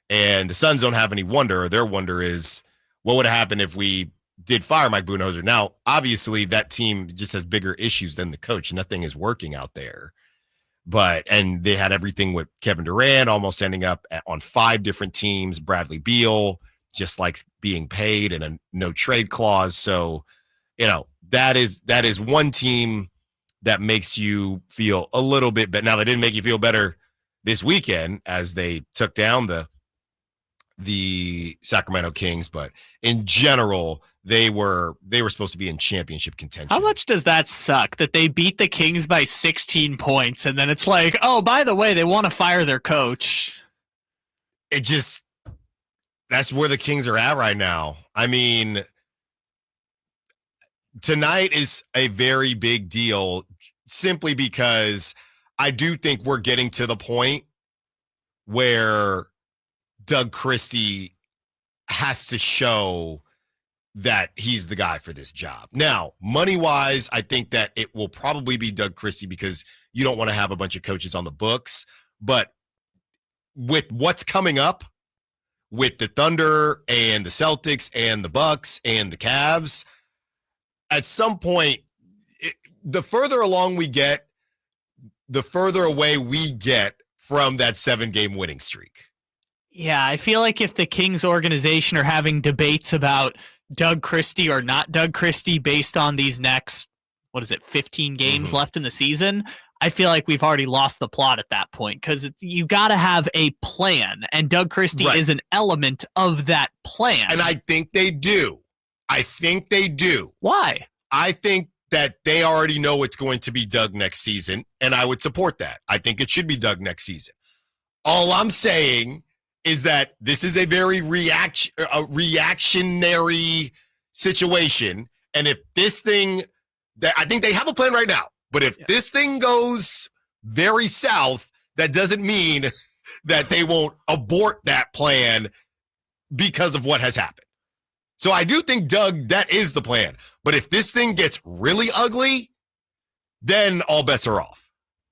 And the Suns don't have any wonder. Their wonder is what would have happened if we did fire Mike Budenholzer. Now, obviously, that team just has bigger issues than the coach. Nothing is working out there. And they had everything with Kevin Durant almost ending up on 5 different teams. Bradley Beal just likes being paid and a no trade clause. So, you know, that is one team that makes you feel a little bit better. Now, they didn't make you feel better this weekend as they took down the Sacramento Kings, but in general, they were supposed to be in championship contention. How much does that suck that they beat the Kings by 16 points and then it's like, oh, by the way, they want to fire their coach? That's where the Kings are at right now. I mean, tonight is a very big deal simply because I do think we're getting to the point where Doug Christie has to show that he's the guy for this job. Now, money-wise, I think that it will probably be Doug Christie because you don't want to have a bunch of coaches on the books. But with what's coming up with the Thunder and the Celtics and the Bucks and the Cavs, at some point, the further along we get, the further away we get from that 7-game winning streak. Yeah, I feel like if the Kings organization are having debates about Doug Christie or not Doug Christie based on these next, 15 games left in the season, I feel like we've already lost the plot at that point because you got to have a plan, and Doug Christie is an element of that plan. And I think they do. Why? I think that they already know it's going to be Doug next season, and I would support that. I think it should be Doug next season. All I'm saying is that this is a very reactionary situation, and if this thing, I think they have a plan right now, but if this thing goes very south, that doesn't mean that they won't abort that plan because of what has happened. So I do think, Doug, that is the plan. But if this thing gets really ugly, then all bets are off.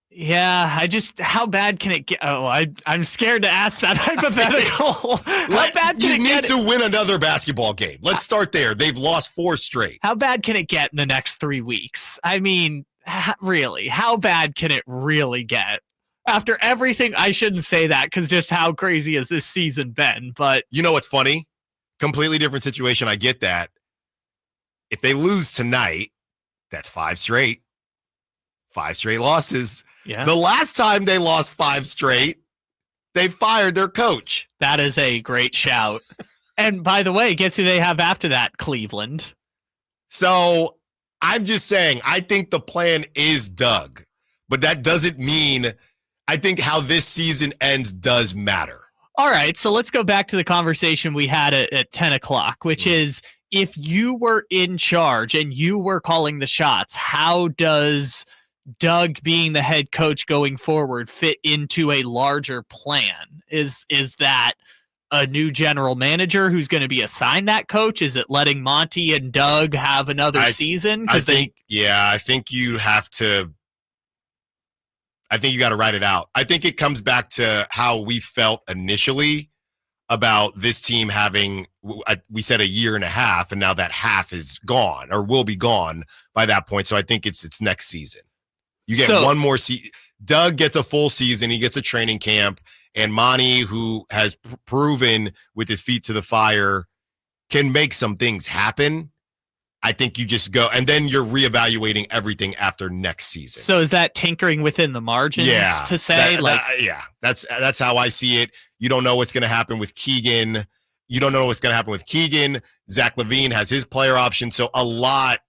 Yeah, how bad can it get? Oh, I'm scared to ask that hypothetical. How bad can you it need get? to win another basketball game. Let's start there. They've lost 4 straight. How bad can it get in the next 3 weeks? I mean, really, how bad can it really get? After everything, I shouldn't say that because just how crazy has this season been? But you know what's funny? Completely different situation. I get that. If they lose tonight, that's 5 straight. 5 straight losses. Yeah. The last time they lost 5 straight, they fired their coach. That is a great shout. And by the way, guess who they have after that? Cleveland. So I'm just saying, I think the plan is Doug, but that doesn't mean I think how this season ends does matter. All right, so let's go back to the conversation we had at 10 o'clock, which is if you were in charge and you were calling the shots, how does Doug being the head coach going forward fit into a larger plan? Is that a new general manager who's going to be assigned that coach? Is it letting Monty and Doug have another season? I think you have to. I think you got to write it out. I think it comes back to how we felt initially about this team having, we said a year and a half, and now that half is gone or will be gone by that point. So I think it's next season. You get one more season. Doug gets a full season. He gets a training camp. And Monty, who has proven with his feet to the fire, can make some things happen. I think you just go, and then you're reevaluating everything after next season. So is that tinkering within the margins to say? That's how I see it. You don't know what's going to happen with Keegan. You don't know what's going to happen with Keegan. Zach LaVine has his player option. So a lot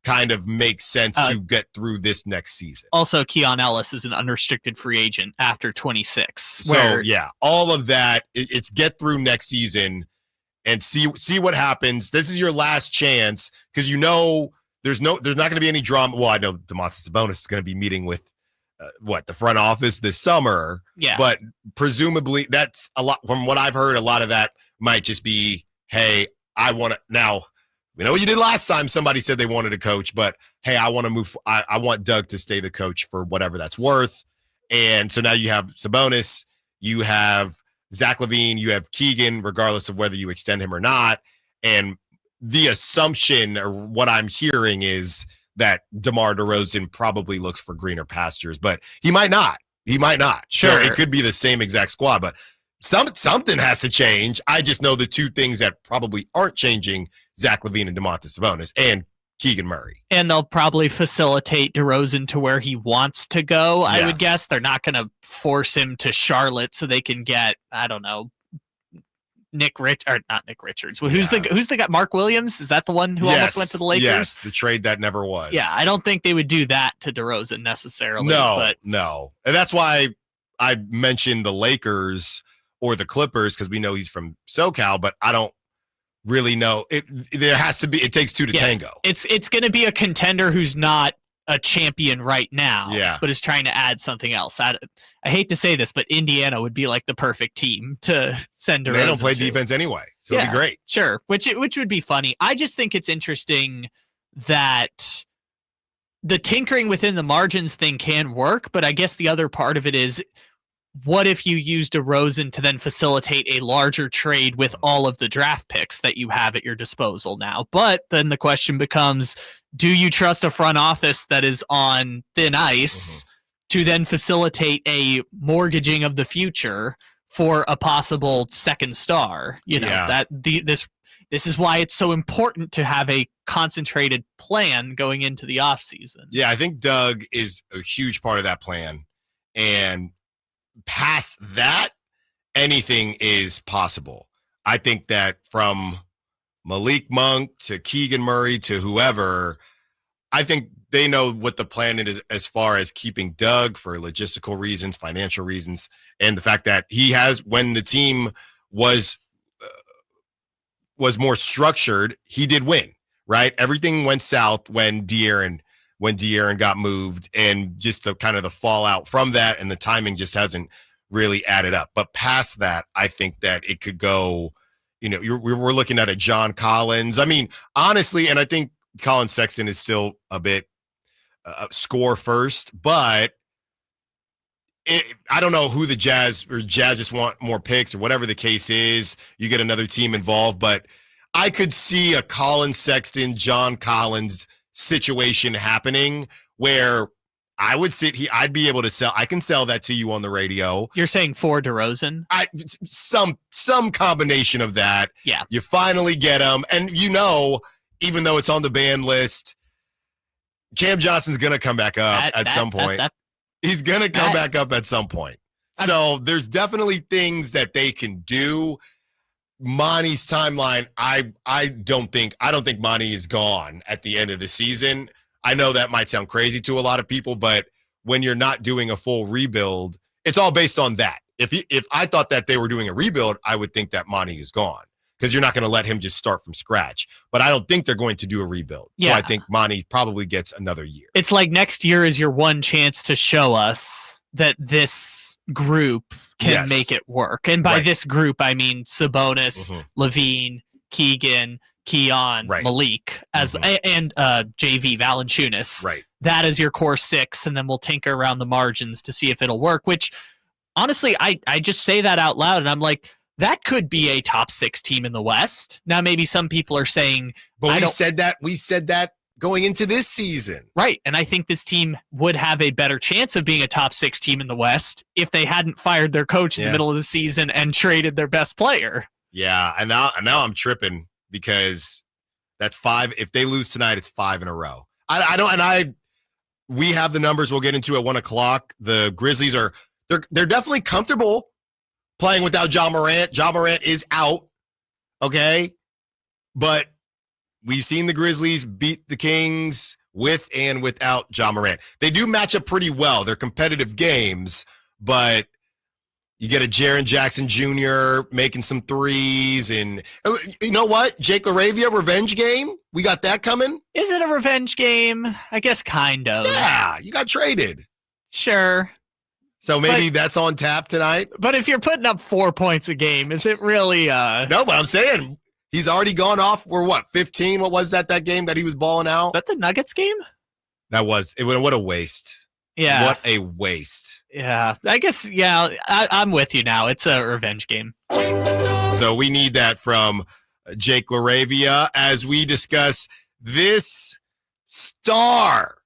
kind of makes sense to get through this next season. Also, Keon Ellis is an unrestricted free agent after 26. So all of that, it's get through next season and see what happens. This is your last chance because there's not going to be any drama. Well, I know Domantas Sabonis is going to be meeting with the front office this summer. Yeah. But presumably that's a lot from what I've heard. A lot of that might just be, hey, I want to now. We know what you did last time. Somebody said they wanted a coach, but hey, I want to move. I want Doug to stay the coach for whatever that's worth. And so now you have Sabonis, you have Zach LaVine, you have Keegan, regardless of whether you extend him or not. And the assumption or what I'm hearing is that DeMar DeRozan probably looks for greener pastures, but he might not. Sure. So it could be the same exact squad, but something has to change. I just know the two things that probably aren't changing: Zach LaVine and Domantas Sabonis and Keegan Murray. And they'll probably facilitate DeRozan to where he wants to go. Yeah. I would guess they're not going to force him to Charlotte so they can get, I don't know, not Nick Richards. Well, who's the guy? Mark Williams? Is that the one who almost went to the Lakers? Yes, the trade that never was. Yeah, I don't think they would do that to DeRozan necessarily. No. And that's why I mentioned the Lakers or the Clippers, because we know he's from SoCal, but I don't really know. It takes two to tango. It's going to be a contender who's not a champion right now, but is trying to add something else. I hate to say this, but Indiana would be like the perfect team to send DeRozan. They don't play to. defense anyway, so it'd be great. Sure, which would be funny. I just think it's interesting that the tinkering within the margins thing can work, but I guess the other part of it is, what if you use DeRozan to then facilitate a larger trade with all of the draft picks that you have at your disposal now? But then the question becomes, do you trust a front office that is on thin ice to then facilitate a mortgaging of the future for a possible second star? This is why it's so important to have a concentrated plan going into the offseason. Yeah, I think Doug is a huge part of that plan. And past that, anything is possible. I think that from Malik Monk to Keegan Murray to whoever, I think they know what the plan is as far as keeping Doug for logistical reasons, financial reasons, and the fact that he has, when the team was more structured, he did win, right? Everything went south when De'Aaron got moved, and just the kind of the fallout from that, and the timing just hasn't really added up. But past that, I think that it could go, we're looking at a John Collins. I mean, honestly, and I think Colin Sexton is still a bit score first, but I don't know who the Jazz just want more picks or whatever the case is. You get another team involved, but I could see a Colin Sexton, John Collins situation happening where I'd be able to sell. I can sell that to you on the radio. You're saying for DeRozan? Some combination of that. Yeah. You finally get him. And even though it's on the ban list, Cam Johnson's going to come back up at some point. He's going to come back up at some point. So there's definitely things that they can do. Monty's timeline, I don't think Monty is gone at the end of the season. I know that might sound crazy to a lot of people, but when you're not doing a full rebuild, it's all based on that. If I thought that they were doing a rebuild, I would think that Monty is gone, because you're not going to let him just start from scratch. But I don't think they're going to do a rebuild. So I think Monty probably gets another year. It's like next year is your one chance to show us that this group can make it work. And by this group, I mean Sabonis, Levine, Keegan, Keon, Malik, and JV Valanciunas. Right. That is your core six, and then we'll tinker around the margins to see if it'll work, which honestly, I just say that out loud, and I'm like, that could be a top 6 team in the West. Now, maybe some people are saying... But we said that going into this season. Right, and I think this team would have a better chance of being a top 6 team in the West if they hadn't fired their coach in the middle of the season and traded their best player. Yeah, and now I'm tripping because that's 5. If they lose tonight, it's 5 in a row. We have the numbers we'll get into at 1:00. The Grizzlies they're definitely comfortable playing without Ja Morant. Ja Morant is out, okay? But we've seen the Grizzlies beat the Kings with and without Ja Morant. They do match up pretty well. They're competitive games, but you get a Jaren Jackson Jr. making some threes. And you know what? Jake LaRavia, revenge game. We got that coming. Is it a revenge game? I guess kind of. Yeah, you got traded. Sure. So maybe that's on tap tonight. But if you're putting up 4 points a game, is it really... No, but I'm saying he's already gone off for 15? What was that game that he was balling out? Is that the Nuggets game? That was. What a waste. Yeah. What a waste. Yeah. I guess, I'm with you now. It's a revenge game. So we need that from Jake LaRavia as we discuss this star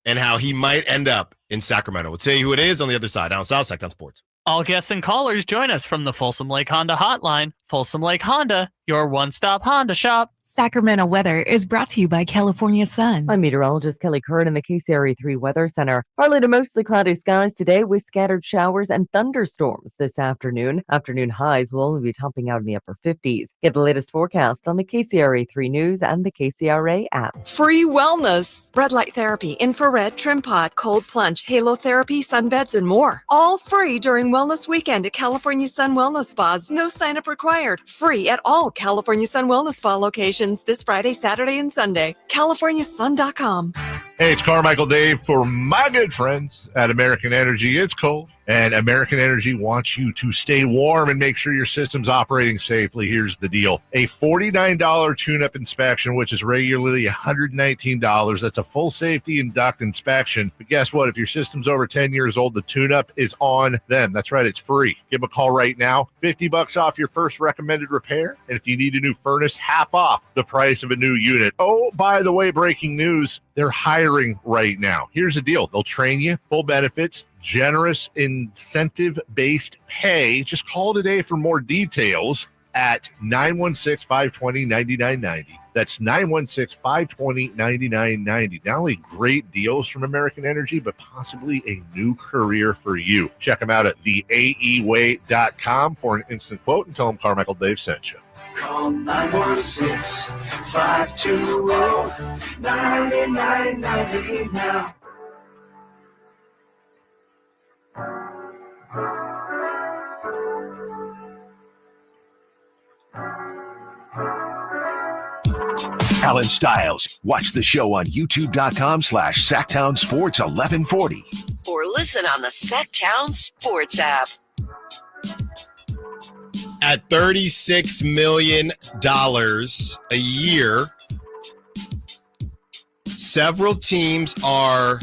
and how he might end up in Sacramento. We'll tell you who it is on the other side. Down south, Sacktown Sports. All guests and callers join us from the Folsom Lake Honda Hotline. Folsom Lake Honda, your one-stop Honda shop. Sacramento weather is brought to you by California Sun. I'm meteorologist Kelly Curran in the KCRA 3 Weather Center. Partly to mostly cloudy skies today with scattered showers and thunderstorms this afternoon. Afternoon highs will only be topping out in the upper 50s. Get the latest forecast on the KCRA 3 News and the KCRA app. Free wellness. Red light therapy, infrared, trim pod, cold plunge, halo therapy, sunbeds, and more. All free during Wellness Weekend at California Sun Wellness Spas. No sign up required. Free at all California Sun Wellness Spa locations this Friday, Saturday, and Sunday. CaliforniaSun.com. Hey, it's Carmichael Dave for my good friends at American Energy. It's cold, and American Energy wants you to stay warm and make sure your system's operating safely. Here's the deal. A $49 tune-up inspection, which is regularly $119. That's a full safety and duct inspection. But guess what? If your system's over 10 years old, the tune-up is on them. That's right. It's free. Give them a call right now. $50 off your first recommended repair. And if you need a new furnace, half off the price of a new unit. Oh, by the way, breaking news. They're hiring right now. Here's the deal. They'll train you, full benefits, generous incentive-based pay. Just call today for more details at 916-520-9990. That's 916-520-9990. Not only great deals from American Energy, but possibly a new career for you. Check them out at theaeway.com for an instant quote and tell them Carmichael Dave sent you. Call 916-520-9990 now. Allen Stiles. Watch the show on youtube.com/Sacktown Sports 1140. Or listen on the Sacktown Sports app. At $36 million a year, several teams are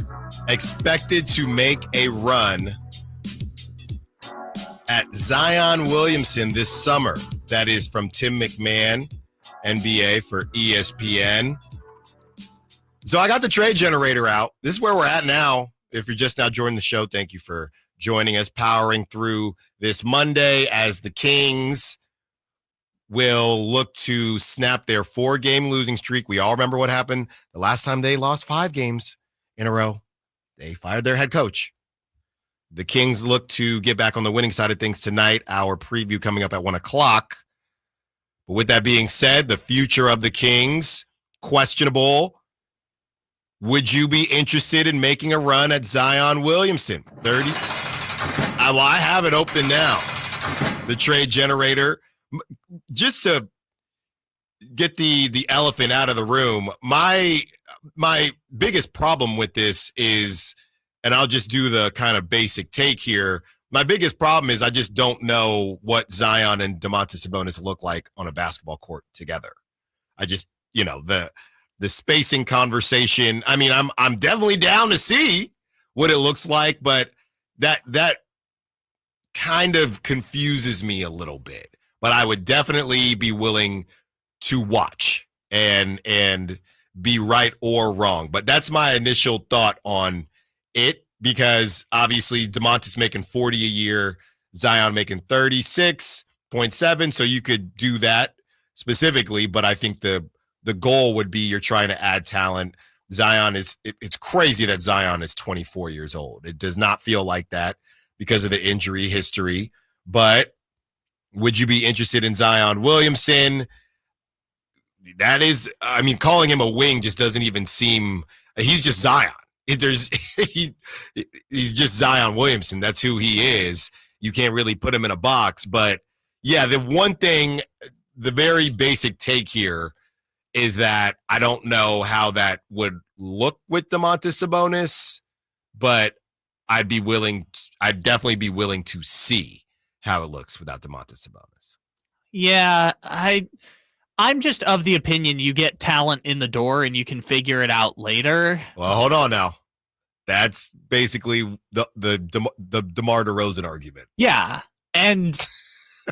expected to make a run at Zion Williamson this summer. That is from Tim McMahon, NBA for ESPN. So I got the trade generator out. This is where we're at now. If you're just now joining the show, thank you for joining us, powering through this Monday as the Kings will look to snap their 4-game losing streak. We all remember what happened the last time they lost 5 games in a row. They fired their head coach. The Kings look to get back on the winning side of things tonight. Our preview coming up at 1 o'clock. But with that being said, the future of the Kings, questionable. Would you be interested in making a run at Zion Williamson? 30. Well, I have it open now. The trade generator. Just to get the elephant out of the room, my biggest problem with this is, and I'll just do the kind of basic take here. My biggest problem is I just don't know what Zion and Domantas Sabonis look like on a basketball court together. I just, the spacing conversation. I mean, I'm definitely down to see what it looks like, but that kind of confuses me a little bit. But I would definitely be willing to watch and be right or wrong. But that's my initial thought on it, because obviously Domantas making $40 a year, Zion making $36.7. So you could do that specifically, but I think the goal would be you're trying to add talent. Zion it's crazy that Zion is 24 years old. It does not feel like that because of the injury history. But would you be interested in Zion Williamson? That is, I mean, calling him a wing just doesn't even seem, he's just Zion. He's just Zion Williamson. That's who he is. You can't really put him in a box. But yeah, the one thing, the very basic take here is that I don't know how that would look with Domantas Sabonis, but I'd definitely be willing to see how it looks without Domantas Sabonis. Yeah, I'm just of the opinion you get talent in the door and you can figure it out later. Well, hold on now. That's basically the DeMar DeRozan argument. Yeah, and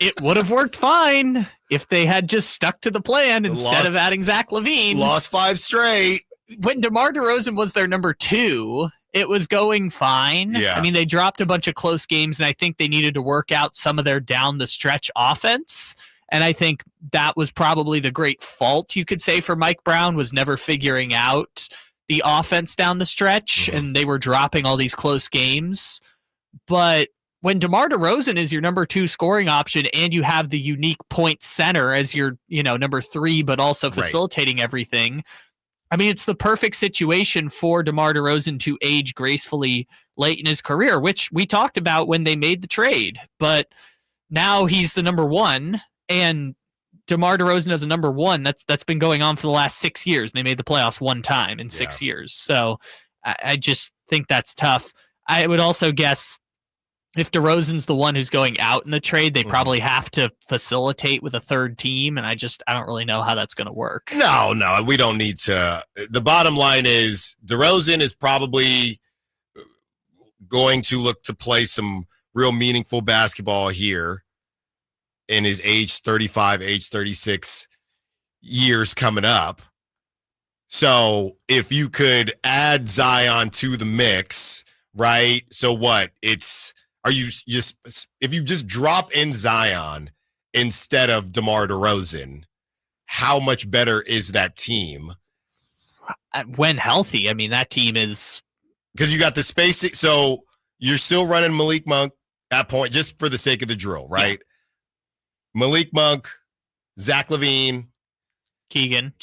it would have worked fine if they had just stuck to the plan instead of adding Zach LaVine. Lost 5 straight. When DeMar DeRozan was their number 2, it was going fine. Yeah. I mean, they dropped a bunch of close games, and I think they needed to work out some of their down-the-stretch offense. And I think that was probably the great fault, you could say, for Mike Brown, was never figuring out the offense down the stretch, and they were dropping all these close games. But when DeMar DeRozan is your number 2 scoring option and you have the unique point center as your, number 3, but also facilitating everything, I mean, it's the perfect situation for DeMar DeRozan to age gracefully late in his career, which we talked about when they made the trade. But now he's the number 1, and DeMar DeRozan as a number one, that's been going on for the last 6 years. They made the playoffs one time in 6 years. So I just think that's tough. I would also guess if DeRozan's the one who's going out in the trade, they probably have to facilitate with a third team, and I don't really know how that's going to work. No, we don't need to. The bottom line is DeRozan is probably going to look to play some real meaningful basketball here in his age 35, age 36 years coming up. So if you could add Zion to the mix, right? So what? If you just drop in Zion instead of DeMar DeRozan, how much better is that team? When healthy, I mean, that team is... Because you got the spacing. So you're still running Malik Monk at point, just for the sake of the drill, right? Yeah. Malik Monk, Zach LaVine, Keegan,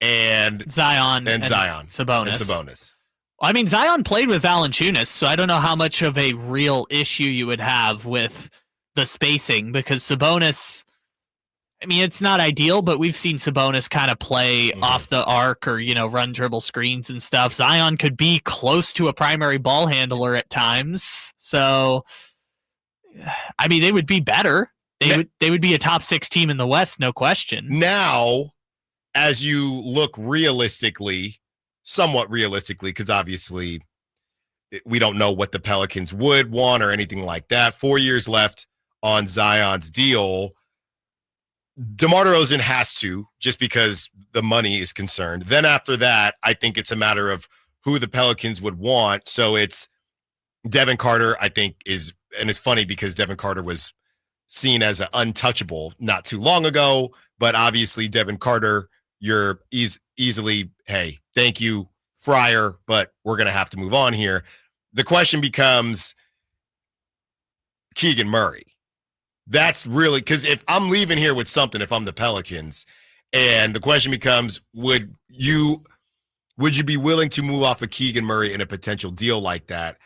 and Zion, and Sabonis. I mean, Zion played with Valanciunas, so I don't know how much of a real issue you would have with the spacing, because Sabonis, I mean, it's not ideal, but we've seen Sabonis kind of play off the arc or, run dribble screens and stuff. Zion could be close to a primary ball handler at times. So, I mean, they would be better. They would be a top 6 team in the West, no question. Now, as you look somewhat realistically, because obviously we don't know what the Pelicans would want or anything like that. 4 years left on Zion's deal. DeMar DeRozan has to, just because the money is concerned. Then after that, I think it's a matter of who the Pelicans would want. So it's Devin Carter, I think, and it's funny because Devin Carter was seen as an untouchable not too long ago, but obviously Devin Carter, you're easily, hey, thank you, Fryer, but we're going to have to move on here. The question becomes Keegan Murray. That's really, because if I'm leaving here with something, if I'm the Pelicans, and the question becomes, would you be willing to move off of Keegan Murray in a potential deal like that?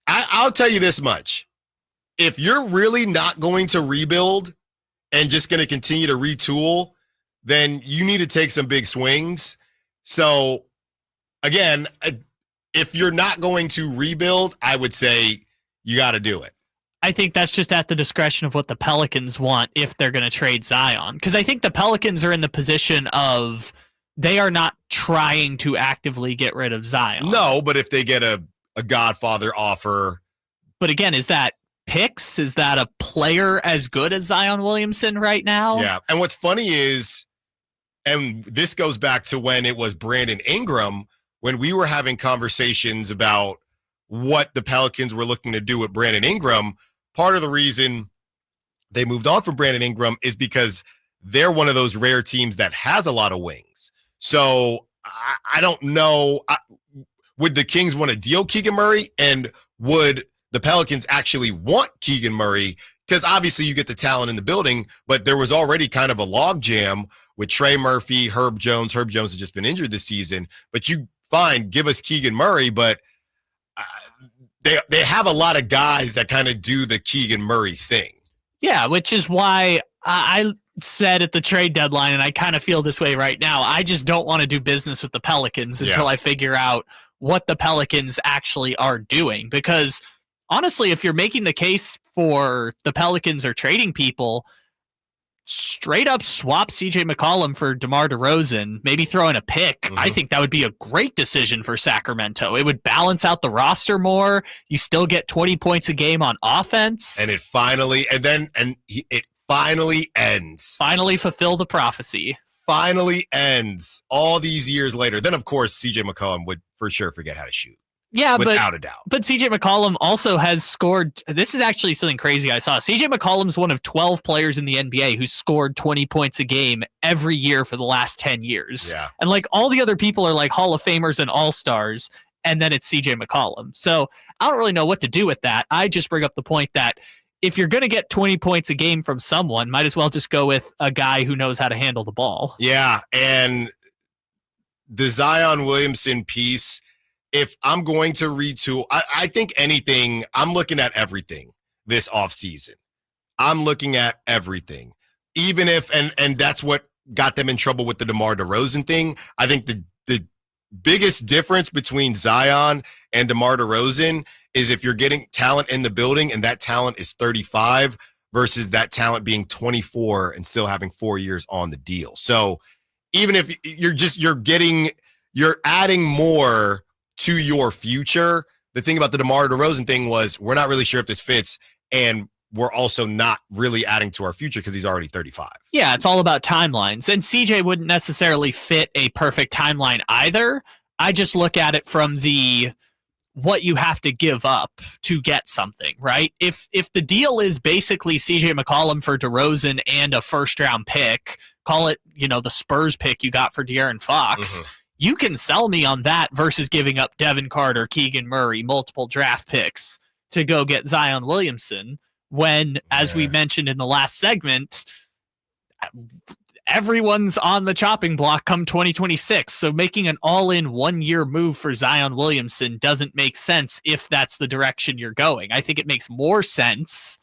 I'll tell you this much. If you're really not going to rebuild and just going to continue to retool, then you need to take some big swings. So, again, if you're not going to rebuild, I would say you got to do it. I think that's just at the discretion of what the Pelicans want if they're going to trade Zion. Because I think the Pelicans are in the position of they are not trying to actively get rid of Zion. No, but if they get a Godfather offer. But again, is that picks? Is that a player as good as Zion Williamson right now? Yeah. And what's funny is, and this goes back to when it was Brandon Ingram, when we were having conversations about what the Pelicans were looking to do with Brandon Ingram. Part of the reason they moved on from Brandon Ingram is because they're one of those rare teams that has a lot of wings. So I don't know. Would the Kings want to deal Keegan Murray? And would the Pelicans actually want Keegan Murray? Because obviously you get the talent in the building, but there was already kind of a log jam with Trey Murphy, Herb Jones. Herb Jones has just been injured this season. But give us Keegan Murray, but they have a lot of guys that kind of do the Keegan Murray thing. Yeah, which is why I said at the trade deadline, and I kind of feel this way right now, I just don't want to do business with the Pelicans until I figure out what the Pelicans actually are doing. Because honestly, if you're making the case for the Pelicans are trading people, straight up swap CJ McCollum for DeMar DeRozan, maybe throw in a pick. Mm-hmm. I think that would be a great decision for Sacramento. It would balance out the roster more. You still get 20 points a game on offense. And it finally ends. Finally fulfill the prophecy. Finally ends all these years later. Then, of course, CJ McCollum would for sure forget how to shoot. Yeah, without a doubt. But CJ McCollum also has scored. This is actually something crazy I saw. CJ McCollum's one of 12 players in the NBA who's scored 20 points a game every year for the last 10 years. Yeah. And all the other people are Hall of Famers and All-Stars, and then it's CJ McCollum. So I don't really know what to do with that. I just bring up the point that if you're going to get 20 points a game from someone, might as well just go with a guy who knows how to handle the ball. Yeah, and the Zion Williamson piece, if I'm going to retool, I think anything, I'm looking at everything this offseason. I'm looking at everything. Even if, and that's what got them in trouble with the DeMar DeRozan thing. I think the biggest difference between Zion and DeMar DeRozan is if you're getting talent in the building and that talent is 35 versus that talent being 24 and still having 4 years on the deal. So even if you're adding more to your future. The thing about the DeMar DeRozan thing was we're not really sure if this fits, and we're also not really adding to our future because he's already 35. Yeah, it's all about timelines. And CJ wouldn't necessarily fit a perfect timeline either. I just look at it from the what you have to give up to get something, right? If the deal is basically CJ McCollum for DeRozan and a first-round pick, call it, the Spurs pick you got for De'Aaron Fox, you can sell me on that versus giving up Devin Carter, Keegan Murray, multiple draft picks to go get Zion Williamson. When, as we mentioned in the last segment, everyone's on the chopping block come 2026. So making an all-in 1-year move for Zion Williamson doesn't make sense if that's the direction you're going. I think it makes more sense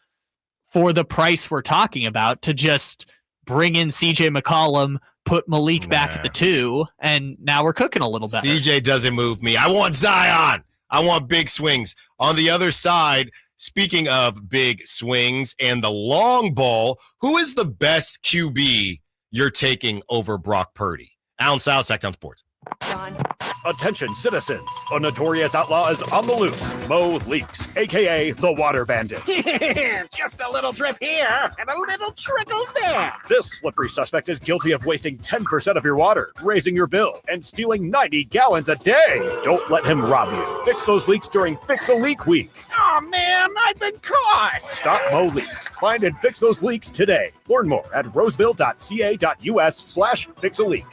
for the price we're talking about to just bring in CJ McCollum, put Malik back at the 2, and now we're cooking a little better. CJ doesn't move me. I want Zion. I want big swings. On the other side, speaking of big swings and the long ball, who is the best QB you're taking over Brock Purdy? Allen Stiles, Sacktown Sports. John. Attention, citizens. A notorious outlaw is on the loose. Mo Leaks, a.k.a. the Water Bandit. Just a little drip here and a little trickle there. This slippery suspect is guilty of wasting 10% of your water, raising your bill, and stealing 90 gallons a day. Don't let him rob you. Fix those leaks during Fix a Leak Week. Oh, man, I've been caught. Stop Mo Leaks. Find and fix those leaks today. Learn more at roseville.ca.us/fixaleak.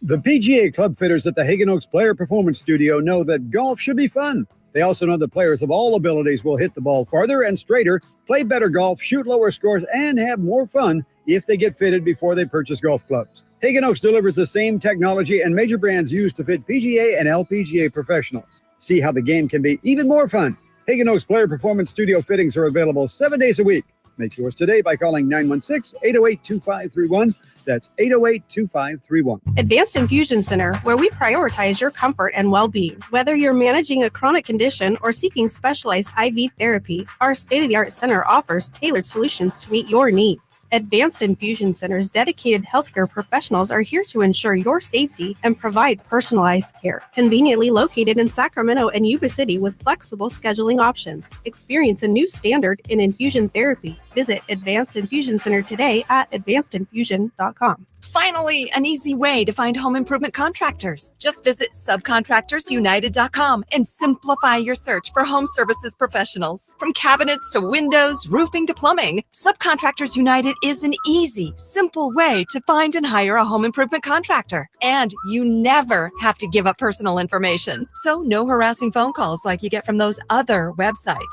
The PGA Club fitters at the Hagen Oaks Player Performance Studio know that golf should be fun. They also know that players of all abilities will hit the ball farther and straighter, play better golf, shoot lower scores, and have more fun if they get fitted before they purchase golf clubs. Hagen Oaks delivers the same technology and major brands used to fit PGA and LPGA professionals. See how the game can be even more fun. Hagen Oaks Player Performance Studio fittings are available 7 days a week. Make yours today by calling 916-808-2531. That's 808-2531. Advanced Infusion Center, where we prioritize your comfort and well-being. Whether you're managing a chronic condition or seeking specialized IV therapy, our state-of-the-art center offers tailored solutions to meet your needs. Advanced Infusion Center's dedicated healthcare professionals are here to ensure your safety and provide personalized care. Conveniently located in Sacramento and Yuba City with flexible scheduling options. Experience a new standard in infusion therapy. Visit Advanced Infusion Center today at advancedinfusion.com. Finally, an easy way to find home improvement contractors. Just visit subcontractorsunited.com and simplify your search for home services professionals. From cabinets to windows, roofing to plumbing, Subcontractors United is an easy, simple way to find and hire a home improvement contractor. And you never have to give up personal information. So no harassing phone calls like you get from those other websites.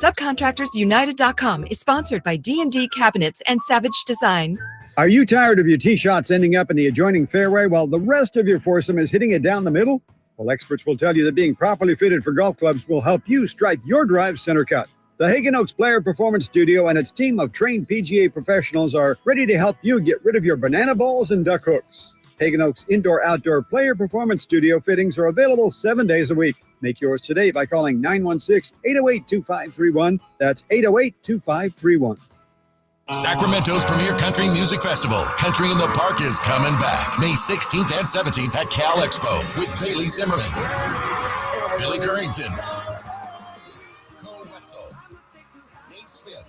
Subcontractorsunited.com is sponsored by D&D Cabinets and Savage Design. Are you tired of your tee shots ending up in the adjoining fairway while the rest of your foursome is hitting it down the middle? Well, experts will tell you that being properly fitted for golf clubs will help you strike your drive center cut. The Hagen Oaks Player Performance Studio and its team of trained PGA professionals are ready to help you get rid of your banana balls and duck hooks. Hagen Oaks Indoor-Outdoor Player Performance Studio fittings are available 7 days a week. Make yours today by calling 916-808-2531. That's 808-2531. Sacramento's premier country music festival, Country in the Park, is coming back May 16th and 17th at Cal Expo with Bailey Zimmerman, Billy Currington, Cole Wetzel, Nate Smith,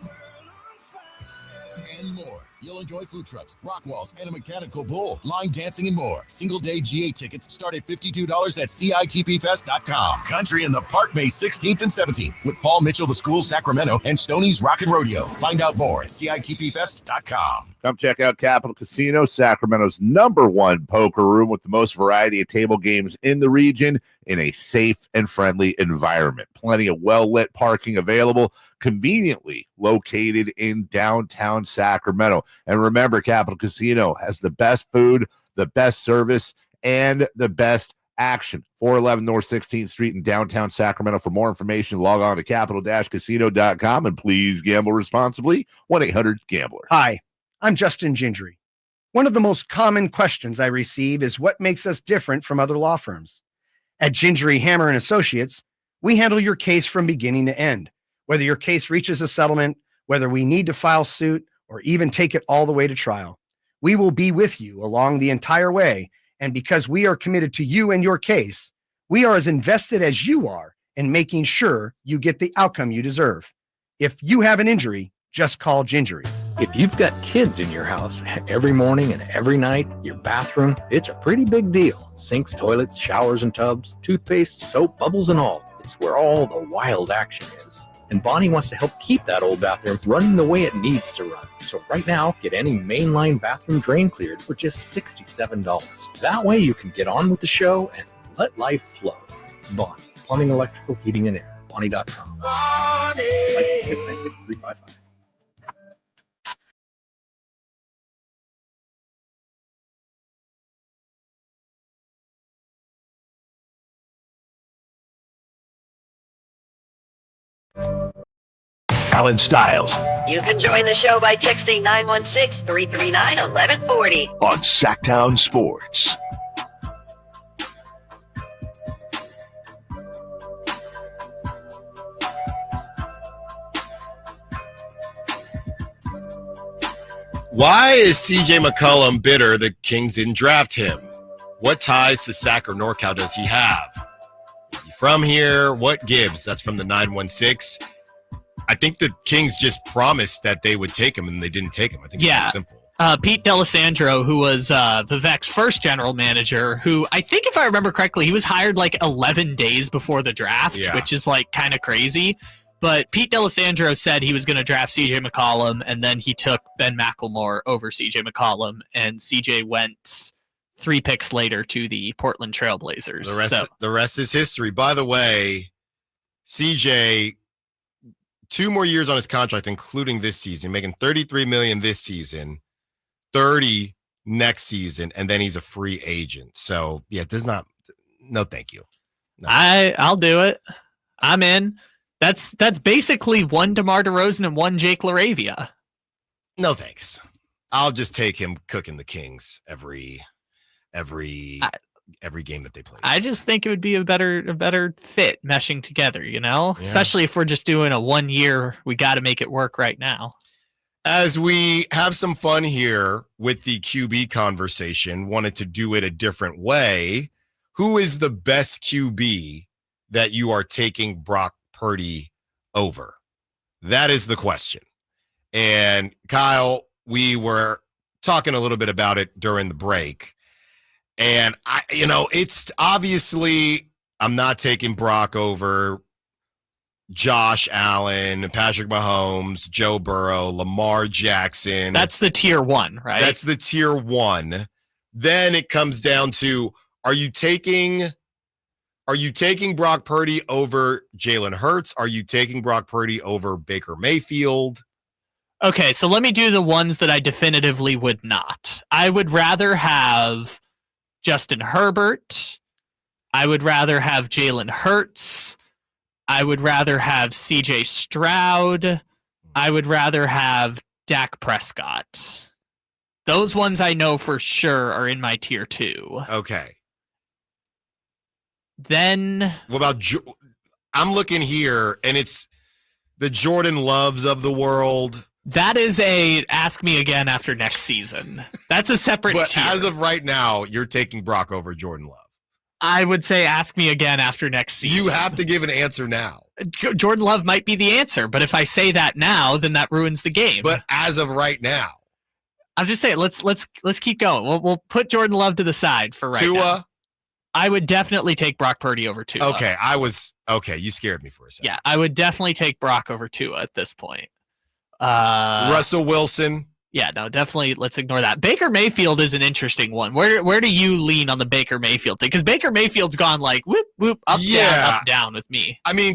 and more. You'll enjoy food trucks, rock walls, and a mechanical bull, line dancing, and more. Single-day GA tickets start at $52 at CITPFest.com. Country in the Park, May 16th and 17th with Paul Mitchell, The School, Sacramento, and Stoney's Rockin' Rodeo. Find out more at CITPFest.com. Come check out Capital Casino, Sacramento's #1 poker room with the most variety of table games in the region in a safe and friendly environment. Plenty of well-lit parking available, conveniently located in downtown Sacramento. And remember, Capital Casino has the best food, the best service, and the best action. 411 North 16th Street in downtown Sacramento. For more information, log on to capital-casino.com and please gamble responsibly. 1-800-GAMBLER. Hi, I'm Justin Gingery. One of the most common questions I receive is what makes us different from other law firms. At Gingery, Hammer & Associates, we handle your case from beginning to end. Whether your case reaches a settlement, whether we need to file suit, or even take it all the way to trial, we will be with you along the entire way. And because we are committed to you and your case, we are as invested as you are in making sure you get the outcome you deserve. If you have an injury, just call Gingery. If you've got kids in your house, every morning and every night, your bathroom, it's a pretty big deal. Sinks, toilets, showers and tubs, toothpaste, soap, bubbles and all. It's where all the wild action is. And Bonnie wants to help keep that old bathroom running the way it needs to run. So right now, get any mainline bathroom drain cleared for just $67. That way you can get on with the show and let life flow. Bonnie, plumbing, electrical, heating and air. Bonnie.com. Bonnie! License 355. Allen Stiles You can join the show by texting 916-339-1140. on Sacktown Sports. Why is CJ McCollum bitter the Kings didn't draft him? What ties to Sac or NorCal does he have? Is he from here? What gives? That's from the 916. I think the Kings just promised that they would take him, and they didn't take him. I think it's that simple. Pete D'Alessandro, who was Vivek's first general manager, who I think, if I remember correctly, he was hired like 11 days before the draft, which is like kind of crazy. But Pete D'Alessandro said he was going to draft CJ McCollum, and then he took Ben McLemore over CJ McCollum, and CJ went 3 picks later to the Portland Trailblazers. The rest is history. By the way, CJ, 2 more years on his contract, including this season, making $33 million this season, $30 next season, and then he's a free agent. So yeah, no, thank you. No. I'll do it. I'm in. That's basically 1 DeMar DeRozan and 1 Jake LaRavia. No thanks. I'll just take him cooking the Kings every game that they play. I just think it would be a better fit meshing together, especially if we're just doing a 1 year, we got to make it work right now. As we have some fun here with the QB conversation, wanted to do it a different way. Who is the best QB that you are taking Brock Purdy over? That is the question. And Kyle, we were talking a little bit about it during the break. And it's obviously, I'm not taking Brock over Josh Allen, Patrick Mahomes, Joe Burrow, Lamar Jackson. That's the tier 1, right? That's the tier 1. Then it comes down to, are you taking Brock Purdy over Jalen Hurts? Are you taking Brock Purdy over Baker Mayfield? Okay, so let me do the ones that I definitively would not. I would rather have Justin Herbert. I would rather have Jalen Hurts. I would rather have CJ Stroud. I would rather have Dak Prescott. Those ones I know for sure are in my tier 2. Okay. Then what about I'm looking here, and it's the Jordan Loves of the world. That is ask me again after next season. That's a separate but tier. As of right now, you're taking Brock over Jordan Love. I would say ask me again after next season. You have to give an answer now. Jordan Love might be the answer, but if I say that now, then that ruins the game. But as of right now, I'm just saying let's keep going. We'll put Jordan Love to the side for right now. Tua. I would definitely take Brock Purdy over Tua. Okay, you scared me for a second. Yeah, I would definitely take Brock over Tua at this point. Russell Wilson. Yeah, no, definitely let's ignore that. Baker Mayfield is an interesting one. Where do you lean on the Baker Mayfield thing? Because Baker Mayfield's gone like whoop whoop up down with me. I mean,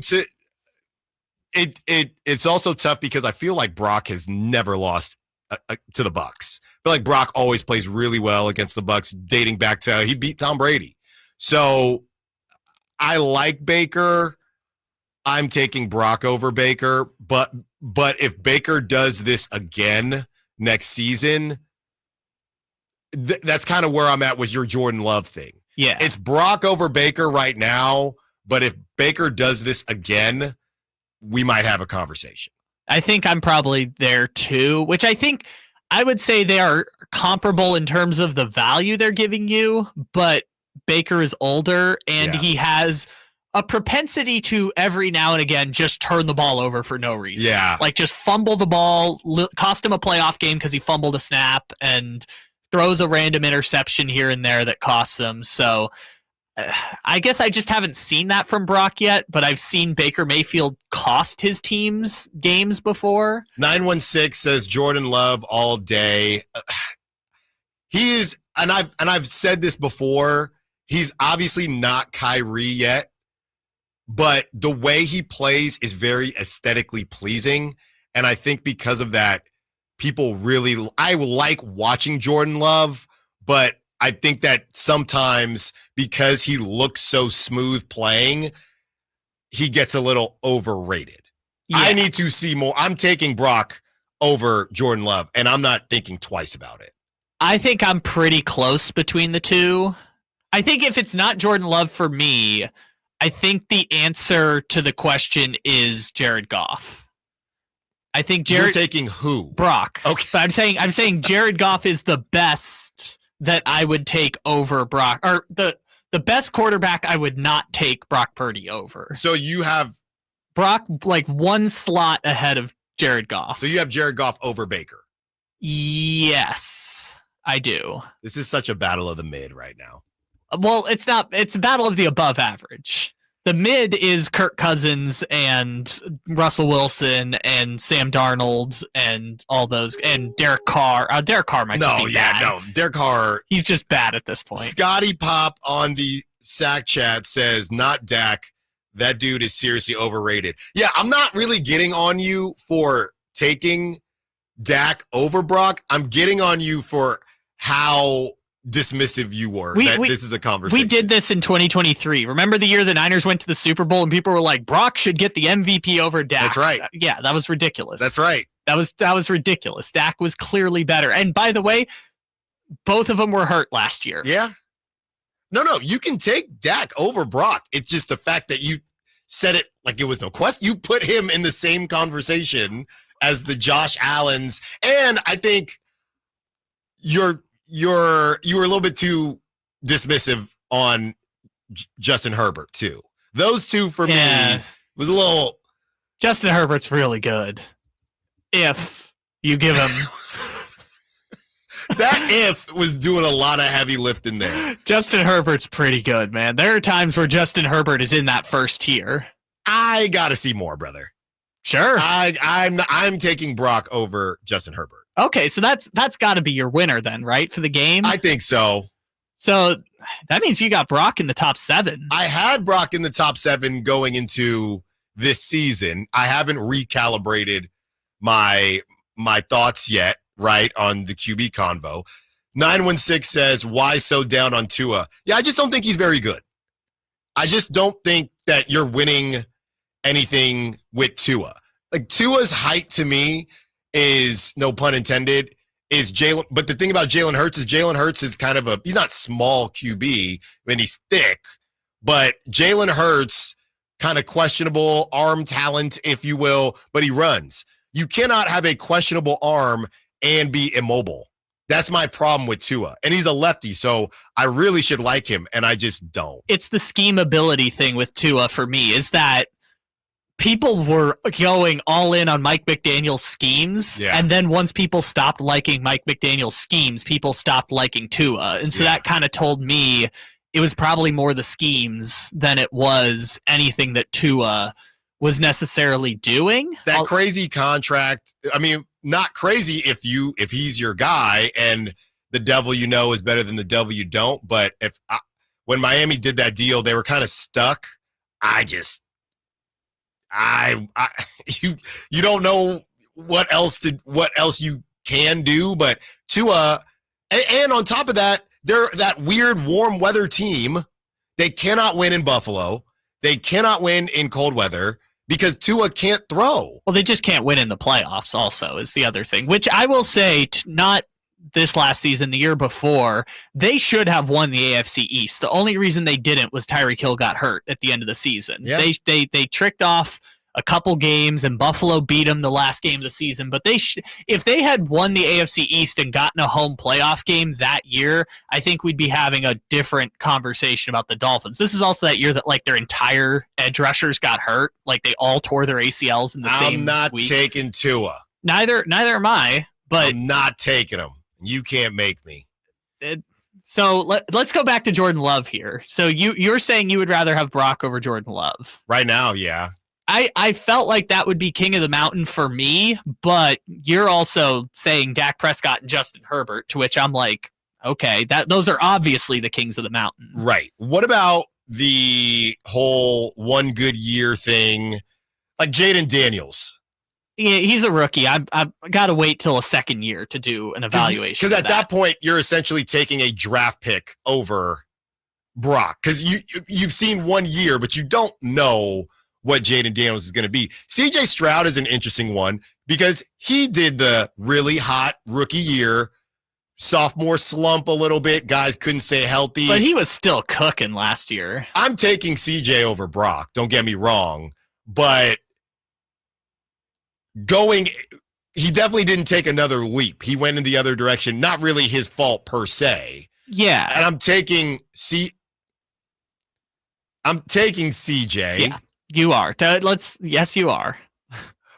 it's also tough because I feel like Brock has never lost to the Bucs. I feel like Brock always plays really well against the Bucs, dating back to he beat Tom Brady. So I like Baker. I'm taking Brock over Baker, but if Baker does this again next season, that's kind of where I'm at with your Jordan Love thing. Yeah. It's Brock over Baker right now, but if Baker does this again, we might have a conversation. I think I'm probably there too, which I would say they are comparable in terms of the value they're giving you, but Baker is older and he has a propensity to every now and again just turn the ball over for no reason. Yeah. Like just fumble the ball, cost him a playoff game because he fumbled a snap, and throws a random interception here and there that costs him. So I guess I just haven't seen that from Brock yet, but I've seen Baker Mayfield cost his teams games before. 916 says Jordan Love all day. He is, and I've said this before, he's obviously not Kyrie yet, but the way he plays is very aesthetically pleasing. And I think because of that, I like watching Jordan Love, but I think that sometimes because he looks so smooth playing, he gets a little overrated. Yeah. I need to see more. I'm taking Brock over Jordan Love, and I'm not thinking twice about it. I think I'm pretty close between the two. I think if it's not Jordan Love for me, I think the answer to the question is Jared Goff. I think You're taking who? Brock. Okay. But I'm saying Jared Goff is the best that I would take over Brock, or the best quarterback I would not take Brock Purdy over. So you have Brock like one slot ahead of Jared Goff. So you have Jared Goff over Baker. Yes, I do. This is such a battle of the mid right now. Well, it's not. It's a battle of the above average. The mid is Kirk Cousins and Russell Wilson and Sam Darnold and all those, and Derek Carr. Derek Carr might be bad. Derek Carr. He's just bad at this point. Scotty Pop on the Sack Chat says, not Dak. That dude is seriously overrated. Yeah, I'm not really getting on you for taking Dak over Brock. I'm getting on you for how dismissive you were. This is a conversation. We did this in 2023. Remember the year the Niners went to the Super Bowl and people were like, Brock should get the MVP over Dak. That's right. Yeah, that was ridiculous. That's right. That was ridiculous. Dak was clearly better. And by the way, both of them were hurt last year. Yeah. No, you can take Dak over Brock. It's just the fact that you said it like it was no question. You put him in the same conversation as the Josh Allens. And I think you were a little bit too dismissive on Justin Herbert too. Those two for me was a little. Justin Herbert's really good. If you give him that, if was doing a lot of heavy lifting there. Justin Herbert's pretty good, man. There are times where Justin Herbert is in that first tier. I got to see more, brother. Sure. I'm taking Brock over Justin Herbert. Okay, so that's got to be your winner then, right, for the game? I think so. So that means you got Brock in the top 7. I had Brock in the top 7 going into this season. I haven't recalibrated my thoughts yet, right, on the QB convo. 916 says, why so down on Tua? Yeah, I just don't think he's very good. I just don't think that you're winning anything with Tua. Like, Tua's height to me is, no pun intended, is Jalen. But the thing about Jalen Hurts is kind of he's not small QB. I mean, he's thick, but Jalen Hurts, kind of questionable arm talent, if you will, but he runs. You cannot have a questionable arm and be immobile. That's my problem with Tua. And he's a lefty, so I really should like him, and I just don't. It's the scheme ability thing with Tua for me, is that people were going all in on Mike McDaniel's schemes, and then once people stopped liking Mike McDaniel's schemes, people stopped liking Tua. And so that kind of told me it was probably more the schemes than it was anything that Tua was necessarily doing. That crazy contract, I mean, not crazy if he's your guy and the devil you know is better than the devil you don't, but when Miami did that deal, they were kind of stuck. You don't know what else you can do, but Tua, and on top of that, they're that weird warm weather team They cannot win in Buffalo. They cannot win in cold weather because Tua can't throw. Well, they just can't win in the playoffs also is the other thing, which I will say not this last season, the year before, they should have won the AFC East. The only reason they didn't was Tyreek Hill got hurt at the end of the season. Yeah. They tricked off a couple games, and Buffalo beat them the last game of the season. But if they had won the AFC East and gotten a home playoff game that year, I think we'd be having a different conversation about the Dolphins. This is also that year that like their entire edge rushers got hurt, like they all tore their ACLs in the same week. I'm not taking Tua. Neither am I. But I'm not taking him. You can't make me. So let's go back to Jordan Love here. So you're saying you would rather have Brock over Jordan Love right now? Yeah. I felt like that would be king of the mountain for me, but you're also saying Dak Prescott and Justin Herbert, to which I'm like, okay, those are obviously the kings of the mountain. Right. What about the whole one good year thing, like Jaden Daniels? Yeah, he's a rookie. I've got to wait till a second year to do an evaluation. Because at that point, you're essentially taking a draft pick over Brock. Because you've seen 1 year, but you don't know what Jaden Daniels is going to be. CJ Stroud is an interesting one because he did the really hot rookie year, sophomore slump a little bit. Guys couldn't stay healthy. But he was still cooking last year. I'm taking CJ over Brock. Don't get me wrong. But he definitely didn't take another leap. He went in the other direction. Not really his fault per se. Yeah. And I'm taking CJ. Yeah. You are. Yes, you are.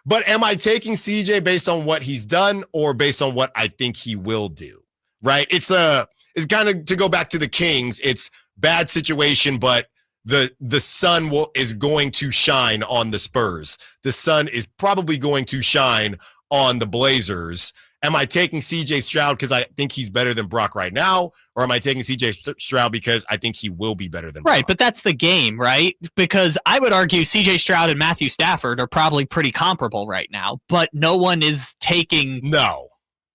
But am I taking CJ based on what he's done or based on what I think he will do? Right? It's kind of to go back to the Kings. It's bad situation, but the sun is going to shine on the Spurs. The sun is probably going to shine on the Blazers. Am I taking CJ Stroud because I think he's better than Brock right now? Or am I taking CJ Stroud because I think he will be better than Brock? Right, but that's the game, right? Because I would argue CJ Stroud and Matthew Stafford are probably pretty comparable right now, but no one is taking... No.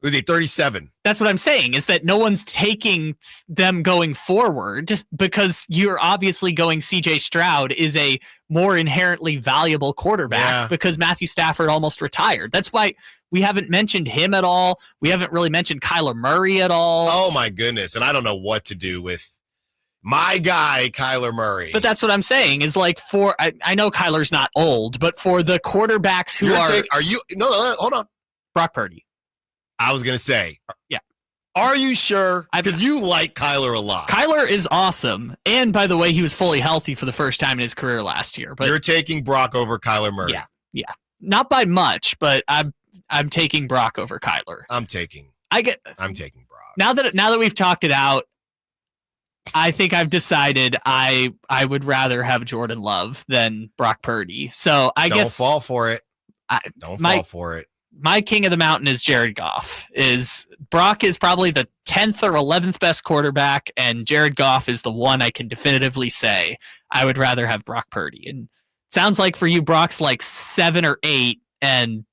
Was he 37? That's what I'm saying, is that no one's taking them going forward because you're obviously going CJ Stroud is a more inherently valuable quarterback because Matthew Stafford almost retired. That's why we haven't mentioned him at all. We haven't really mentioned Kyler Murray at all. Oh, my goodness. And I don't know what to do with my guy, Kyler Murray. But that's what I'm saying is like I know Kyler's not old, but for the quarterbacks who No, hold on. Brock Purdy. I was going to say. Yeah. Are you sure? Because you like Kyler a lot. Kyler is awesome. And by the way, he was fully healthy for the first time in his career last year. But you're taking Brock over Kyler Murray. Yeah. Not by much, but I'm taking Brock over Kyler. I'm taking Brock. Now that we've talked it out, I think I've decided I would rather have Jordan Love than Brock Purdy. So I guess don't fall for it. Fall for it. My king of the mountain is Jared Goff. Brock is probably the 10th or 11th best quarterback, and Jared Goff is the one I can definitively say I would rather have Brock Purdy. And sounds like for you, Brock's like 7 or 8, and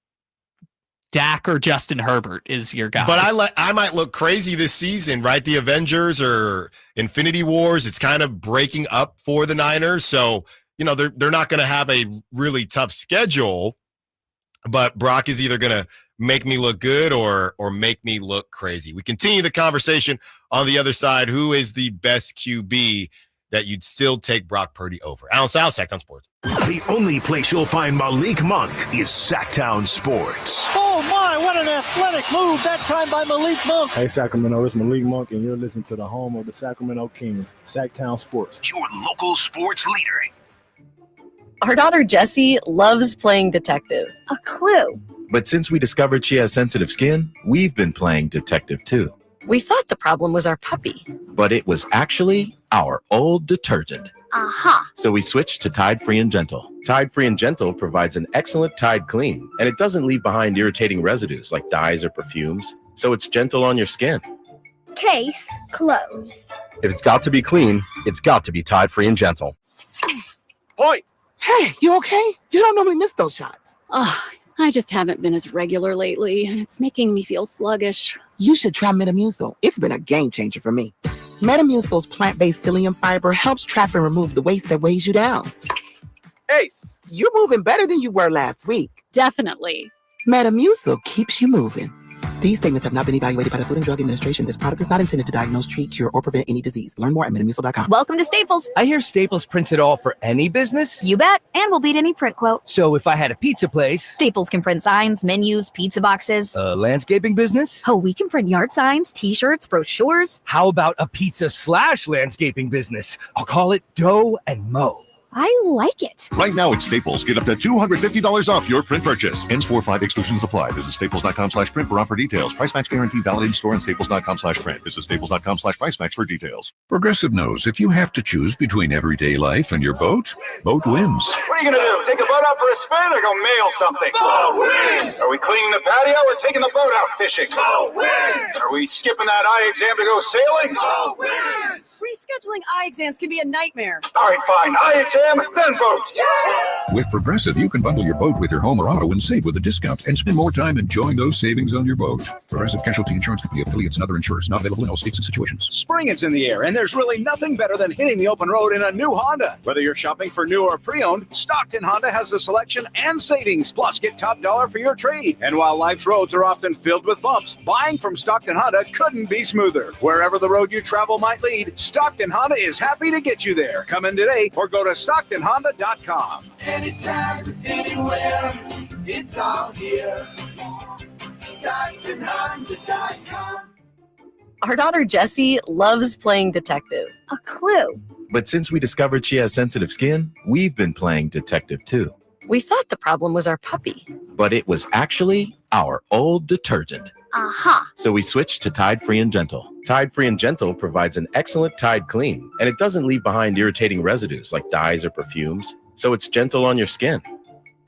Dak or Justin Herbert is your guy. But I might look crazy this season, right? The Avengers or Infinity Wars, it's kind of breaking up for the Niners. So, they're not going to have a really tough schedule. But Brock is either going to make me look good or make me look crazy. We continue the conversation on the other side. Who is the best QB that you'd still take Brock Purdy over? Allen Stiles, Sacktown Sports. The only place you'll find Malik Monk is Sacktown Sports. Oh, my, what an athletic move that time by Malik Monk. Hey, Sacramento, it's Malik Monk, and you're listening to the home of the Sacramento Kings, Sacktown Sports. Your local sports leader. Our daughter Jessie loves playing detective. A clue. But since we discovered she has sensitive skin, we've been playing detective too. We thought the problem was our puppy. But it was actually our old detergent. Aha. So we switched to Tide Free and Gentle. Tide Free and Gentle provides an excellent Tide clean, and it doesn't leave behind irritating residues like dyes or perfumes. So it's gentle on your skin. Case closed. If it's got to be clean, it's got to be Tide Free and Gentle. Point. Hey, you okay? You don't normally miss those shots. Oh, I just haven't been as regular lately, and it's making me feel sluggish. You should try Metamucil. It's been a game changer for me. Metamucil's plant-based psyllium fiber helps trap and remove the waste that weighs you down. Ace, you're moving better than you were last week. Definitely. Metamucil keeps you moving. These statements have not been evaluated by the Food and Drug Administration. This product is not intended to diagnose, treat, cure, or prevent any disease. Learn more at metamucil.com. Welcome to Staples. I hear Staples prints it all for any business. You bet, and we'll beat any print quote. So if I had a pizza place. Staples can print signs, menus, pizza boxes. A landscaping business. Oh, we can print yard signs, t-shirts, brochures. How about a pizza/landscaping business? I'll call it Dough and Mow. I like it. Right now at Staples, get up to $250 off your print purchase. Hence 4-5 exclusions apply. Visit staples.com/print for offer details. Price match guarantee valid in store and staples.com/print. Visit staples.com/price match for details. Progressive knows if you have to choose between everyday life and your boat, boat wins. What are you going to do? Take the boat out for a spin or go mail something? Boat wins! Are we cleaning the patio or taking the boat out fishing? Boat wins! Are we skipping that eye exam to go sailing? Boat wins! Rescheduling eye exams can be a nightmare. All right, fine. Eye exam, then boat. Yeah! With Progressive, you can bundle your boat with your home or auto and save with a discount and spend more time enjoying those savings on your boat. Progressive Casualty Insurance Company, affiliates, and other insurers not available in all states and situations. Spring is in the air, and there's really nothing better than hitting the open road in a new Honda. Whether you're shopping for new or pre-owned, Stockton Honda has the selection and savings. Plus, get top dollar for your trade. And while life's roads are often filled with bumps, buying from Stockton Honda couldn't be smoother. Wherever the road you travel might lead, Stockton Honda is happy to get you there. Come in today or go to StocktonHonda.com. Anytime, anywhere, it's all here. StocktonHonda.com. Our daughter Jessie loves playing detective. A clue. But since we discovered she has sensitive skin, we've been playing detective too. We thought the problem was our puppy. But it was actually our old detergent. Aha. So we switched to Tide Free and Gentle. Tide Free and Gentle provides an excellent Tide clean, and it doesn't leave behind irritating residues like dyes or perfumes. So it's gentle on your skin.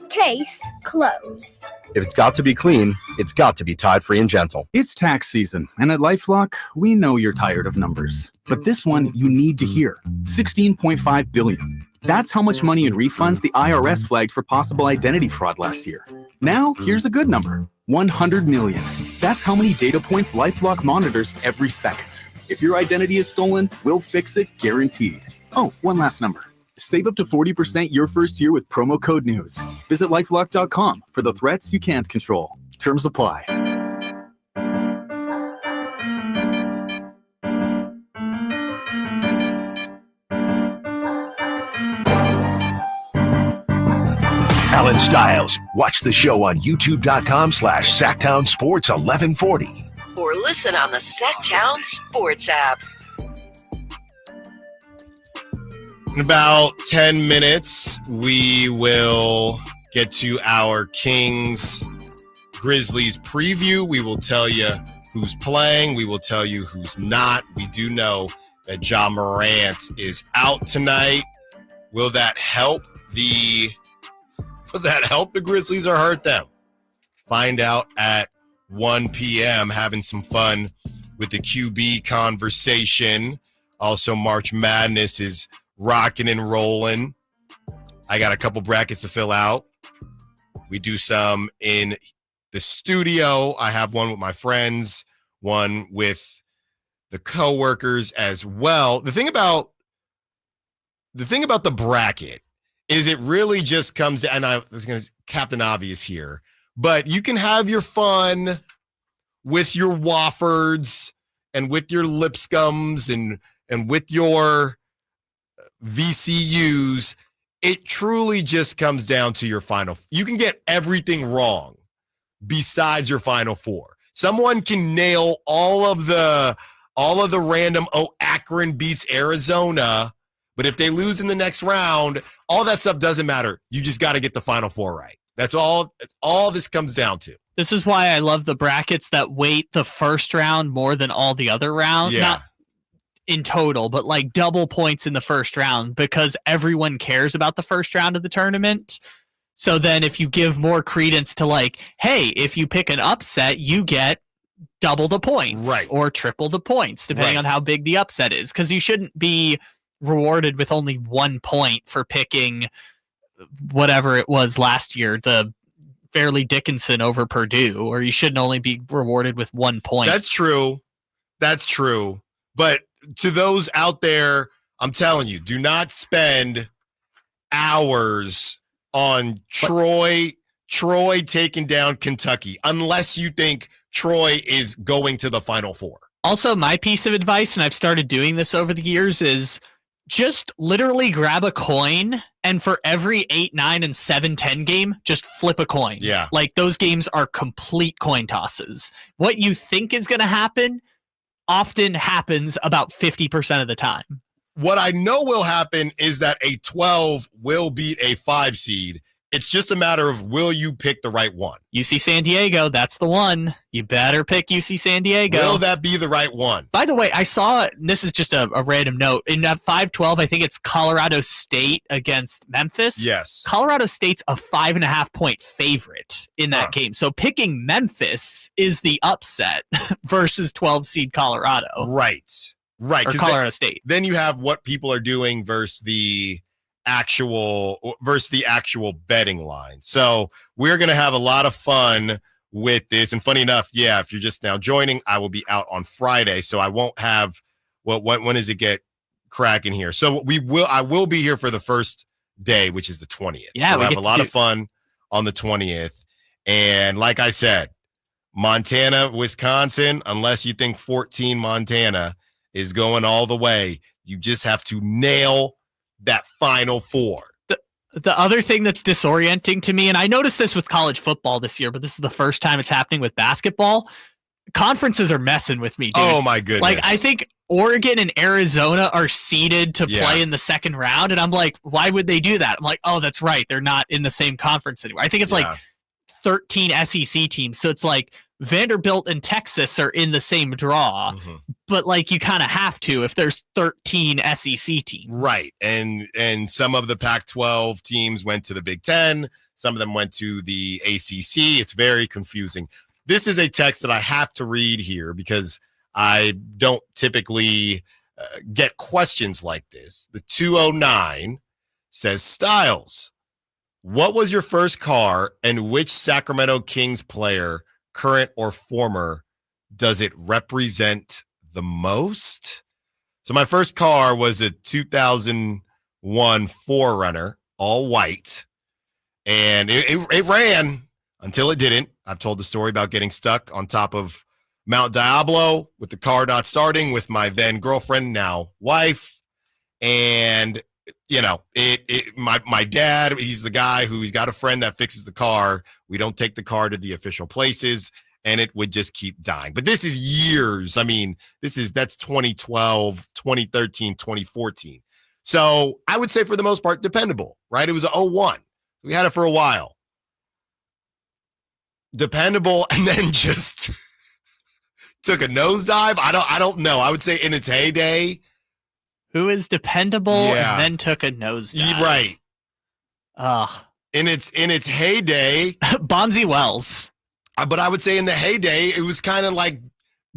Case closed. If it's got to be clean, it's got to be Tide Free and Gentle. It's tax season, and at LifeLock, we know you're tired of numbers. But this one you need to hear. $16.5 billion. That's how much money in refunds the IRS flagged for possible identity fraud last year. Now, here's a good number. 100 million. That's how many data points LifeLock monitors every second. If your identity is stolen, we'll fix it guaranteed. Oh, one last number. Save up to 40% your first year with promo code NEWS. Visit LifeLock.com for the threats you can't control. Terms apply. Allen Stiles. Watch the show on youtube.com/SacktownSports1140. Or listen on the Sacktown Sports app. In about 10 minutes, we will get to our Kings Grizzlies preview. We will tell you who's playing. We will tell you who's not. We do know that Ja Morant is out tonight. Will that help the Grizzlies or hurt them? Find out at 1 p.m. Having some fun with the QB conversation. Also, March Madness is rocking and rolling. I got a couple brackets to fill out. We do some in the studio. I have one with my friends, one with the coworkers as well. The thing about the bracket is it really just comes to, and I was going to Captain Obvious here, but you can have your fun with your Woffords and with your Lipscombs and with your VCUs. It truly just comes down to your final. You can get everything wrong besides your final four. Someone can nail all of the random, Akron beats Arizona, but if they lose in the next round, all that stuff doesn't matter. You just got to get the final four right. That's all this comes down to. This is why I love the brackets that weight the first round more than all the other rounds. Yeah. Not in total, but like double points in the first round, because everyone cares about the first round of the tournament. So then if you give more credence to like, hey, if you pick an upset, you get double the points, right, or triple the points, depending on how big the upset is. Because you shouldn't be rewarded with only 1 point for picking whatever it was last year, the Fairleigh Dickinson over Purdue, or you shouldn't only be rewarded with 1 point. That's true. But to those out there, I'm telling you, do not spend hours on Troy taking down Kentucky unless you think Troy is going to the Final Four. Also, my piece of advice, and I've started doing this over the years, is just literally grab a coin, and for every 8, 9, and 7, 10 game, just flip a coin. Yeah. Like, those games are complete coin tosses. What you think is going to happen often happens about 50% of the time. What I know will happen is that a 12 will beat a 5 seed. It's just a matter of, will you pick the right one? UC San Diego, that's the one. You better pick UC San Diego. Will that be the right one? By the way, I saw, this is just a random note, in that 5-12, I think it's Colorado State against Memphis. Yes. Colorado State's a 5.5-point favorite in that game. So picking Memphis is the upset versus 12 seed Colorado. Right. Or Colorado State. Then you have what people are doing versus the actual betting line. So we're going to have a lot of fun with this. And funny enough, yeah, if you're just now joining, I will be out on Friday. So I won't have, when does it get cracking here? So I will be here for the first day, which is the 20th. Yeah, so we'll have a lot of fun on the 20th. And like I said, Montana, Wisconsin, unless you think 14 Montana is going all the way, you just have to nail that Final Four. The other thing that's disorienting to me, and I noticed this with college football this year, but this is the first time it's happening with basketball. Conferences are messing with me, dude. Oh my goodness. Like, I think Oregon and Arizona are seeded to play in the second round, and I'm like, why would they do that? I'm like, oh, that's right. They're not in the same conference anymore. I think it's like 13 SEC teams. So it's like Vanderbilt and Texas are in the same draw, but like you kind of have to if there's 13 SEC teams. Right. And some of the Pac-12 teams went to the Big Ten. Some of them went to the ACC. It's very confusing. This is a text that I have to read here because I don't typically get questions like this. The 209 says, Stiles, what was your first car and which Sacramento Kings player, current or former, does it represent the most? So my first car was a 2001 4Runner, all white, and it ran until it didn't. I've told the story about getting stuck on top of Mount Diablo with the car not starting with my then girlfriend, now wife, and you know, my dad, he's the guy he's got a friend that fixes the car. We don't take the car to the official places, and it would just keep dying. But this is years. I mean, that's 2012, 2013, 2014. So I would say for the most part, dependable, right? It was a 01. We had it for a while. Dependable, and then just took a nosedive. I don't know. I would say in its heyday. Who is dependable and then took a nosedive? Right. In its heyday, Bonzi Wells. But I would say in the heyday, it was kind of like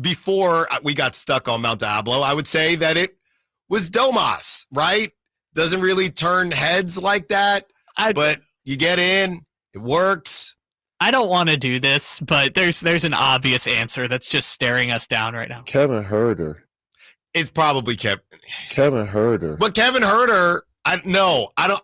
before we got stuck on Mount Diablo. I would say that it was Domas, right? Doesn't really turn heads like that, but you get in, it works. I don't want to do this, but there's an obvious answer that's just staring us down right now. Kevin Herter. It's probably Kevin Herter. But Kevin Herter, I don't.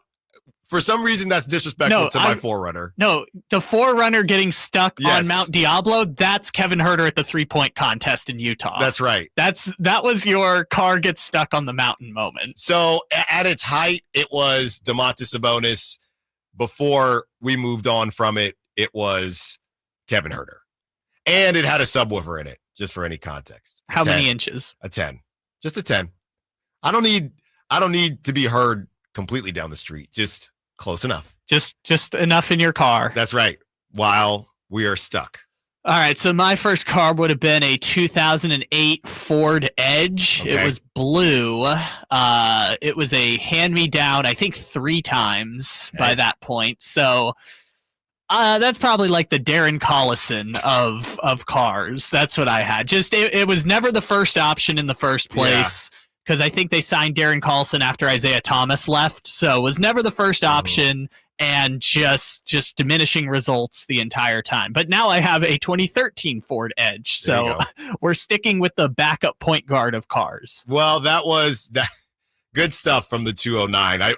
For some reason, that's disrespectful to my 4Runner. No, the 4Runner getting stuck on Mount Diablo, that's Kevin Herter at the 3-point contest in Utah. That's right. That was your car gets stuck on the mountain moment. So at its height, it was Domantas Sabonis. Before we moved on from it, it was Kevin Herter. And it had a subwoofer in it, just for any context. How many inches? A 10. Just a 10. I don't need to be heard completely down the street. Just close enough. Just enough in your car. That's right. While we are stuck. All right. So my first car would have been a 2008 Ford Edge. Okay. It was blue. It was a hand-me-down, I think 3 times by that point. So that's probably like the Darren Collison of cars. That's what I had. Just it was never the first option in the first place because I think they signed Darren Collison after Isaiah Thomas left. So it was never the first option. and just diminishing results the entire time. But now I have a 2013 Ford Edge, so we're sticking with the backup point guard of cars. Well, that was good stuff from the 209.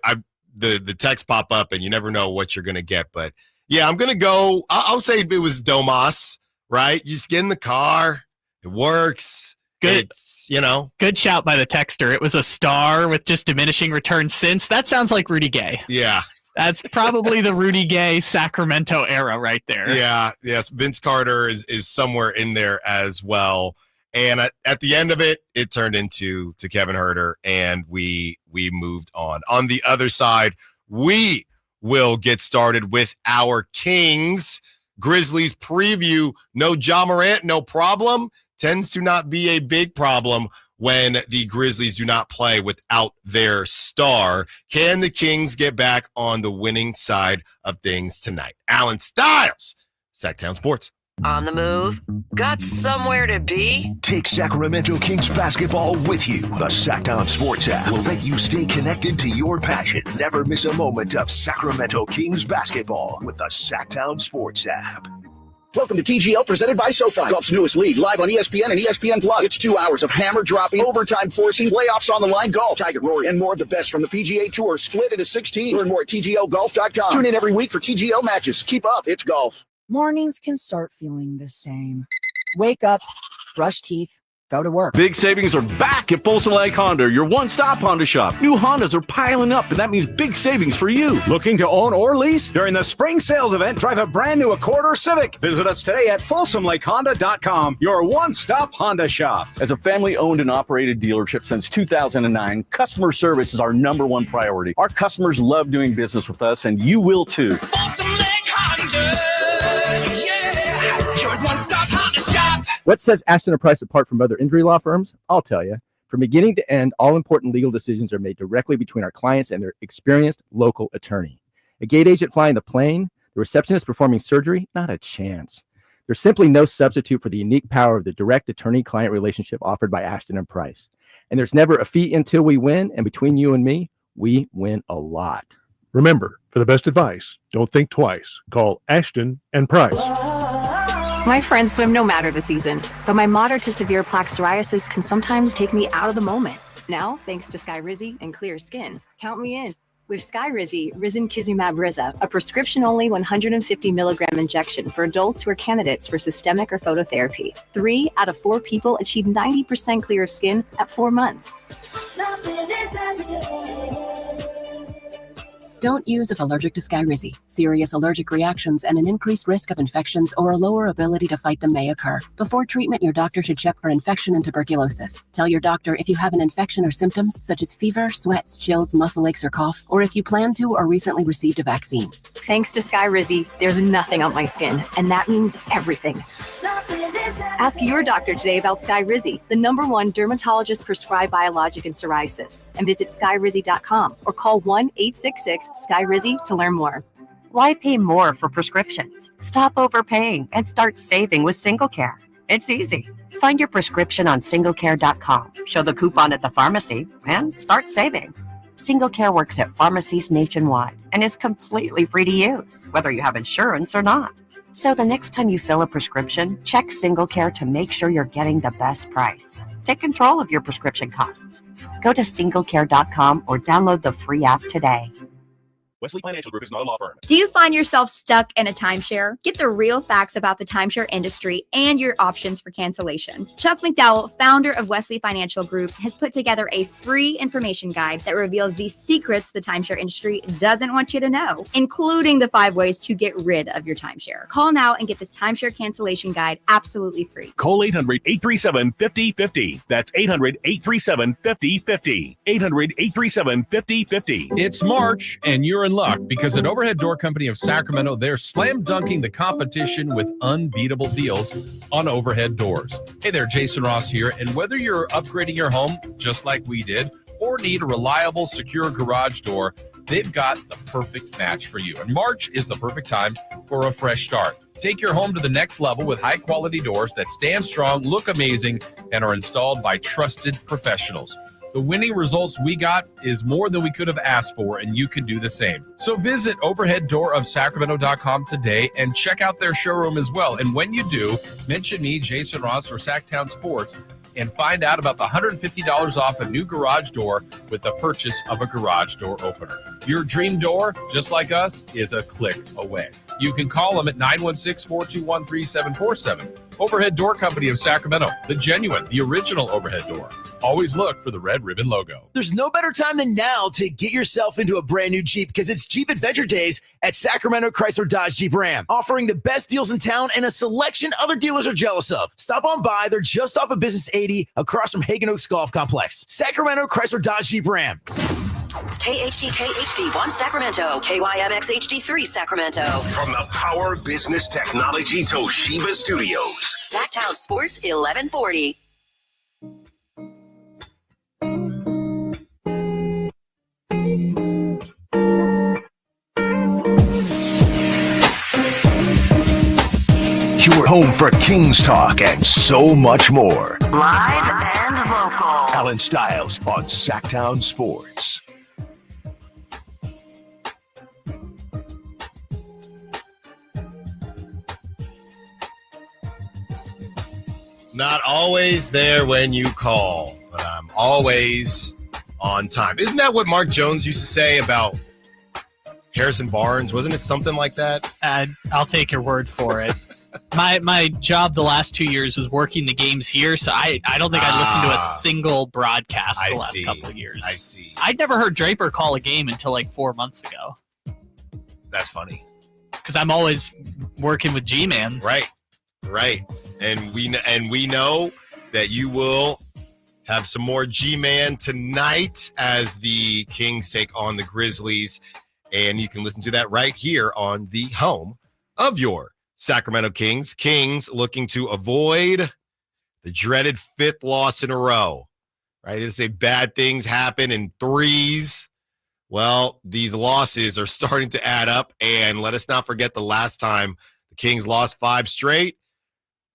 The text pop up, and you never know what you're going to get. But, yeah, I'm going to go – I'll say it was Domas, right? You just get in the car. It works. Good. It's, Good shout by the texter. It was a star with just diminishing returns since. That sounds like Rudy Gay. Yeah. That's probably the Rudy Gay Sacramento era right there. Yeah. Yes. Vince Carter is somewhere in there as well. And at the end of it, it turned into Kevin Huerter, and we moved on. On the other side, we will get started with our Kings. Grizzlies preview. No Ja Morant, no problem. Tends to not be a big problem when the Grizzlies do not play without their star. Can the Kings get back on the winning side of things tonight? Allen Stiles, Sacktown Sports. On the move? Got somewhere to be? Take Sacramento Kings basketball with you. The Sacktown Sports app will let you stay connected to your passion. Never miss a moment of Sacramento Kings basketball with the Sacktown Sports app. Welcome to TGL, presented by SoFi, golf's newest league, live on ESPN and ESPN Plus. It's 2 hours of hammer dropping, overtime forcing, playoffs on the line, golf, Tiger, Rory, and more of the best from the PGA Tour, split into 16. Learn more at TGLGolf.com. Tune in every week for TGL matches. Keep up, it's golf. Mornings can start feeling the same. Wake up, brush teeth, go to work. Big savings are back at Folsom Lake Honda, your one-stop Honda shop. New Hondas are piling up, and that means big savings for you. Looking to own or lease? During the spring sales event, drive a brand new Accord or Civic. Visit us today at FolsomLakeHonda.com, your one-stop Honda shop. As a family-owned and operated dealership since 2009, customer service is our #1 priority. Our customers love doing business with us, and you will too. Folsom Lake Honda. Your one-stop Honda shop. What sets Ashton & Price apart from other injury law firms? I'll tell you. From beginning to end, all important legal decisions are made directly between our clients and their experienced local attorney. A gate agent flying the plane, the receptionist performing surgery, not a chance. There's simply no substitute for the unique power of the direct attorney-client relationship offered by Ashton & Price. And there's never a fee until we win, and between you and me, we win a lot. Remember, for the best advice, don't think twice. Call Ashton & Price. My friends swim no matter the season, but my moderate to severe plaque psoriasis can sometimes take me out of the moment. Now, thanks to Skyrizi and Clear Skin, count me in. With Skyrizi, Risankizumab Riza, a prescription-only 150 milligram injection for adults who are candidates for systemic or phototherapy. 3 out of 4 people achieve 90% clear skin at 4 months. Don't use if allergic to Skyrizi. Serious allergic reactions and an increased risk of infections or a lower ability to fight them may occur. Before treatment, your doctor should check for infection and tuberculosis. Tell your doctor if you have an infection or symptoms such as fever, sweats, chills, muscle aches, or cough, or if you plan to or recently received a vaccine. Thanks to Skyrizi, there's nothing on my skin, and that means everything. Ask your doctor today about Skyrizi, the #1 dermatologist-prescribed biologic in psoriasis, and visit skyrizi.com or call 1-866-SKYRIZI to learn more. Why pay more for prescriptions? Stop overpaying and start saving with SingleCare. It's easy. Find your prescription on SingleCare.com, show the coupon at the pharmacy, and start saving. SingleCare works at pharmacies nationwide and is completely free to use, whether you have insurance or not. So the next time you fill a prescription, check SingleCare to make sure you're getting the best price. Take control of your prescription costs. Go to SingleCare.com or download the free app today. Wesley Financial Group is not a law firm. Do you find yourself stuck in a timeshare? Get the real facts about the timeshare industry and your options for cancellation. Chuck McDowell, founder of Wesley Financial Group, has put together a free information guide that reveals the secrets the timeshare industry doesn't want you to know, including the 5 ways to get rid of your timeshare. Call now and get this timeshare cancellation guide absolutely free. Call 800-837-5050. That's 800-837-5050. 800-837-5050. It's March, and you're in luck because at Overhead Door Company of Sacramento, they're slam dunking the competition with unbeatable deals on overhead doors. Hey there, Jason Ross here, and whether you're upgrading your home just like we did or need a reliable, secure garage door, they've got the perfect match for you. And March is the perfect time for a fresh start. Take your home to the next level with high-quality doors that stand strong, look amazing, and are installed by trusted professionals. The winning results we got is more than we could have asked for, and you can do the same. So visit overheaddoorofsacramento.com today and check out their showroom as well. And when you do, mention me, Jason Ross, or Sacktown Sports, and find out about the $150 off a new garage door with the purchase of a garage door opener. Your dream door, just like us, is a click away. You can call them at 916-421-3747. Overhead Door Company of Sacramento, the genuine, the original overhead door. Always look for the red ribbon logo. There's no better time than now to get yourself into a brand new Jeep because it's Jeep Adventure Days at Sacramento Chrysler Dodge Jeep Ram, offering the best deals in town and a selection other dealers are jealous of. Stop on by. They're just off of Business 80 across from Hagen Oaks Golf Complex. Sacramento Chrysler Dodge Jeep Ram. KHD1 Sacramento, KYMX HD3 Sacramento. From the Power Business Technology Toshiba Studios. Sacktown Sports 1140. Your home for Kings talk and so much more. Live and local. Allen Stiles on Sacktown Sports. Not always there when you call, but I'm always on time. Isn't that what Mark Jones used to say about Harrison Barnes? Wasn't it something like that? I'll take your word for it. My job the last 2 years was working the games here, so I don't think I listened to a single broadcast the last couple of years. I see. I'd never heard Draper call a game until like 4 months ago. That's funny. Because I'm always working with G-Man. Right. And we know that you will have some more G-Man tonight as the Kings take on the Grizzlies. And you can listen to that right here on the home of your Sacramento Kings. Kings looking to avoid the dreaded 5th loss in a row. Right? They say bad things happen in threes. Well, these losses are starting to add up. And let us not forget the last time the Kings lost 5 straight.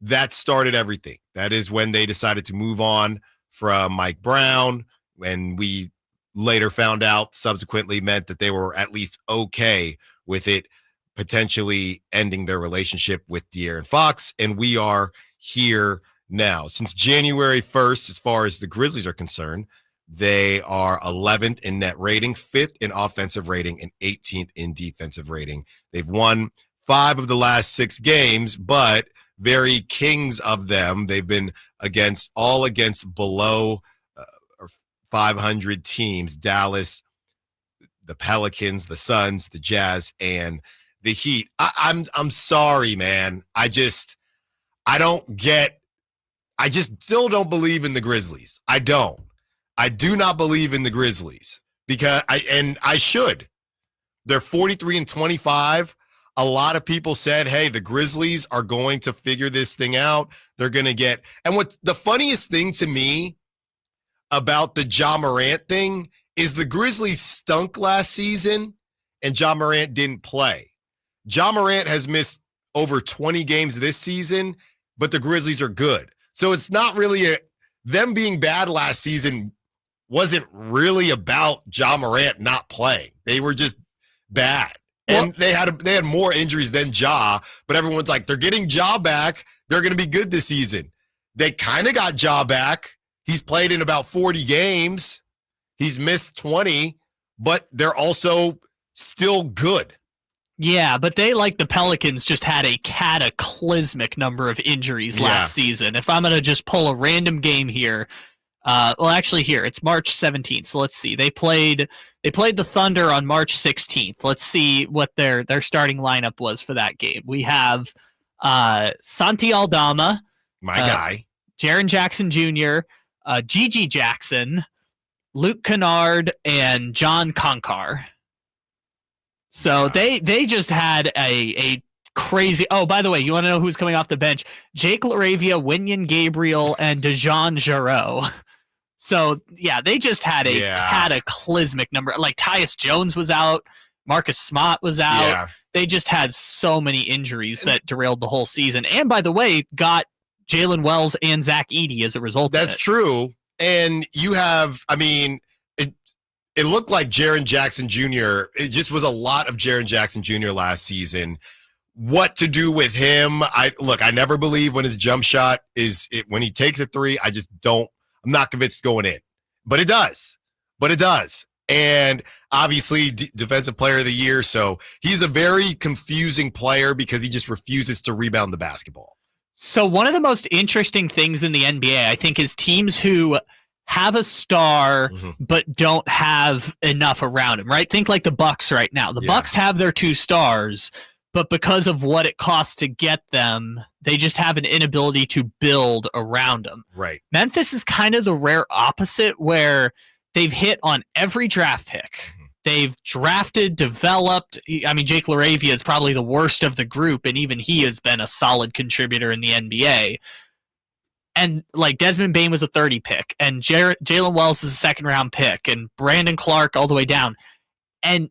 That started everything. That is when they decided to move on from Mike Brown, and we later found out subsequently meant that they were at least okay with it potentially ending their relationship with De'Aaron Fox, and we are here now. Since January 1st, as far as the Grizzlies are concerned, they are 11th in net rating, 5th in offensive rating, and 18th in defensive rating. They've won 5 of the last 6 games, but very Kings of them. They've been against below 500 teams: Dallas, the Pelicans, the Suns, the Jazz, and the Heat. I'm sorry, man. I just still don't believe in the Grizzlies. I do not believe in the Grizzlies because I should. They're 43-25. A lot of people said, hey, the Grizzlies are going to figure this thing out. They're going to get – and what the funniest thing to me about the Ja Morant thing is the Grizzlies stunk last season and Ja Morant didn't play. Ja Morant has missed over 20 games this season, but the Grizzlies are good. So it's not really them being bad last season wasn't really about Ja Morant not playing. They were just bad. And they had more injuries than Ja, but everyone's like, they're getting Ja back. They're going to be good this season. They kind of got Ja back. He's played in about 40 games. He's missed 20, but they're also still good. Yeah, but they, like the Pelicans, just had a cataclysmic number of injuries last season. If I'm going to just pull a random game here, here it's March 17th. So let's see. They played the Thunder on March 16th. Let's see what their starting lineup was for that game. We have Santi Aldama, my guy, Jaren Jackson Jr., Gigi Jackson, Luke Kennard, and John Konkar. So they just had a crazy. Oh, by the way, you want to know who's coming off the bench? Jake LaRavia, Winyan Gabriel, and DeJon Jarreau. So, yeah, they just had a cataclysmic number. Like, Tyus Jones was out. Marcus Smart was out. Yeah. They just had so many injuries that derailed the whole season. And, by the way, got Jalen Wells and Zach Edey as a result of it. That's true. And you have, I mean, it looked like Jaren Jackson Jr. It just was a lot of Jaren Jackson Jr. last season. What to do with him? I never believe when his jump shot when he takes a three, I'm not convinced it's going in. But it does. And obviously defensive player of the year. So he's a very confusing player because he just refuses to rebound the basketball. So one of the most interesting things in the NBA, I think, is teams who have a star but don't have enough around him, right? Think like the Bucks right now. The Bucks have their 2 stars, but because of what it costs to get them, they just have an inability to build around them. Right. Memphis is kind of the rare opposite, where they've hit on every draft pick. They've drafted, developed. I mean, Jake LaRavia is probably the worst of the group, and even he has been a solid contributor in the NBA. And like Desmond Bane was a 30 pick, and Jalen Wells is a 2nd-round pick, and Brandon Clark all the way down. And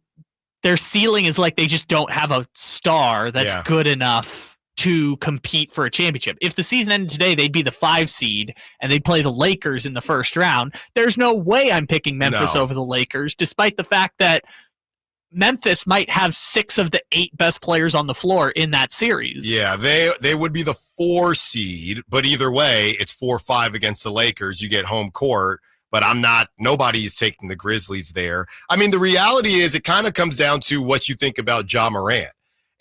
their ceiling is like they just don't have a star that's good enough to compete for a championship. If the season ended today, they'd be the 5 seed, and they'd play the Lakers in the first round. There's no way I'm picking Memphis over the Lakers, despite the fact that Memphis might have 6 of the 8 best players on the floor in that series. Yeah, they would be the 4 seed, but either way, it's 4-5 against the Lakers. You get home court, but nobody is taking the Grizzlies there. I mean, the reality is it kind of comes down to what you think about Ja Morant.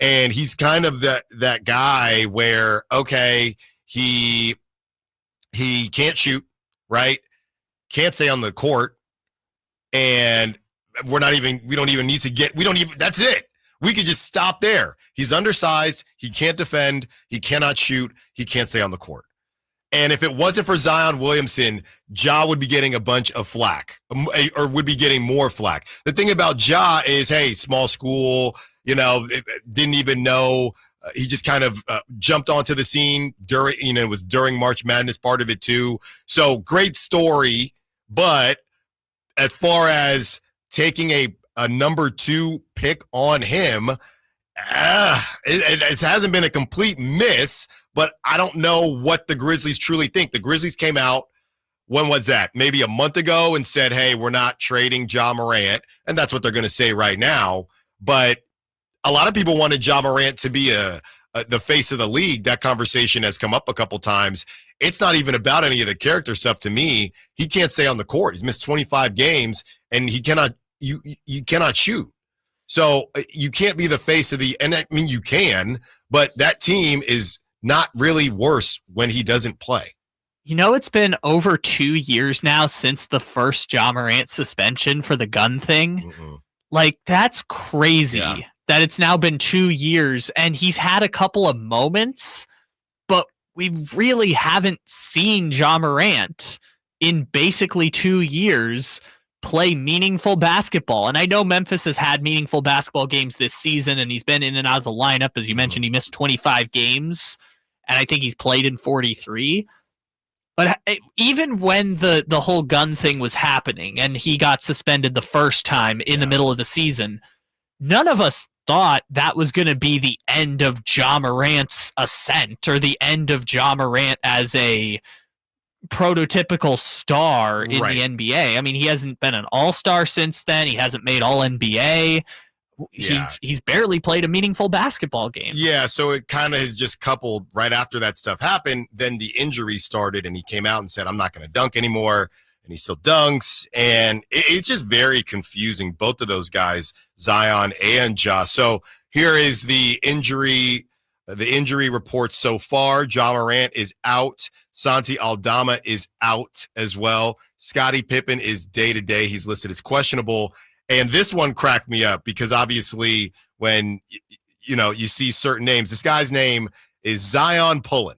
And he's kind of that guy where, okay, he can't shoot, right? Can't stay on the court. And that's it. We could just stop there. He's undersized. He can't defend. He cannot shoot. He can't stay on the court. And if it wasn't for Zion Williamson, Ja would be getting a bunch of flack, or would be getting more flack. The thing about Ja is, hey, small school, didn't even know. He just kind of jumped onto the scene during, it was during March Madness, part of it too. So great story. But as far as taking a number 2 pick on him, it hasn't been a complete miss, but I don't know what the Grizzlies truly think. The Grizzlies came out, when was that? Maybe a month ago, and said, hey, we're not trading Ja Morant, and that's what they're going to say right now. But a lot of people wanted Ja Morant to be the face of the league. That conversation has come up a couple times. It's not even about any of the character stuff to me. He can't stay on the court. He's missed 25 games, and he cannot. You cannot shoot. So you can't be the face of and I mean, you can, but that team is not really worse when he doesn't play. It's been over 2 years now since the first Ja Morant suspension for the gun thing. Like, that's crazy that it's now been 2 years, and he's had a couple of moments, but we really haven't seen Ja Morant in basically 2 years play meaningful basketball. And I know Memphis has had meaningful basketball games this season, and he's been in and out of the lineup. As you mentioned, he missed 25 games, and I think he's played in 43. But even when the whole gun thing was happening and he got suspended the first time in the middle of the season, none of us thought that was going to be the end of Ja Morant's ascent, or the end of Ja Morant as a prototypical star in the NBA. I mean, he hasn't been an all-star since then. He hasn't made all-NBA. He's barely played a meaningful basketball game. Yeah, so it kind of has just coupled right after that stuff happened. Then the injury started, and he came out and said, I'm not going to dunk anymore. And he still dunks. And it's just very confusing, both of those guys, Zion and Ja. So here is the injury report so far. Ja Morant is out. Santi Aldama is out as well. Scottie Pippen is day-to-day. He's listed as questionable. And this one cracked me up because obviously when, you see certain names, this guy's name is Zion Pullen.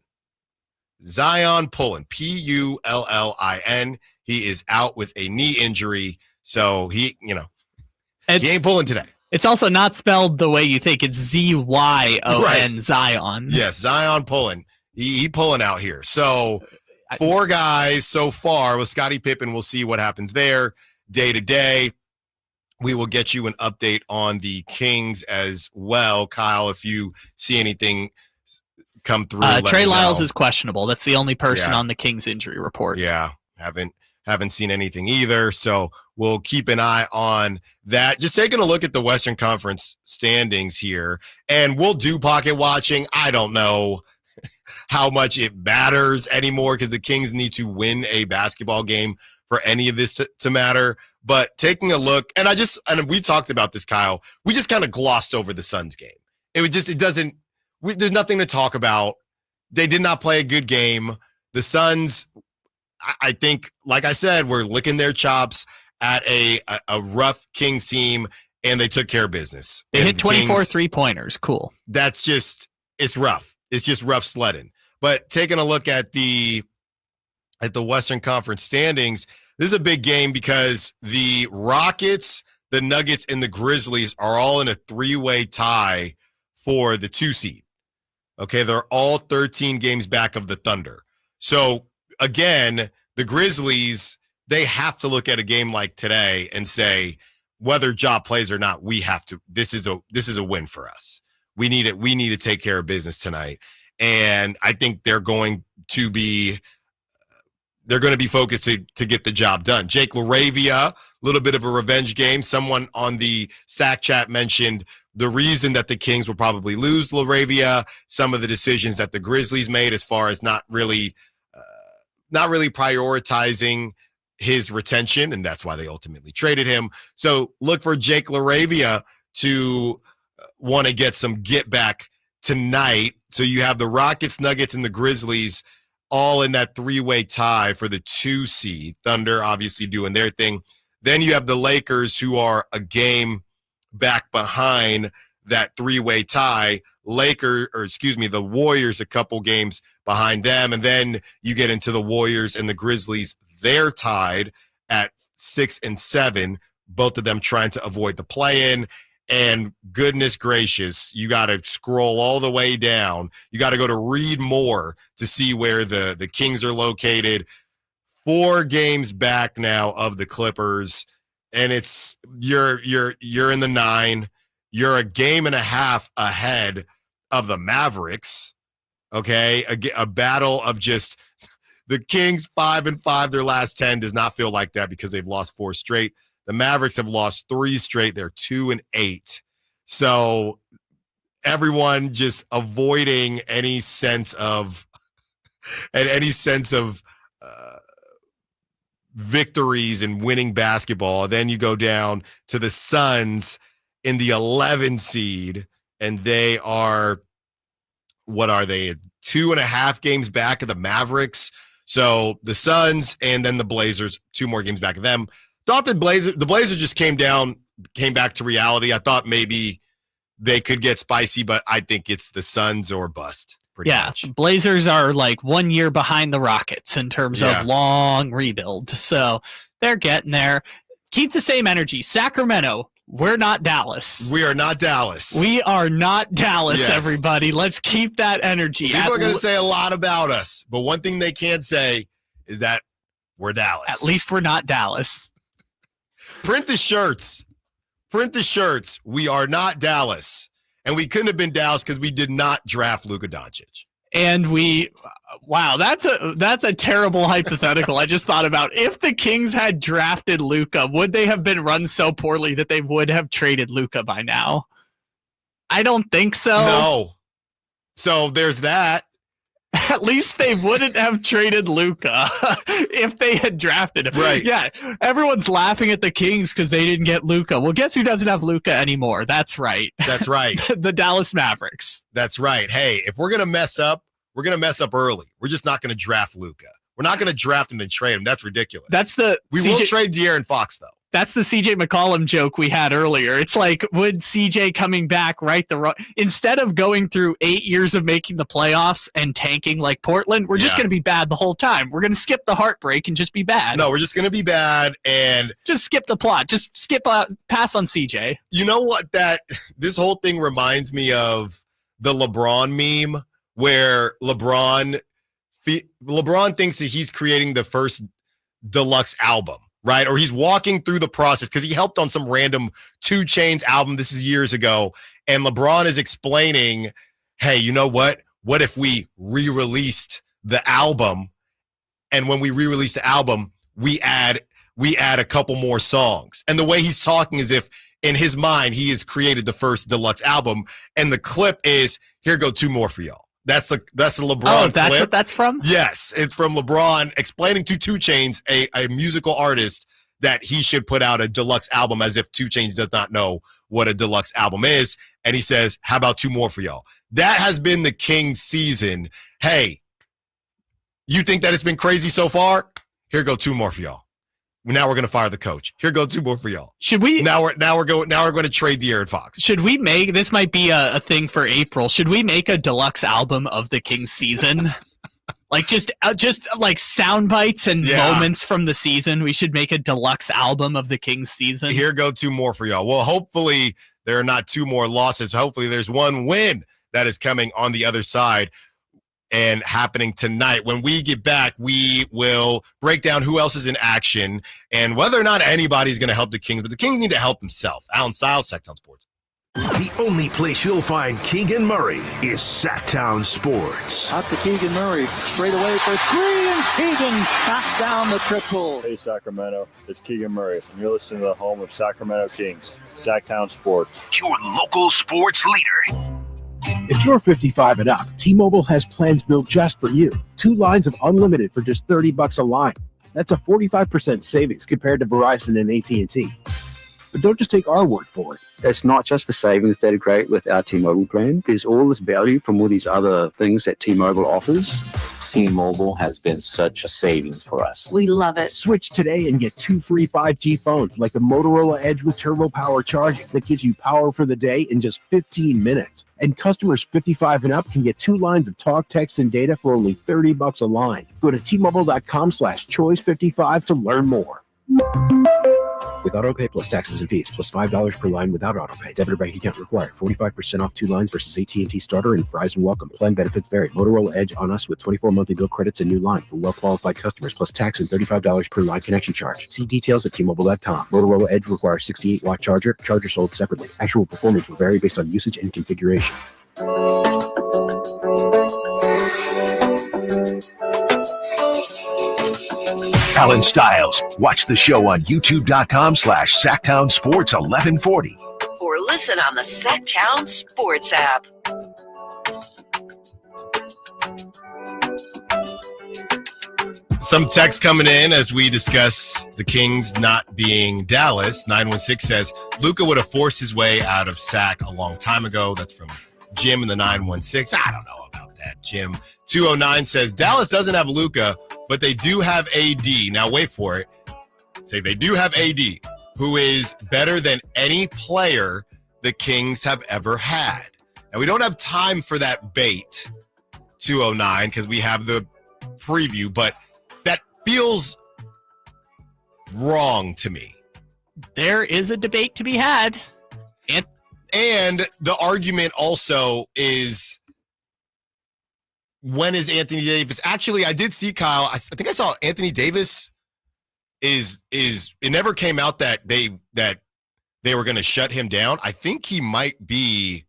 Zion Pullen, Pullin. He is out with a knee injury. So he ain't pulling today. It's also not spelled the way you think. It's Z-Y-O-N, Zion. Yes, Zion Pullen. He pulling out here. So 4 guys so far with Scottie Pippen. We'll see what happens there day to day. We will get you an update on the Kings as well. Kyle, if you see anything come through. Trey Lyles is questionable. That's the only person on the Kings injury report. Yeah, haven't haven't seen anything either. So we'll keep an eye on that. Just taking a look at the Western Conference standings here, and we'll do pocket watching. I don't know how much it matters anymore because the Kings need to win a basketball game for any of this to matter. But taking a look, and we talked about this, Kyle, we just kind of glossed over the Suns game. There's nothing to talk about. They did not play a good game. The Suns, I think, like I said, were licking their chops at a rough Kings team, and they took care of business. They hit 24 Kings, 3-pointers. Cool. It's rough. It's just rough sledding. But taking a look at the Western Conference standings, this is a big game because the Rockets, the Nuggets, and the Grizzlies are all in a 3-way tie for the 2 seed. Okay, they're all 13 games back of the Thunder. So, again, the Grizzlies, they have to look at a game like today and say, whether Ja plays or not, we have to. This is a win for us. We need it. We need to take care of business tonight. And I think they're going to be focused to get the job done. Jake LaRavia, a little bit of a revenge game. Someone on the Sack Chat mentioned the reason that the Kings will probably lose LaRavia, some of the decisions that the Grizzlies made as far as not really prioritizing his retention, and that's why they ultimately traded him. So look for Jake LaRavia to want to get some get back tonight. So you have the Rockets, Nuggets, and the Grizzlies all in that 3-way tie for the 2 seed. Thunder obviously doing their thing. Then you have the Lakers, who are a game back behind that 3-way tie. The Warriors a couple games behind them. And then you get into the Warriors and the Grizzlies. They're tied at 6 and 7, both of them trying to avoid the play-in. And goodness gracious, you got to scroll all the way down. You got to go to read more to see where the Kings are located. 4 games back now of the Clippers, and it's you're in the 9. You're a game and a half ahead of the Mavericks. Okay, a battle of just the Kings 5-5. Their last 10 does not feel like that because they've lost 4 straight. The Mavericks have lost 3 straight. They're 2-8. So everyone just avoiding any sense of victories and winning basketball. Then you go down to the Suns in the 11 seed, and they are, what are they, 2.5 games back of the Mavericks. So the Suns and then the Blazers, 2 more games back of them. Thought the Blazers just came back to reality. I thought maybe they could get spicy, but I think it's the Suns or bust. Pretty much. Blazers are like 1 year behind the Rockets in terms of long rebuild. So they're getting there. Keep the same energy. Sacramento, we're not Dallas. We are not Dallas. We are not Dallas, Yes. Everybody. Let's keep that energy. People are going to say a lot about us, but one thing they can't say is that we're Dallas. At least we're not Dallas. Print the shirts. Print the shirts. We are not Dallas. And we couldn't have been Dallas because we did not draft Luka Doncic. And wow, that's a terrible hypothetical. I just thought about, if the Kings had drafted Luka, would they have been run so poorly that they would have traded Luka by now? I don't think so. No. So there's that. At least they wouldn't have traded Luka if they had drafted him. Right. Yeah. Everyone's laughing at the Kings because they didn't get Luka. Well, guess who doesn't have Luka anymore? That's right. That's right. The Dallas Mavericks. That's right. Hey, if we're going to mess up, we're going to mess up early. We're just not going to draft Luka. We're not going to draft him and trade him. That's ridiculous. We will trade De'Aaron Fox, though. That's the CJ McCollum joke we had earlier. It's like, would CJ coming back right the wrong, instead of going through 8 years of making the playoffs and tanking like Portland, we're just going to be bad the whole time. We're going to skip the heartbreak and just be bad. No, we're just going to be bad and just skip the plot. Just skip pass on CJ. You know what this whole thing reminds me of? The LeBron meme where LeBron thinks that he's creating the first deluxe album. Right? Or he's walking through the process because he helped on some random 2 Chainz album. This is years ago. And LeBron is explaining, hey, you know what? What if we re-released the album? And when we re-release the album, we add a couple more songs. And the way he's talking is if in his mind he has created the first deluxe album, and the clip is, here go 2 more for y'all. That's the LeBron that's clip. what that's from? Yes, it's from LeBron explaining to 2 Chainz, a musical artist, that he should put out a deluxe album, as if 2 Chainz does not know what a deluxe album is. And he says, how about 2 more for y'all? That has been the Kings season. Hey, you think that it's been crazy so far? Here go 2 more for y'all. Now we're going to fire the coach. Here go 2 more for y'all. Should we? Now we're going to trade De'Aaron Fox. Should we make, this might be a thing for April, should we make a deluxe album of the Kings season? Like just like sound bites and moments from the season. We should make a deluxe album of the Kings season. Here go 2 more for y'all. Well, hopefully there are not 2 more losses. Hopefully there's 1 win that is coming on the other side and happening tonight. When we get back, we will break down who else is in action and whether or not anybody's going to help the Kings. But the Kings need to help themselves. Allen Stiles, Sacktown Sports. The only place you'll find Keegan Murray is Sacktown Sports. Out to Keegan Murray, straight away for 3, and Keegan knocks down the triple. Hey Sacramento, it's Keegan Murray, and you're listening to the home of Sacramento Kings, Sacktown Sports. Your local sports leader. If you're 55 and up, T-Mobile has plans built just for you. 2 lines of unlimited for just $30 a line. That's a 45% savings compared to Verizon and AT&T. But don't just take our word for it. It's not just the savings that are great with our T-Mobile plan. There's all this value from all these other things that T-Mobile offers. T-Mobile has been such a savings for us. We love it. Switch today and get 2 free 5G phones like the Motorola Edge with turbo power charging that gives you power for the day in just 15 minutes. And customers 55 and up can get 2 lines of talk, text, and data for only $30 a line. Go to T-Mobile.com/choice55 to learn more. With AutoPay plus taxes and fees, plus $5 per line without AutoPay. Debit or bank account required. 45% off 2 lines versus AT&T Starter and Verizon Welcome. Plan benefits vary. Motorola Edge on us with 24 monthly bill credits and new line for well-qualified customers, plus tax and $35 per line connection charge. See details at T-Mobile.com. Motorola Edge requires 68-watt charger. Charger sold separately. Actual performance will vary based on usage and configuration. Allen Stiles. Watch the show on youtube.com/Sacktown Sports 1140. Or listen on the Sacktown Sports app. Some text coming in as we discuss the Kings not being Dallas. 916 says, Luka would have forced his way out of Sac a long time ago. That's from Jim in the 916. I don't know about that, Jim. 209 says, Dallas doesn't have Luka, but they do have AD. Now, wait for it. Say they do have AD, who is better than any player the Kings have ever had. Now, we don't have time for that bait, 209, because we have the preview, but that feels wrong to me. There is a debate to be had. And the argument also is, when is Anthony Davis? Actually, I did see, Kyle, I think I saw Anthony Davis is it never came out that they were going to shut him down. I think he might be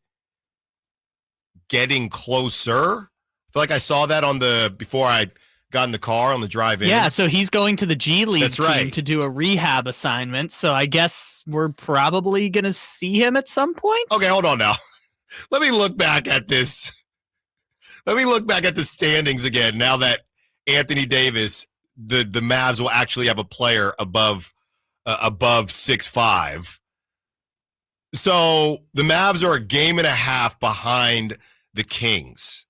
getting closer. I feel like I saw that before I got in the car on the drive in. Yeah, so he's going to the G League team to do a rehab assignment. So I guess we're probably going to see him at some point. Okay, hold on now. Let me look back at this. Let me look back at the standings again. Now that Anthony Davis, the Mavs will actually have a player above 6'5". So the Mavs are a game and a half behind the Kings.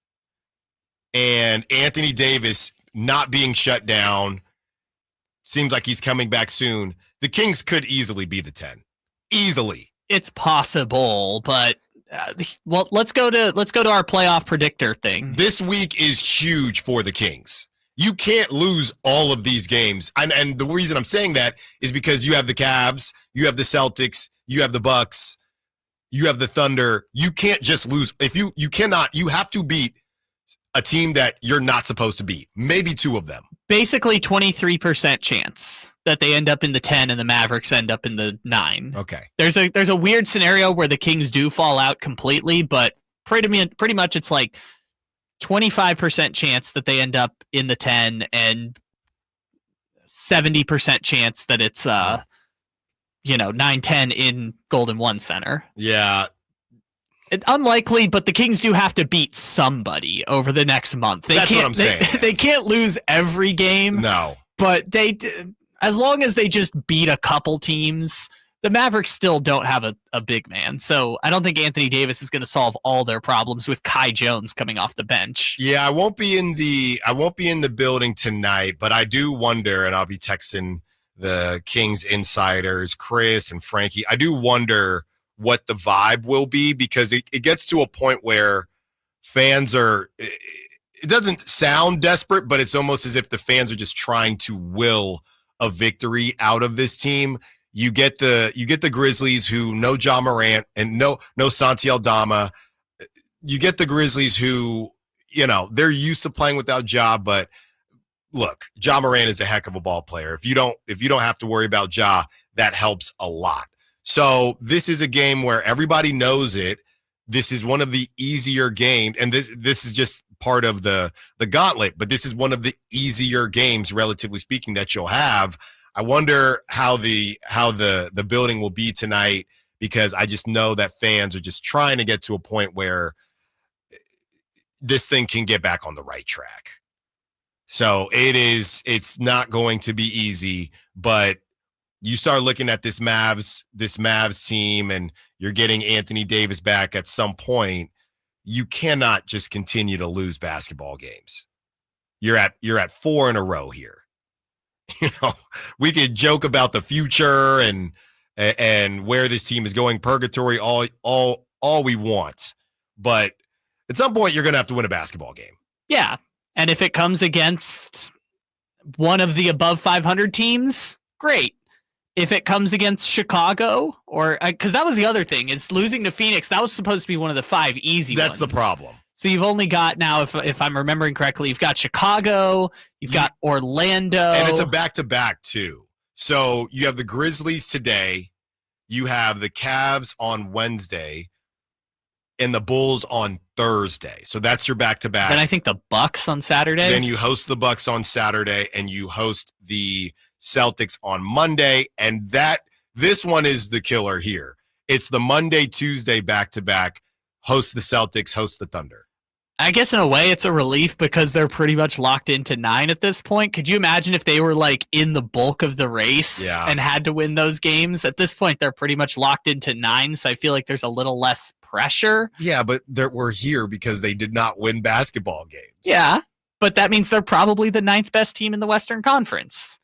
And Anthony Davis not being shut down, seems like he's coming back soon. The Kings could easily be the 10. Easily. It's possible, but well, let's go to our playoff predictor thing. This week is huge for the Kings. You can't lose all of these games. And the reason I'm saying that is because you have the Cavs, you have the Celtics, you have the Bucks, you have the Thunder. You can't just lose. You have to beat a team that you're not supposed to beat. Maybe 2 of them. Basically 23% chance that they end up in the 10 and the Mavericks end up in the 9. Okay. There's a weird scenario where the Kings do fall out completely, but pretty much it's like 25% chance that they end up in the 10 and 70% chance that it's 9-10 in Golden One Center. Yeah. Unlikely, but the Kings do have to beat somebody over the next month. That's what I'm saying. They can't lose every game. No. But as long as they just beat a couple teams, the Mavericks still don't have a big man. So I don't think Anthony Davis is going to solve all their problems with Kai Jones coming off the bench. Yeah, I won't be in the building tonight, but I do wonder, and I'll be texting the Kings insiders, Chris and Frankie. I do wonder what the vibe will be, because it gets to a point where fans are, it doesn't sound desperate, but it's almost as if the fans are just trying to will a victory out of this team. You get the Grizzlies, who no Ja Morant and no Santi Aldama. You get the Grizzlies who, they're used to playing without Ja, but look, Ja Morant is a heck of a ball player. If you don't have to worry about Ja, that helps a lot. So this is a game where everybody knows it. This is one of the easier games, and this is just part of the gauntlet, but this is one of the easier games, relatively speaking, that you'll have. I wonder how the building will be tonight, because I just know that fans are just trying to get to a point where this thing can get back on the right track. So it's not going to be easy, but you start looking at this Mavs team, and you're getting Anthony Davis back at some point. You cannot just continue to lose basketball games. You're at 4 in a row here. We could joke about the future and where this team is going, purgatory, all we want, but at some point you're going to have to win a basketball game. Yeah, and if it comes against one of the above 500 teams, great. If it comes against Chicago, or because that was the other thing, is losing to Phoenix. That was supposed to be one of the 5 easy ones. That's the problem. So you've only got now, if I'm remembering correctly, you've got Chicago, you've got Orlando. And it's a back-to-back, too. So you have the Grizzlies today, you have the Cavs on Wednesday, and the Bulls on Thursday. So that's your back-to-back. Then I think the Bucks on Saturday. Then you host the Bucks on Saturday, and you host the Celtics on Monday. And this one is the killer here. It's the Monday, Tuesday back-to-back. Host the Celtics, host the Thunder. I guess in a way it's a relief, because they're pretty much locked into 9 at this point. Could you imagine if they were like in the bulk of the race and had to win those games? At this point, they're pretty much locked into 9. So I feel like there's a little less pressure. Yeah, but we're here because they did not win basketball games. Yeah, but that means they're probably the 9th best team in the Western Conference,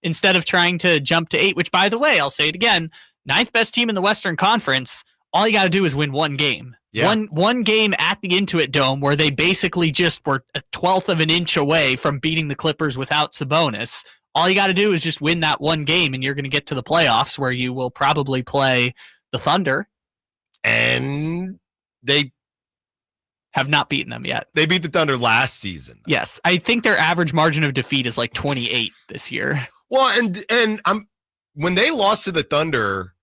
instead of trying to jump to 8, which, by the way, I'll say it again, 9th best team in the Western Conference. All you got to do is win one game. Yeah. One game at the Intuit Dome, where they basically just were a 1/12 of an inch away from beating the Clippers without Sabonis. All you got to do is just win that one game, and you're going to get to the playoffs, where you will probably play the Thunder. And they have not beaten them yet. They beat the Thunder last season, though. Yes. I think their average margin of defeat is like 28 this year. Well, and when they lost to the Thunder,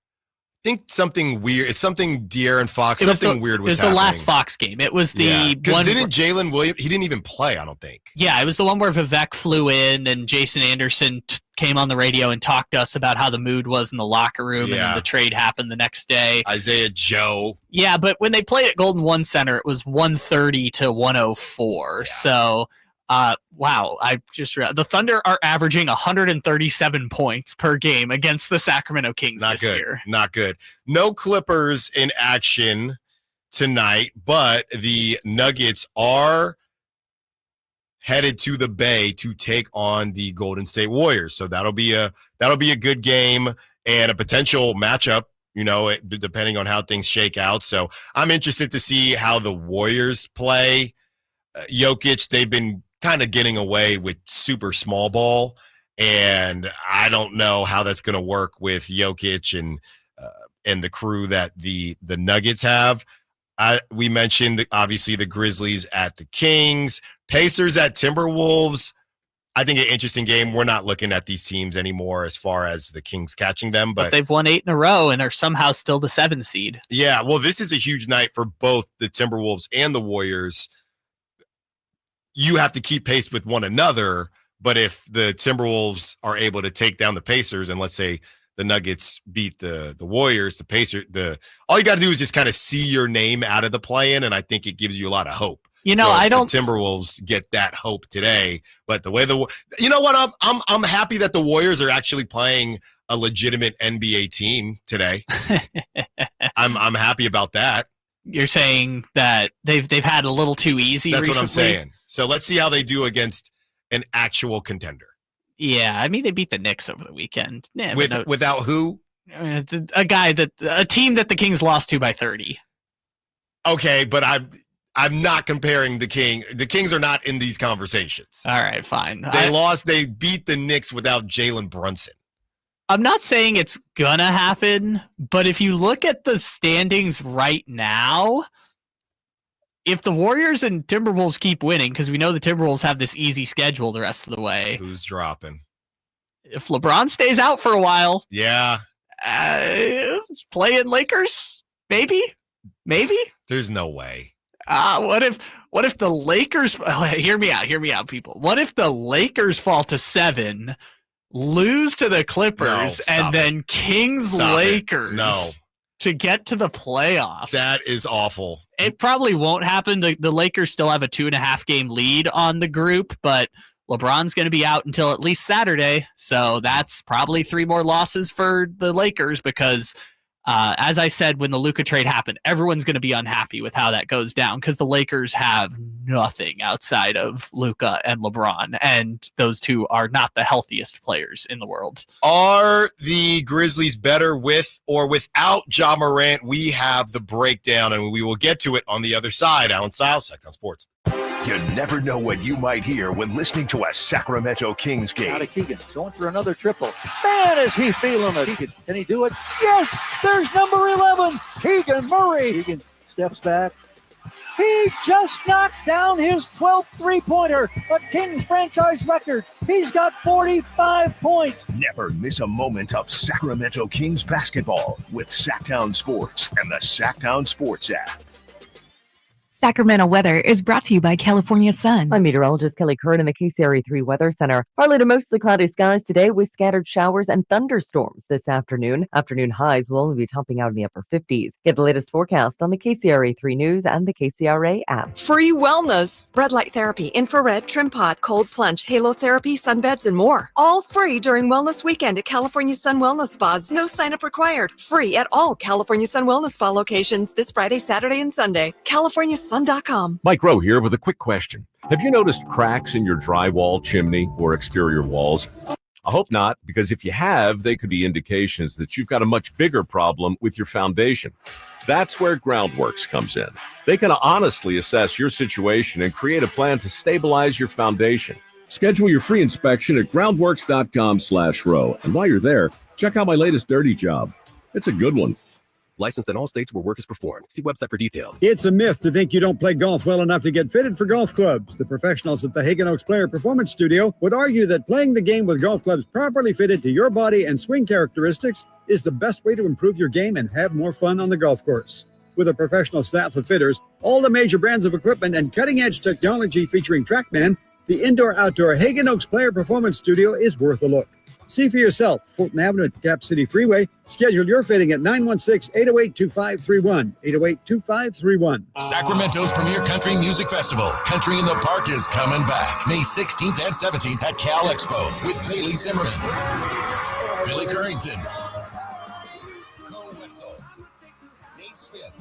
I think something weird. It's something De'Aaron Fox. Something weird was happening. It was the last Fox game. It was the one. Didn't Jalen Williams? He didn't even play, I don't think. Yeah, it was the one where Vivek flew in and Jason Anderson came on the radio and talked to us about how the mood was in the locker room, and then the trade happened the next day. Isaiah Joe. Yeah, but when they played at Golden One Center, it was 130 to 104. Yeah. So. Wow, I just realized the Thunder are averaging 137 points per game against the Sacramento Kings this year. Not good. No Clippers in action tonight, but the Nuggets are headed to the Bay to take on the Golden State Warriors. So that'll be a good game and a potential matchup, depending on how things shake out. So I'm interested to see how the Warriors play. Jokic, they've been kind of getting away with super small ball, and I don't know how that's going to work with Jokic and the crew that the Nuggets have. We mentioned obviously the Grizzlies at the Kings, Pacers at Timberwolves. I think an interesting game. We're not looking at these teams anymore as far as the Kings catching them, but they've won 8 in a row and are somehow still the 7 seed. Yeah, well, this is a huge night for both the Timberwolves and the Warriors. You have to keep pace with one another, But if the Timberwolves are able to take down the Pacers, and let's say the Nuggets beat the Warriors, the Pacers, all you got to do is just kind of see your name out of the play-in, and I think it gives you a lot of hope. I don't. The Timberwolves get that hope today, but the way you know what, I'm happy that the Warriors are actually playing a legitimate NBA team today. I'm happy about that. You're saying that they've had a little too easy. That's recently? What I'm saying. So let's see how they do against an actual contender. Yeah, I mean they beat the Knicks over the weekend. Yeah, without who? A team that the Kings lost to by 30. Okay, but I'm not comparing the Kings. The Kings are not in these conversations. All right, fine. They beat the Knicks without Jalen Brunson. I'm not saying it's gonna happen, but if you look at the standings right now, if the Warriors and Timberwolves keep winning, because we know the Timberwolves have this easy schedule the rest of the way. Who's dropping? If LeBron stays out for a while, yeah, playing Lakers, maybe. There's no way. What if the Lakers? Hear me out, people. What if the Lakers fall to 7, lose to the Clippers, and then Kings-Lakers to get to the playoffs? That is awful. It probably won't happen. The Lakers still have a 2.5 game lead on the group, but LeBron's going to be out until at least Saturday. So that's probably 3 more losses for the Lakers because, as I said, when the Luka trade happened, everyone's going to be unhappy with how that goes down because the Lakers have nothing outside of Luka and LeBron, and those two are not the healthiest players in the world. Are the Grizzlies better with or without Ja Morant? We have the breakdown, and we will get to it on the other side. Allen Stiles, Sacktown Sports. You never know what you might hear when listening to a Sacramento Kings game. Out of Keegan, going for another triple. Man, is he feeling it. Keegan, can he do it? Yes, there's number 11, Keegan Murray. Keegan steps back. He just knocked down his 12th three-pointer, a Kings franchise record. He's got 45 points. Never miss a moment of Sacramento Kings basketball with Sacktown Sports and the Sacktown Sports app. Sacramento weather is brought to you by California Sun. I'm meteorologist Kelly Curran in the KCRA 3 Weather Center. Partly to mostly cloudy skies today with scattered showers and thunderstorms this afternoon. Afternoon highs will only be topping out in the upper 50s. Get the latest forecast on the KCRA 3 News and the KCRA app. Free wellness, red light therapy, infrared, trim pod, cold plunge, halo therapy, sunbeds, and more. All free during Wellness Weekend at California Sun Wellness Spas. No sign-up required. Free at all California Sun Wellness Spa locations this Friday, Saturday, and Sunday. CaliforniaSun.com. Mike Rowe here with a quick question. Have you noticed cracks in your drywall, chimney, or exterior walls? I hope not, because if you have, they could be indications that you've got a much bigger problem with your foundation. That's where Groundworks comes in. They can honestly assess your situation and create a plan to stabilize your foundation. Schedule your free inspection at groundworks.com/row. And while you're there, check out my latest dirty job. It's a good one. Licensed in all states where work is performed. See website for details. It's a myth to think you don't play golf well enough to get fitted for golf clubs. The professionals at the Hagen Oaks Player Performance Studio would argue that playing the game with golf clubs properly fitted to your body and swing characteristics is the best way to improve your game and have more fun on the golf course. With a professional staff of fitters, all the major brands of equipment, and cutting-edge technology featuring TrackMan, the indoor-outdoor Hagen Oaks Player Performance Studio is worth a look. See for yourself. Fulton Avenue at the Cap City Freeway. Schedule your fitting at 916-808-2531. 808-2531. Sacramento's premier country music festival, Country in the Park, is coming back May 16th and 17th at Cal Expo with Bailey Zimmerman, Billy Currington, Cole Wetzel, Nate Smith,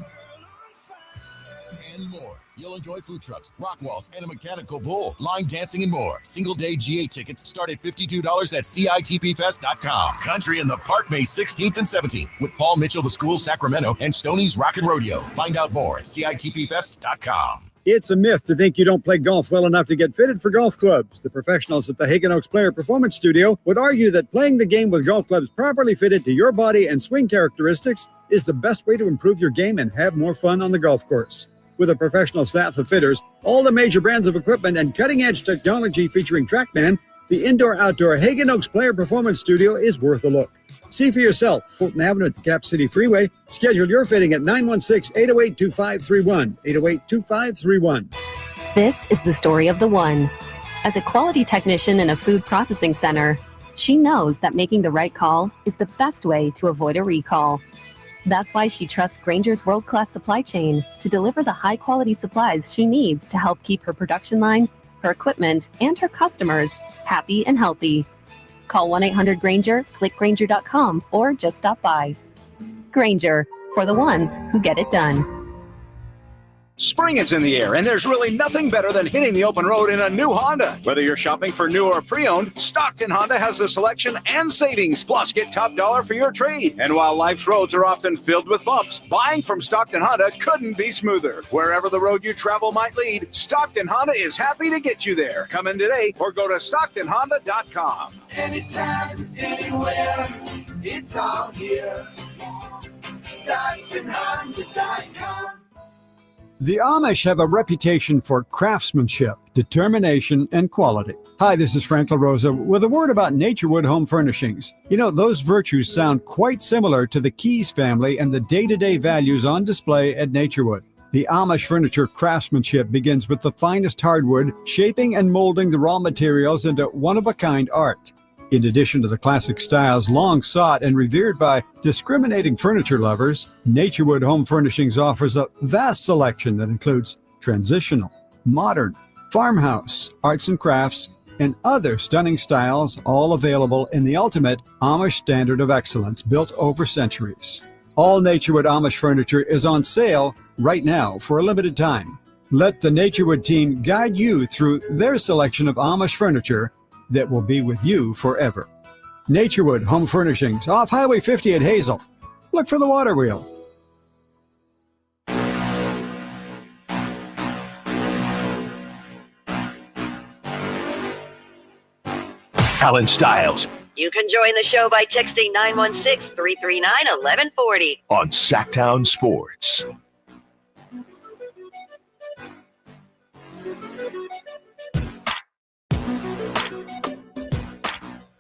and more. You'll enjoy food trucks, rock walls, and a mechanical bull, line dancing, and more. Single-day GA tickets start at $52 at CITPFest.com. Country in the Park, May 16th and 17th with Paul Mitchell, The School, Sacramento, and Stoney's Rockin' Rodeo. Find out more at CITPFest.com. It's a myth to think you don't play golf well enough to get fitted for golf clubs. The professionals at the Hagen Oaks Player Performance Studio would argue that playing the game with golf clubs properly fitted to your body and swing characteristics is the best way to improve your game and have more fun on the golf course. With a professional staff of fitters, all the major brands of equipment, and cutting-edge technology featuring TrackMan, the indoor-outdoor Hagen Oaks Player Performance Studio is worth a look. See for yourself. Fulton Avenue at the Cap City Freeway. Schedule your fitting at 916-808-2531. 808-2531. This is the story of the one. As a quality technician in a food processing center, she knows that making the right call is the best way to avoid a recall. That's why she trusts Grainger's world-class supply chain to deliver the high-quality supplies she needs to help keep her production line, her equipment, and her customers happy and healthy. Call 1-800-GRAINGER, click Grainger.com, or just stop by. Grainger, for the ones who get it done. Spring is in the air, and there's really nothing better than hitting the open road in a new Honda. Whether you're shopping for new or pre-owned, Stockton Honda has the selection and savings. Plus, get top dollar for your trade. And while life's roads are often filled with bumps, buying from Stockton Honda couldn't be smoother. Wherever the road you travel might lead, Stockton Honda is happy to get you there. Come in today or go to StocktonHonda.com. Anytime, anywhere, it's all here. StocktonHonda.com. The Amish have a reputation for craftsmanship, determination, and quality. Hi, this is Frank LaRosa with a word about Naturewood Home Furnishings. You know, those virtues sound quite similar to the Keys family and the day-to-day values on display at Naturewood. The Amish furniture craftsmanship begins with the finest hardwood, shaping and molding the raw materials into one-of-a-kind art. In addition to the classic styles long sought and revered by discriminating furniture lovers, Naturewood Home Furnishings offers a vast selection that includes transitional, modern, farmhouse, arts and crafts, and other stunning styles, all available in the ultimate Amish standard of excellence built over centuries. All Naturewood Amish furniture is on sale right now for a limited time. Let the Naturewood team guide you through their selection of Amish furniture that will be with you forever. Naturewood Home Furnishings, off Highway 50 at Hazel. Look for the water wheel. Allen Stiles You can join the show by texting 916-339-1140 on Sacktown Sports.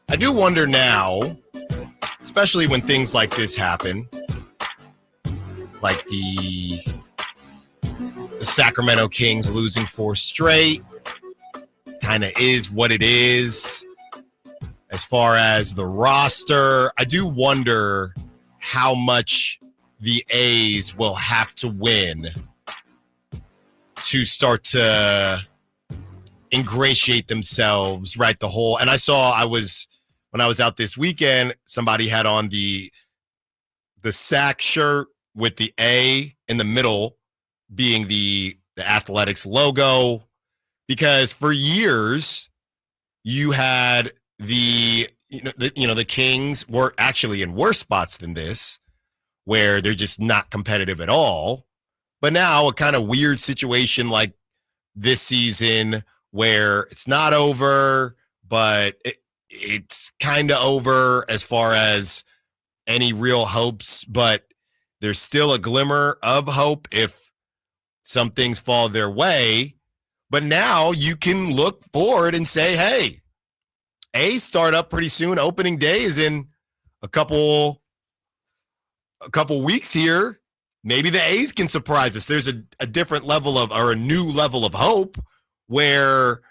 I do wonder now, especially when things like this happen, like the Sacramento Kings losing 4 straight, kind of is what it is. As far as the roster, I do wonder how much the A's will have to win to start to ingratiate themselves, right? When I was out this weekend, somebody had on the sack shirt with the A in the middle being the Athletics logo, because for years you had the Kings were actually in worse spots than this, where they're just not competitive at all. But now a kind of weird situation like this season where it's not over, but it's kind of over as far as any real hopes, but there's still a glimmer of hope if some things fall their way. But now you can look forward and say, hey, A's start up pretty soon. Opening day is in a couple weeks here. Maybe the A's can surprise us. There's a different level or a new level of hope where,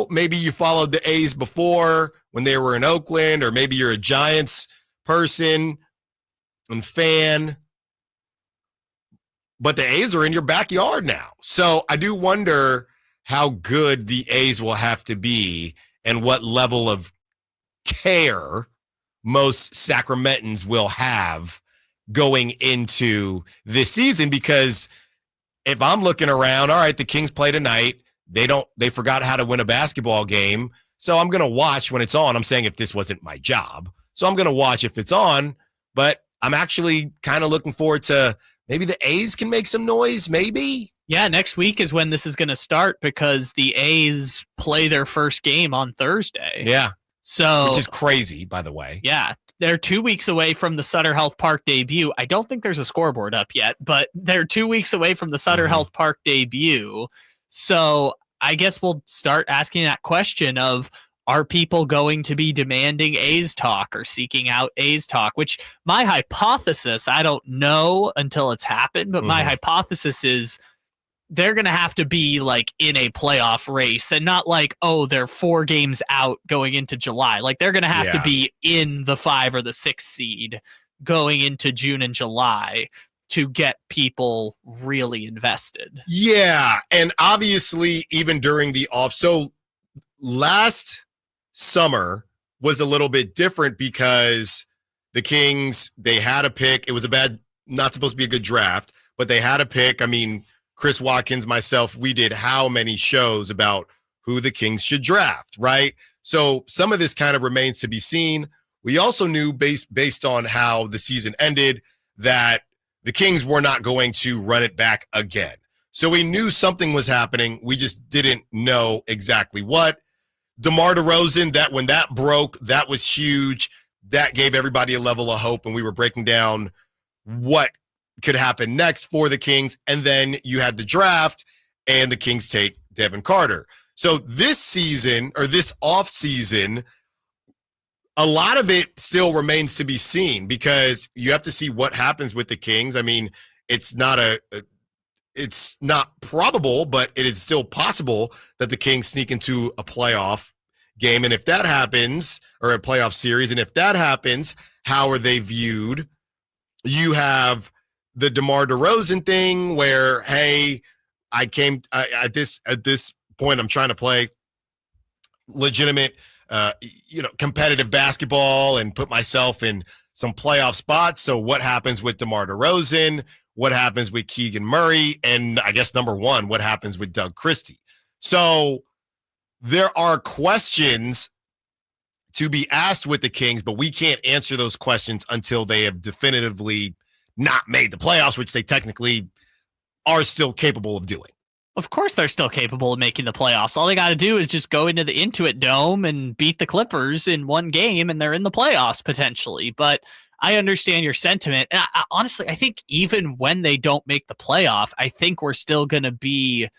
maybe you followed the A's before when they were in Oakland, or maybe you're a Giants person and fan, but the A's are in your backyard now. So I do wonder how good the A's will have to be and what level of care most Sacramentans will have going into this season. Because if I'm looking around, all right, the Kings play tonight. They forgot how to win a basketball game. So I'm going to watch when it's on. I'm saying if this wasn't my job. So I'm going to watch if it's on, but I'm actually kind of looking forward to maybe the A's can make some noise, maybe. Yeah, next week is when this is going to start because the A's play their first game on Thursday. Yeah. So, which is crazy, by the way. Yeah. They're 2 weeks away from the Sutter Health Park debut. I don't think there's a scoreboard up yet, but they're 2 weeks away from the Sutter Health Park debut. So I guess we'll start asking that question of, are people going to be demanding A's talk or seeking out A's talk? Which my hypothesis, I don't know until it's happened, but my hypothesis is they're going to have to be like in a playoff race and not like, oh, they're 4 games out going into July. Like they're going to have to be in the 5 or the 6 seed going into June and July to get people really invested. Yeah. And obviously even during the off. So last summer was a little bit different because the Kings, they had a pick. It was not supposed to be a good draft, but they had a pick. I mean, Chris Watkins, myself, we did how many shows about who the Kings should draft, right? So some of this kind of remains to be seen. We also knew based on how the season ended that the Kings were not going to run it back again. So we knew something was happening. We just didn't know exactly what. DeMar DeRozan, that when that broke, that was huge. That gave everybody a level of hope, and we were breaking down what could happen next for the Kings. And then you had the draft, and the Kings take Devin Carter. So this season, or this offseason, a lot of it still remains to be seen because you have to see what happens with the Kings. I mean, it's not probable, but it is still possible that the Kings sneak into a playoff game. And if that happens, or a playoff series, and if that happens, how are they viewed? You have the DeMar DeRozan thing where, hey, at this point, I'm trying to play legitimate, competitive basketball and put myself in some playoff spots. So what happens with DeMar DeRozan? What happens with Keegan Murray? And I guess number one, what happens with Doug Christie? So there are questions to be asked with the Kings, but we can't answer those questions until they have definitively not made the playoffs, which they technically are still capable of doing. Of course they're still capable of making the playoffs. All they got to do is just go into the Intuit Dome and beat the Clippers in one game, and they're in the playoffs potentially. But I understand your sentiment. And honestly, I think even when they don't make the playoff, I think we're still going to be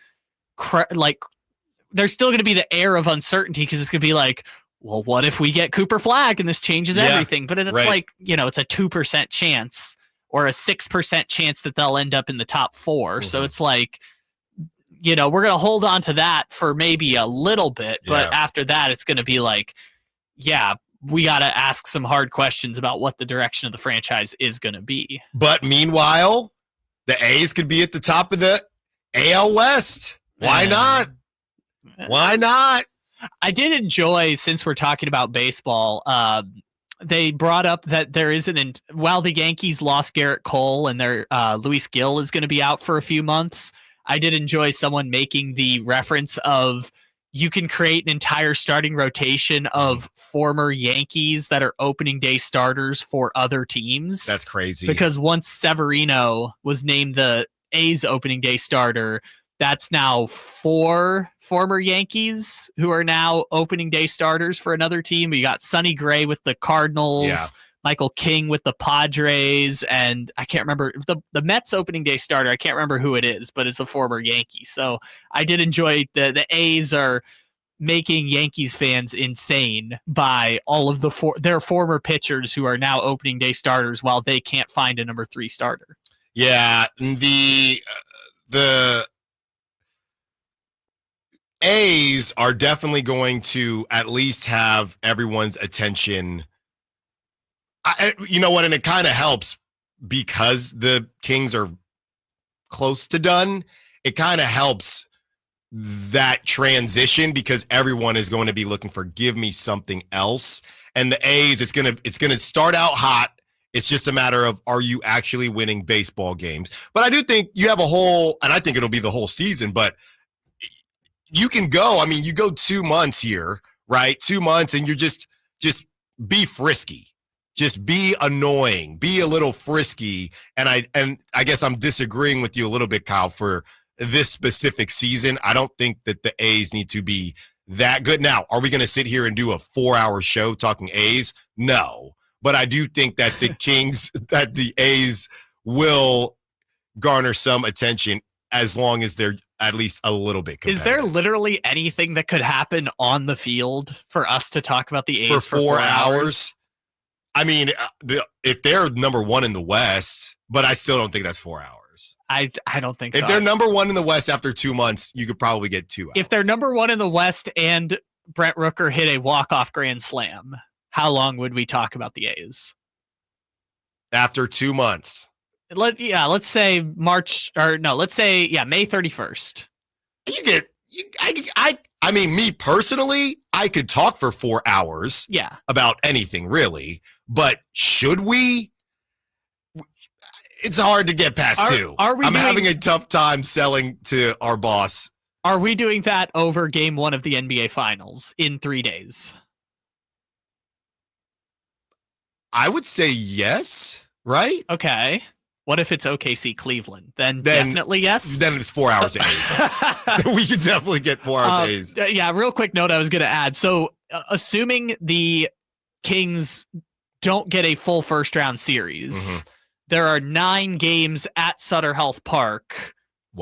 there's still going to be the air of uncertainty because it's going to be like, well, what if we get Cooper Flagg and this changes everything? But it's like, it's a 2% chance or a 6% chance that they'll end up in the top 4. Mm-hmm. So it's like, we're going to hold on to that for maybe a little bit. But after that, it's going to be like, we got to ask some hard questions about what the direction of the franchise is going to be. But meanwhile, the A's could be at the top of the AL West. Why not? Why not? I did enjoy, since we're talking about baseball, they brought up that there isn't, while the Yankees lost Garrett Cole and their Luis Gil is going to be out for a few months, I did enjoy someone making the reference of you can create an entire starting rotation of former Yankees that are opening day starters for other teams. That's crazy. Because once Severino was named the A's opening day starter, that's now 4 former Yankees who are now opening day starters for another team. You got Sonny Gray with the Cardinals, Michael King with the Padres, and I can't remember the Mets opening day starter. I can't remember who it is, but it's a former Yankee. So I did enjoy the A's are making Yankees fans insane by all of their former pitchers who are now opening day starters while they can't find a number 3 starter. Yeah, the A's are definitely going to at least have everyone's attention. You know what? And it kind of helps because the Kings are close to done. It kind of helps that transition because everyone is going to be looking for give me something else. And the A's, it's going to start out hot. It's just a matter of, are you actually winning baseball games? But I do think you have and I think it'll be the whole season, but you can go. I mean, you go 2 months here, right? 2 months, and you're just be frisky, just be annoying, be a little frisky. And I guess I'm disagreeing with you a little bit, Kyle, for this specific season. I don't think that the A's need to be that good. Now, are we going to sit here and do a 4-hour show talking A's? No, but I do think that the A's will garner some attention as long as they're at least a little bit competitive. Is there literally anything that could happen on the field for us to talk about the A's for 4 hours? I mean, if they're number 1 in the West, but I still don't think that's 4 hours. hours. I don't think so. If they're number one in the West after 2 months, you could probably get 2 hours. If they're number one in the West and Brent Rooker hit a walk-off grand slam, how long would we talk about the A's? After 2 months. Let's say May 31st. I mean, me personally, I could talk for 4 hours. Yeah. About anything really, but should we? It's hard to get past 2. I'm having a tough time selling to our boss. Are we doing that over game 1 of the NBA Finals in 3 days? I would say yes, right? Okay. What if it's OKC Cleveland? Then definitely yes. Then it's 4 hours A's. We could definitely get 4 hours A's. Yeah, real quick note I was going to add. So assuming the Kings don't get a full first round series, there are 9 games at Sutter Health Park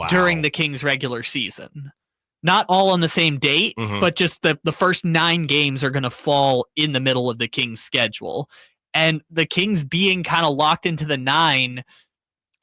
during the Kings regular season. Not all on the same date, but just the first 9 games are going to fall in the middle of the Kings schedule. And the Kings being kind of locked into the 9,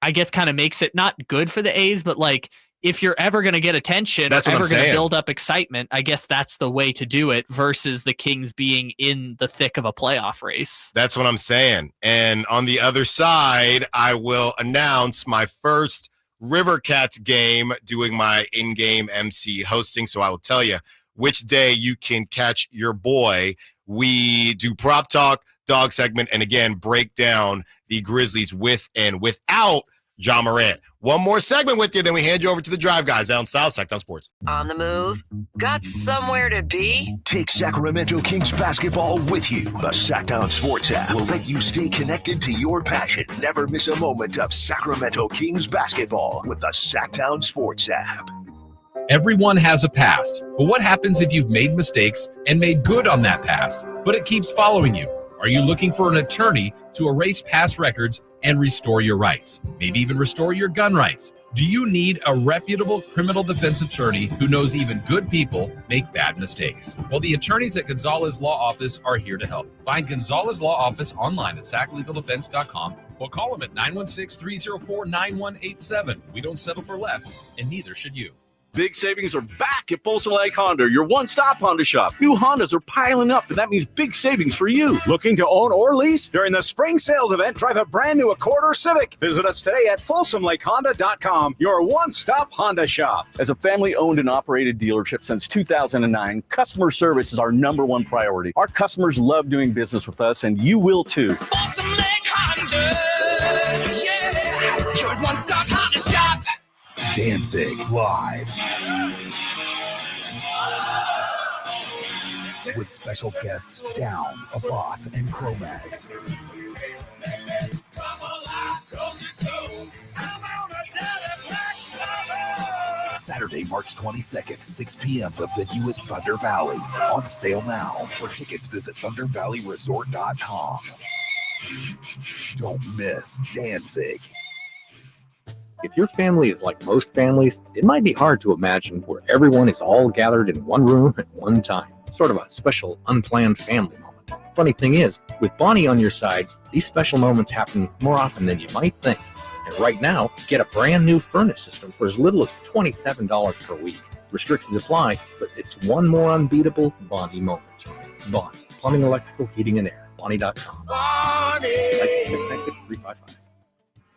I guess kind of makes it not good for the A's, but like if you're ever going to get attention, that's ever going to build up excitement, I guess that's the way to do it versus the Kings being in the thick of a playoff race. That's what I'm saying. And on the other side, I will announce my first River Cats game doing my in-game MC hosting. So I will tell you which day you can catch your boy. We do prop talk, dog segment, and again, break down the Grizzlies with and without John Morant. One more segment with you, then we hand you over to the Drive Guys. Allen Stiles, Sacktown Sports. On the move? Got somewhere to be? Take Sacramento Kings basketball with you. The Sacktown Sports app will let you stay connected to your passion. Never miss a moment of Sacramento Kings basketball with the Sacktown Sports app. Everyone has a past, but what happens if you've made mistakes and made good on that past, but it keeps following you? Are you looking for an attorney to erase past records and restore your rights? Maybe even restore your gun rights? Do you need a reputable criminal defense attorney who knows even good people make bad mistakes? Well, the attorneys at Gonzalez Law Office are here to help. Find Gonzalez Law Office online at saclegaldefense.com or call them at 916-304-9187. We don't settle for less, and neither should you. Big savings are back at Folsom Lake Honda, your one-stop Honda shop. New Hondas are piling up, and that means big savings for you. Looking to own or lease? During the spring sales event, drive a brand new Accord or Civic. Visit us today at FolsomLakeHonda.com, your one-stop Honda shop. As a family-owned and operated dealership since 2009, customer service is our number one priority. Our customers love doing business with us, and you will too. Folsom Lake Honda, yeah, your one-stop Honda shop. Danzig live with special guests Down, Aboth, and Cro-Mags. Saturday, March 22nd, 6 p.m. The venue at Thunder Valley. On sale now. For tickets, visit ThunderValleyResort.com. Don't miss Danzig. If your family is like most families, it might be hard to imagine where everyone is all gathered in one room at one time. Sort of a special, unplanned family moment. Funny thing is, with Bonnie on your side, these special moments happen more often than you might think. And right now, get a brand new furnace system for as little as $27 per week. Restrictions apply, but it's one more unbeatable Bonnie moment. Bonnie, plumbing, electrical, heating, and air. Bonnie.com. Bonnie! License 696-355.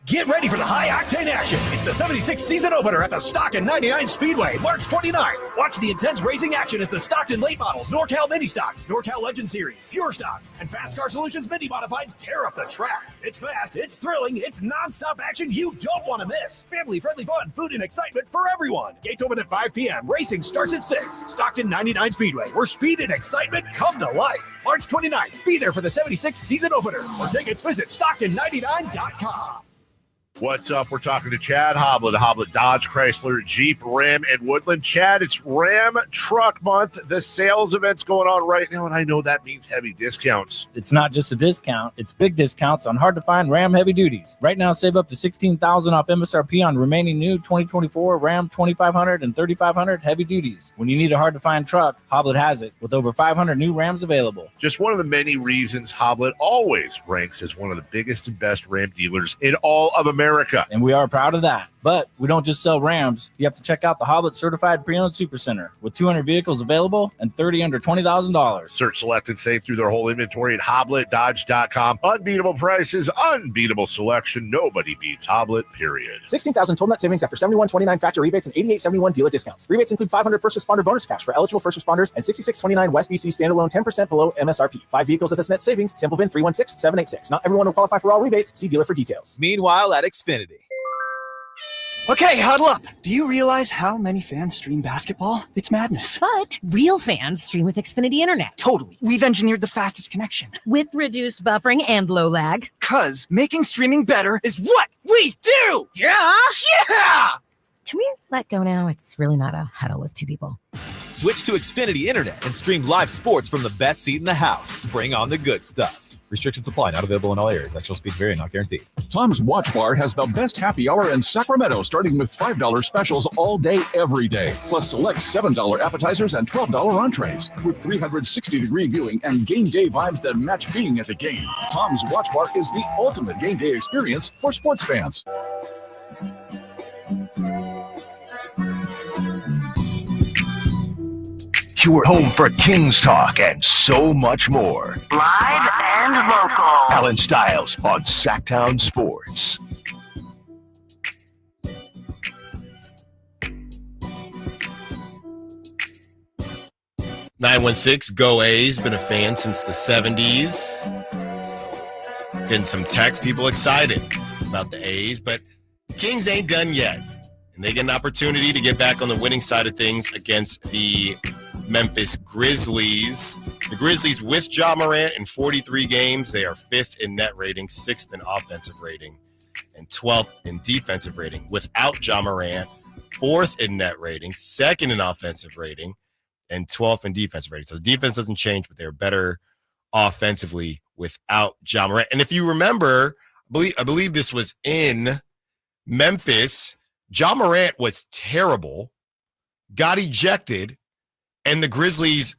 Get ready for the high-octane action. It's the 76th season opener at the Stockton 99 Speedway, March 29th. Watch the intense racing action as the Stockton Late Models, NorCal Mini Stocks, NorCal Legend Series, Pure Stocks, and Fast Car Solutions Mini Modifieds tear up the track. It's fast, it's thrilling, it's non-stop action you don't want to miss. Family-friendly fun, food, and excitement for everyone. Gates open at 5 p.m. Racing starts at 6. Stockton 99 Speedway, where speed and excitement come to life. March 29th. Be there for the 76th season opener. For tickets, visit Stockton99.com. What's up? We're talking to Chad Hoblet, Hoblet Dodge, Chrysler, Jeep, Ram, and Woodland. Chad, it's Ram Truck Month. The sales event's going on right now, and I know that means heavy discounts. It's not just a discount. It's big discounts on hard-to-find Ram heavy duties. Right now, save up to $16,000 off MSRP on remaining new 2024 Ram 2500 and 3500 heavy duties. When you need a hard-to-find truck, Hoblet has it, with over 500 new Rams available. Just one of the many reasons Hoblet always ranks as one of the biggest and best Ram dealers in all of America. America. And we are proud of that. But we don't just sell Rams. You have to check out the Hoblet Certified Pre-Owned Supercenter with 200 vehicles available and 30 under $20,000. Search, select, and save through their whole inventory at HobletDodge.com. Unbeatable prices, unbeatable selection. Nobody beats Hoblet, period. 16,000 total net savings after 71.29 factor rebates and 88.71 dealer discounts. Rebates include 500 first responder bonus cash for eligible first responders and 66.29 West BC standalone 10% below MSRP. 5 vehicles at this net savings. Simple VIN 316786. Not everyone will qualify for all rebates. See dealer for details. Meanwhile at Xfinity. Okay, huddle up. Do you realize how many fans stream basketball? It's madness. But real fans stream with Xfinity Internet. Totally. We've engineered the fastest connection. With reduced buffering and low lag. 'Cause making streaming better is what we do! Yeah! Yeah! Can we let go now? It's really not a huddle with two people. Switch to Xfinity Internet and stream live sports from the best seat in the house. Bring on the good stuff. Restrictions apply. Not available in all areas. Actual speed vary. Not guaranteed. Tom's Watch Bar has the best happy hour in Sacramento, starting with $5 specials all day, every day. Plus select $7 appetizers and $12 entrees with 360-degree viewing and game day vibes that match being at the game. Tom's Watch Bar is the ultimate game day experience for sports fans. Your home for Kings talk and so much more. Live and local. Allen Stiles on Sacktown Sports. Go A's. Been a fan since the 70s. So getting some text. People excited about the A's, but Kings ain't done yet. And they get an opportunity to get back on the winning side of things against the Memphis Grizzlies. The Grizzlies with Ja Morant in 43 games. They are 5th in net rating, 6th in offensive rating, and 12th in defensive rating. Without Ja Morant, 4th in net rating, 2nd in offensive rating, and 12th in defensive rating. So the defense doesn't change, but they're better offensively without Ja Morant. And if you remember, I believe this was in Memphis, Ja Morant was terrible, got ejected, and the Grizzlies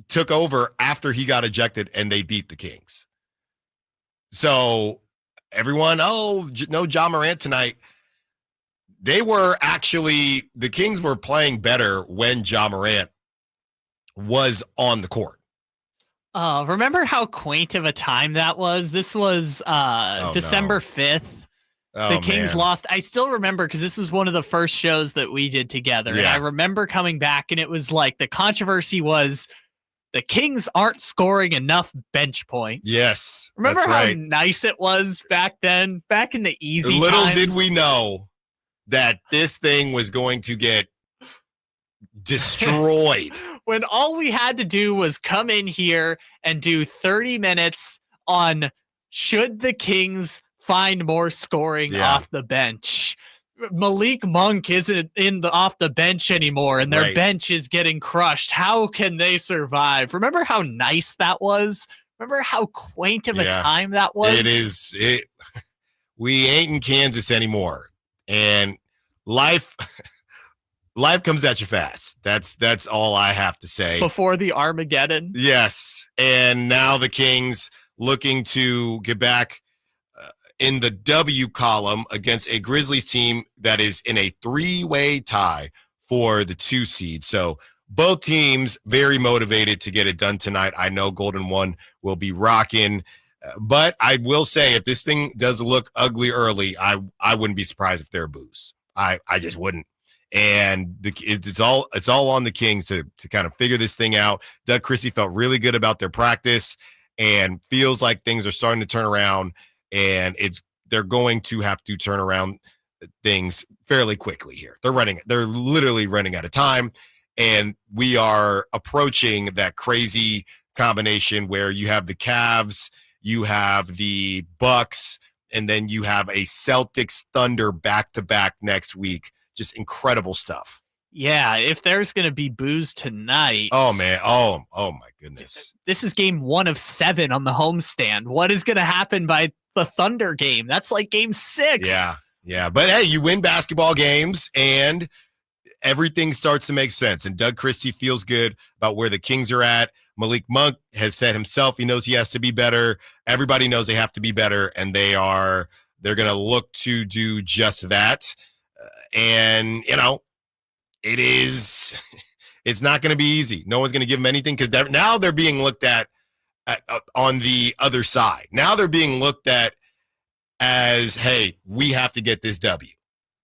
took over after he got ejected, and they beat the Kings. So everyone, no Ja Morant tonight. The Kings were playing better when Ja Morant was on the court. Remember how quaint of a time that was? This was December 5th. The Kings lost. I still remember because this was one of the first shows that we did together. Yeah. And I remember coming back and it was like the controversy was the Kings aren't scoring enough bench points. Yes. Remember that's how right. nice it was back then, back in the easy Little times? did we know that this thing was going to get destroyed. When all we had to do was come in here and do 30 minutes on should the Kings find more scoring off the bench. Malik Monk isn't off the bench anymore, and their bench is getting crushed. How can they survive? Remember how nice that was? Remember how quaint of a time that was? It is. We ain't in Kansas anymore, and life comes at you fast. That's all I have to say. Before the Armageddon. Yes, and now the Kings looking to get back in the W column against a Grizzlies team that is in a 3-way tie for the 2 seed. So both teams very motivated to get it done tonight. I know Golden One will be rocking, but I will say if this thing does look ugly early, I wouldn't be surprised if there are boos. I just wouldn't. And it's all on the Kings to kind of figure this thing out. Doug Christie felt really good about their practice and feels like things are starting to turn around. And they're going to have to turn around things fairly quickly here. They're literally running out of time. And we are approaching that crazy combination where you have the Cavs, you have the Bucks, and then you have a Celtics Thunder back-to-back next week. Just incredible stuff. Yeah, if there's going to be boos tonight. Oh, man. Oh, my goodness. This is game 1 of 7 on the homestand. What is going to happen by the Thunder game? That's like game 6. Yeah. But, hey, you win basketball games, and everything starts to make sense. And Doug Christie feels good about where the Kings are at. Malik Monk has said himself he knows he has to be better. Everybody knows they have to be better, and they are They're going to look to do just that. And, it's not going to be easy. No one's going to give them anything because now they're being looked at on the other side. Now they're being looked at as, hey, we have to get this W.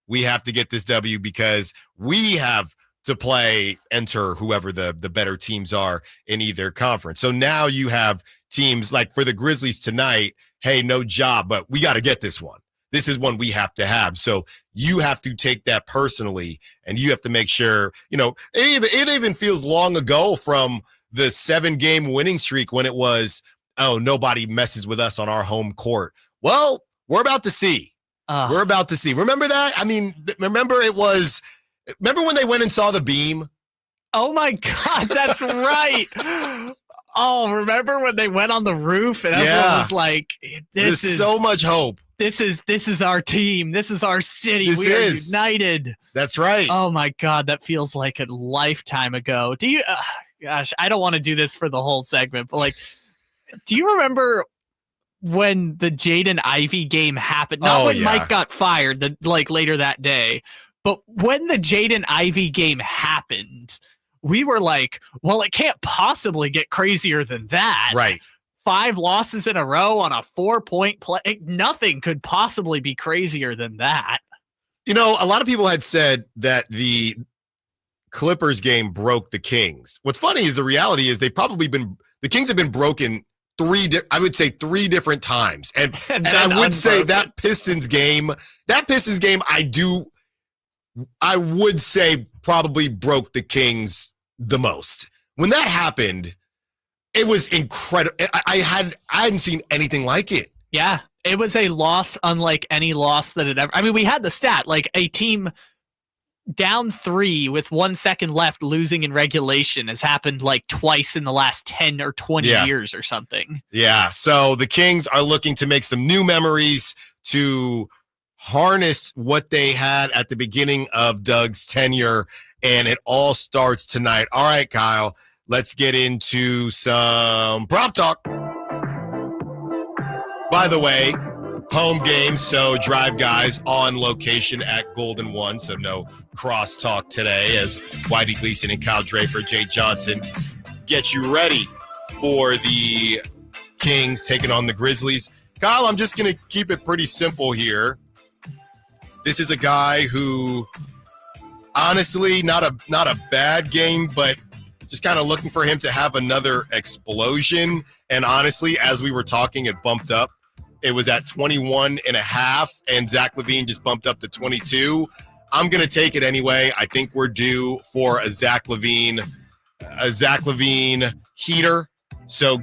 We have to get this W because we have to enter whoever the better teams are in either conference. So now you have teams like for the Grizzlies tonight, hey, no job, but we got to get this one. This is one we have to have. So you have to take that personally, and you have to make sure, it even feels long ago from the 7-game winning streak when it was, oh, nobody messes with us on our home court. Well, we're about to see. We're about to see. Remember that? I mean, remember when they went and saw the beam? Oh, my God, that's right. Oh, remember when they went on the roof and everyone was like, this is so much hope. This is our team. This is our city. We are united. That's right. Oh, my God, that feels like a lifetime ago. Do you gosh, I don't want to do this for the whole segment, but do you remember when the Jaden Ivey game happened? Not when Mike got fired, later that day, but when the Jaden Ivey game happened, we were like, well, it can't possibly get crazier than that. Right. 5 losses in a row on a 4-point play. Nothing could possibly be crazier than that. A lot of people had said that the Clippers game broke the Kings. What's funny is the reality is the Kings have been broken 3 different times. And I would say that Pistons game, I would say probably broke the Kings the most. When that happened, it was incredible. I hadn't seen anything like it. Yeah, it was a loss unlike any loss that had ever. I mean, we had the stat, a team down 3 with 1 second left losing in regulation has happened twice in the last 10 or 20 years or something. Yeah, so the Kings are looking to make some new memories to harness what they had at the beginning of Doug's tenure, and it all starts tonight. All right, Kyle, let's get into some prop talk. By the way, home game, so Drive Guys on location at Golden One, so no crosstalk today as Whitey Gleason and Kyle Draper, Jay Johnson get you ready for the Kings taking on the Grizzlies. Kyle, I'm just going to keep it pretty simple here. This is a guy who, honestly, not a bad game, but just kind of looking for him to have another explosion. And honestly, as we were talking, it bumped up. It was at 21.5, and Zach LaVine just bumped up to 22. I'm going to take it anyway. I think we're due for a Zach LaVine heater. So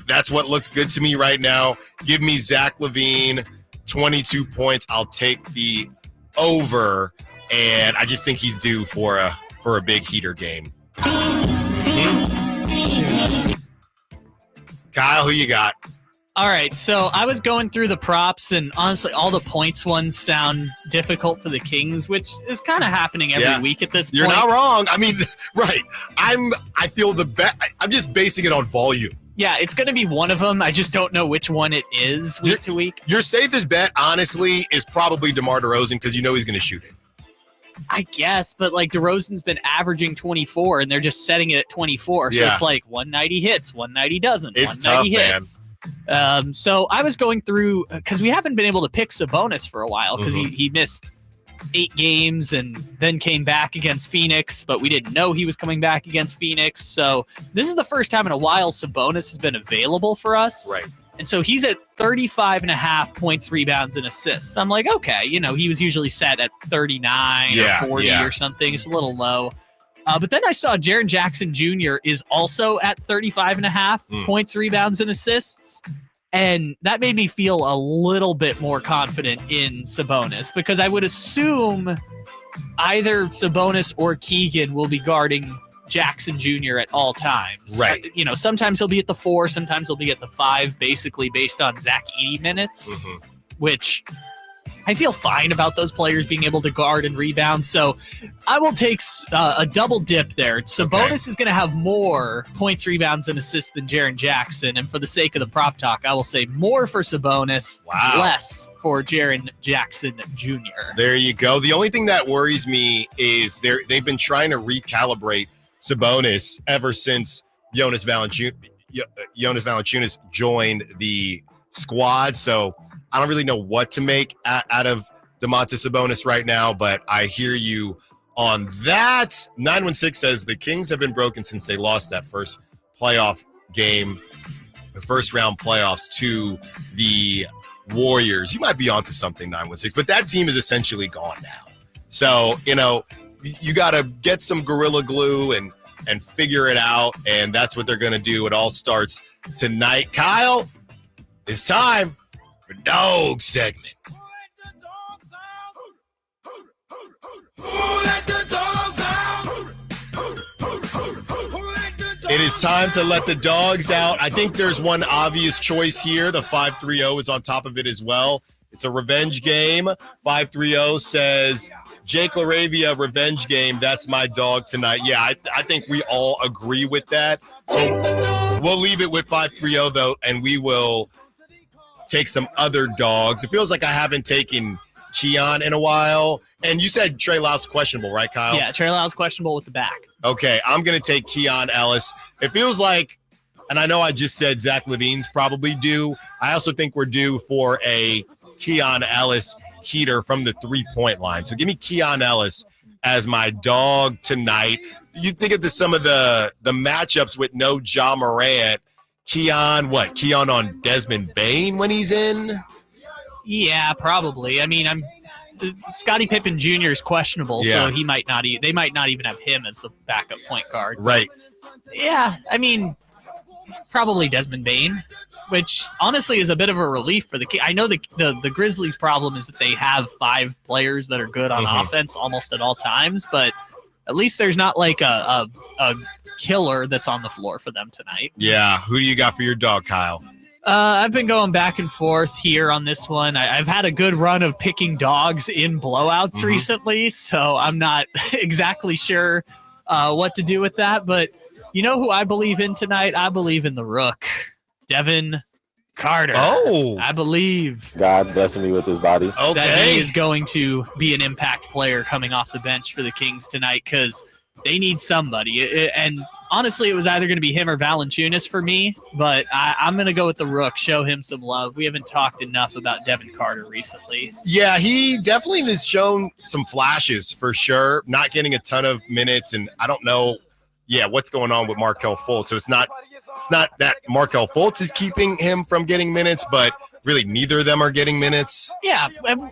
that's what looks good to me right now. Give me Zach LaVine, 22 points. I'll take the over, and I just think he's due for a big heater game. Kyle, who you got? All right, so I was going through the props, and honestly, all the points ones sound difficult for the Kings, which is kind of happening every week at this point. You're not wrong. I mean, right. I feel the best. I'm just basing it on volume. Yeah, it's going to be one of them. I just don't know which one it is week to week. Your safest bet, honestly, is probably DeMar DeRozan because you know he's going to shoot it. I guess, but DeRozan's been averaging 24, and they're just setting it at 24. So it's one night he hits, one night he doesn't. It's one tough, night he hits. Man. So I was going through, because we haven't been able to pick Sabonis for a while because he missed 8 games and then came back against Phoenix, but we didn't know he was coming back against Phoenix. So this is the first time in a while Sabonis has been available for us. Right. And so he's at 35.5 points, rebounds, and assists. I'm like, okay, he was usually set at 39 or 40 or something. It's a little low. But then I saw Jaren Jackson Jr. is also at 35.5 points, rebounds, and assists. And that made me feel a little bit more confident in Sabonis because I would assume either Sabonis or Keegan will be guarding Jackson Jr. at all times. Right. Sometimes he'll be at the 4, sometimes he'll be at the 5, basically based on Zach Edey minutes, which I feel fine about those players being able to guard and rebound. So I will take a double dip there. Sabonis is going to have more points, rebounds, and assists than Jaren Jackson. And for the sake of the prop talk, I will say more for Sabonis, less for Jaren Jackson Jr. There you go. The only thing that worries me is they've been trying to recalibrate Sabonis ever since Jonas Valanciunas joined the squad. So I don't really know what to make out of Domantas Sabonis right now, but I hear you on that. 916 says the Kings have been broken since they lost that first playoff game, the first round playoffs to the Warriors. You might be onto something, 916, but that team is essentially gone now. So, you got to get some Gorilla Glue and figure it out, and that's what they're going to do. It all starts tonight. Kyle, it's time for Dog segment. It is time to let the dogs out. I think there's one obvious choice here. The 530 is on top of it as well. It's a revenge game. 530 says, Jake LaRavia, revenge game. That's my dog tonight. Yeah, I think we all agree with that. So we'll leave it with 530, though, and we will take some other dogs. It feels like I haven't taken Keon in a while. And you said Trey Lyles questionable, right, Kyle? Yeah, Trey Lyles questionable with the back. Okay, I'm going to take Keon Ellis. It feels like, and I know I just said Zach LaVine's probably due. I also think we're due for a Keon Ellis heater from the three-point line. So give me Keon Ellis as my dog tonight. You think of some of the matchups with no Ja Morant. Keon on Desmond Bane when he's in? Yeah, probably. I mean, Scottie Pippen Jr. is questionable, so he might not. They might not even have him as the backup point guard. Right. Yeah, I mean, probably Desmond Bane, which honestly is a bit of a relief for the Kings. I know the Grizzlies' problem is that they have 5 players that are good on offense almost at all times, but at least there's not like a killer that's on the floor for them tonight. Yeah. Who do you got for your dog, Kyle? I've been going back and forth here on this one. I've had a good run of picking dogs in blowouts recently, so I'm not exactly sure what to do with that. But you know who I believe in tonight? I believe in the Rook, Devin Carter. Oh, I believe. God blessing me with his body. Okay. That he is going to be an impact player coming off the bench for the Kings tonight because they need somebody. And honestly, it was either going to be him or Valanciunas for me, but I'm going to go with the Rook, show him some love. We haven't talked enough about Devin Carter recently. Yeah, he definitely has shown some flashes for sure, not getting a ton of minutes, and I don't know, what's going on with Markelle Fultz. So it's not that Markelle Fultz is keeping him from getting minutes, but really neither of them are getting minutes. Yeah,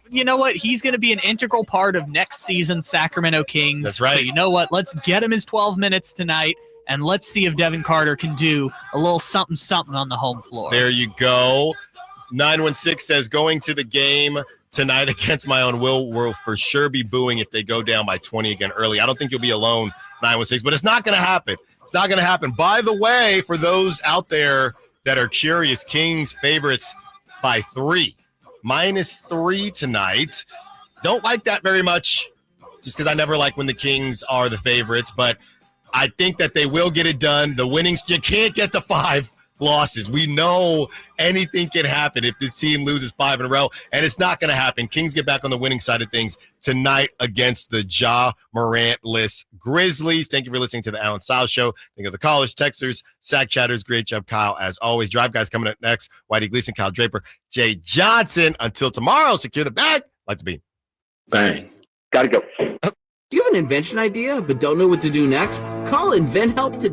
you know what? He's going to be an integral part of next season's Sacramento Kings. That's right. So you know what? Let's get him his 12 minutes tonight, and let's see if Devin Carter can do a little something on the home floor. There you go. 916 says, going to the game tonight against my own will for sure be booing if they go down by 20 again early. I don't think you'll be alone, 916, but it's not going to happen. It's not going to happen. By the way, for those out there that are curious, Kings favorites by 3, -3 tonight. Don't like that very much just because I never like when the Kings are the favorites, but I think that they will get it done. The winnings, you can't get to 5 losses. We know anything can happen if this team loses 5 in a row, and it's not going to happen. Kings get back on the winning side of things tonight against the Ja Morant-less Grizzlies. Thank you for listening to the Allen Stiles Show. Think of the callers, texters, Sack Chatters. Great job, Kyle, as always. Drive Guys coming up next. Whitey Gleason, Kyle Draper, Jay Johnson. Until tomorrow, secure the bag. Like the beam. Bang. Gotta go. Do you have an invention idea but don't know what to do next? Call Invent Help today.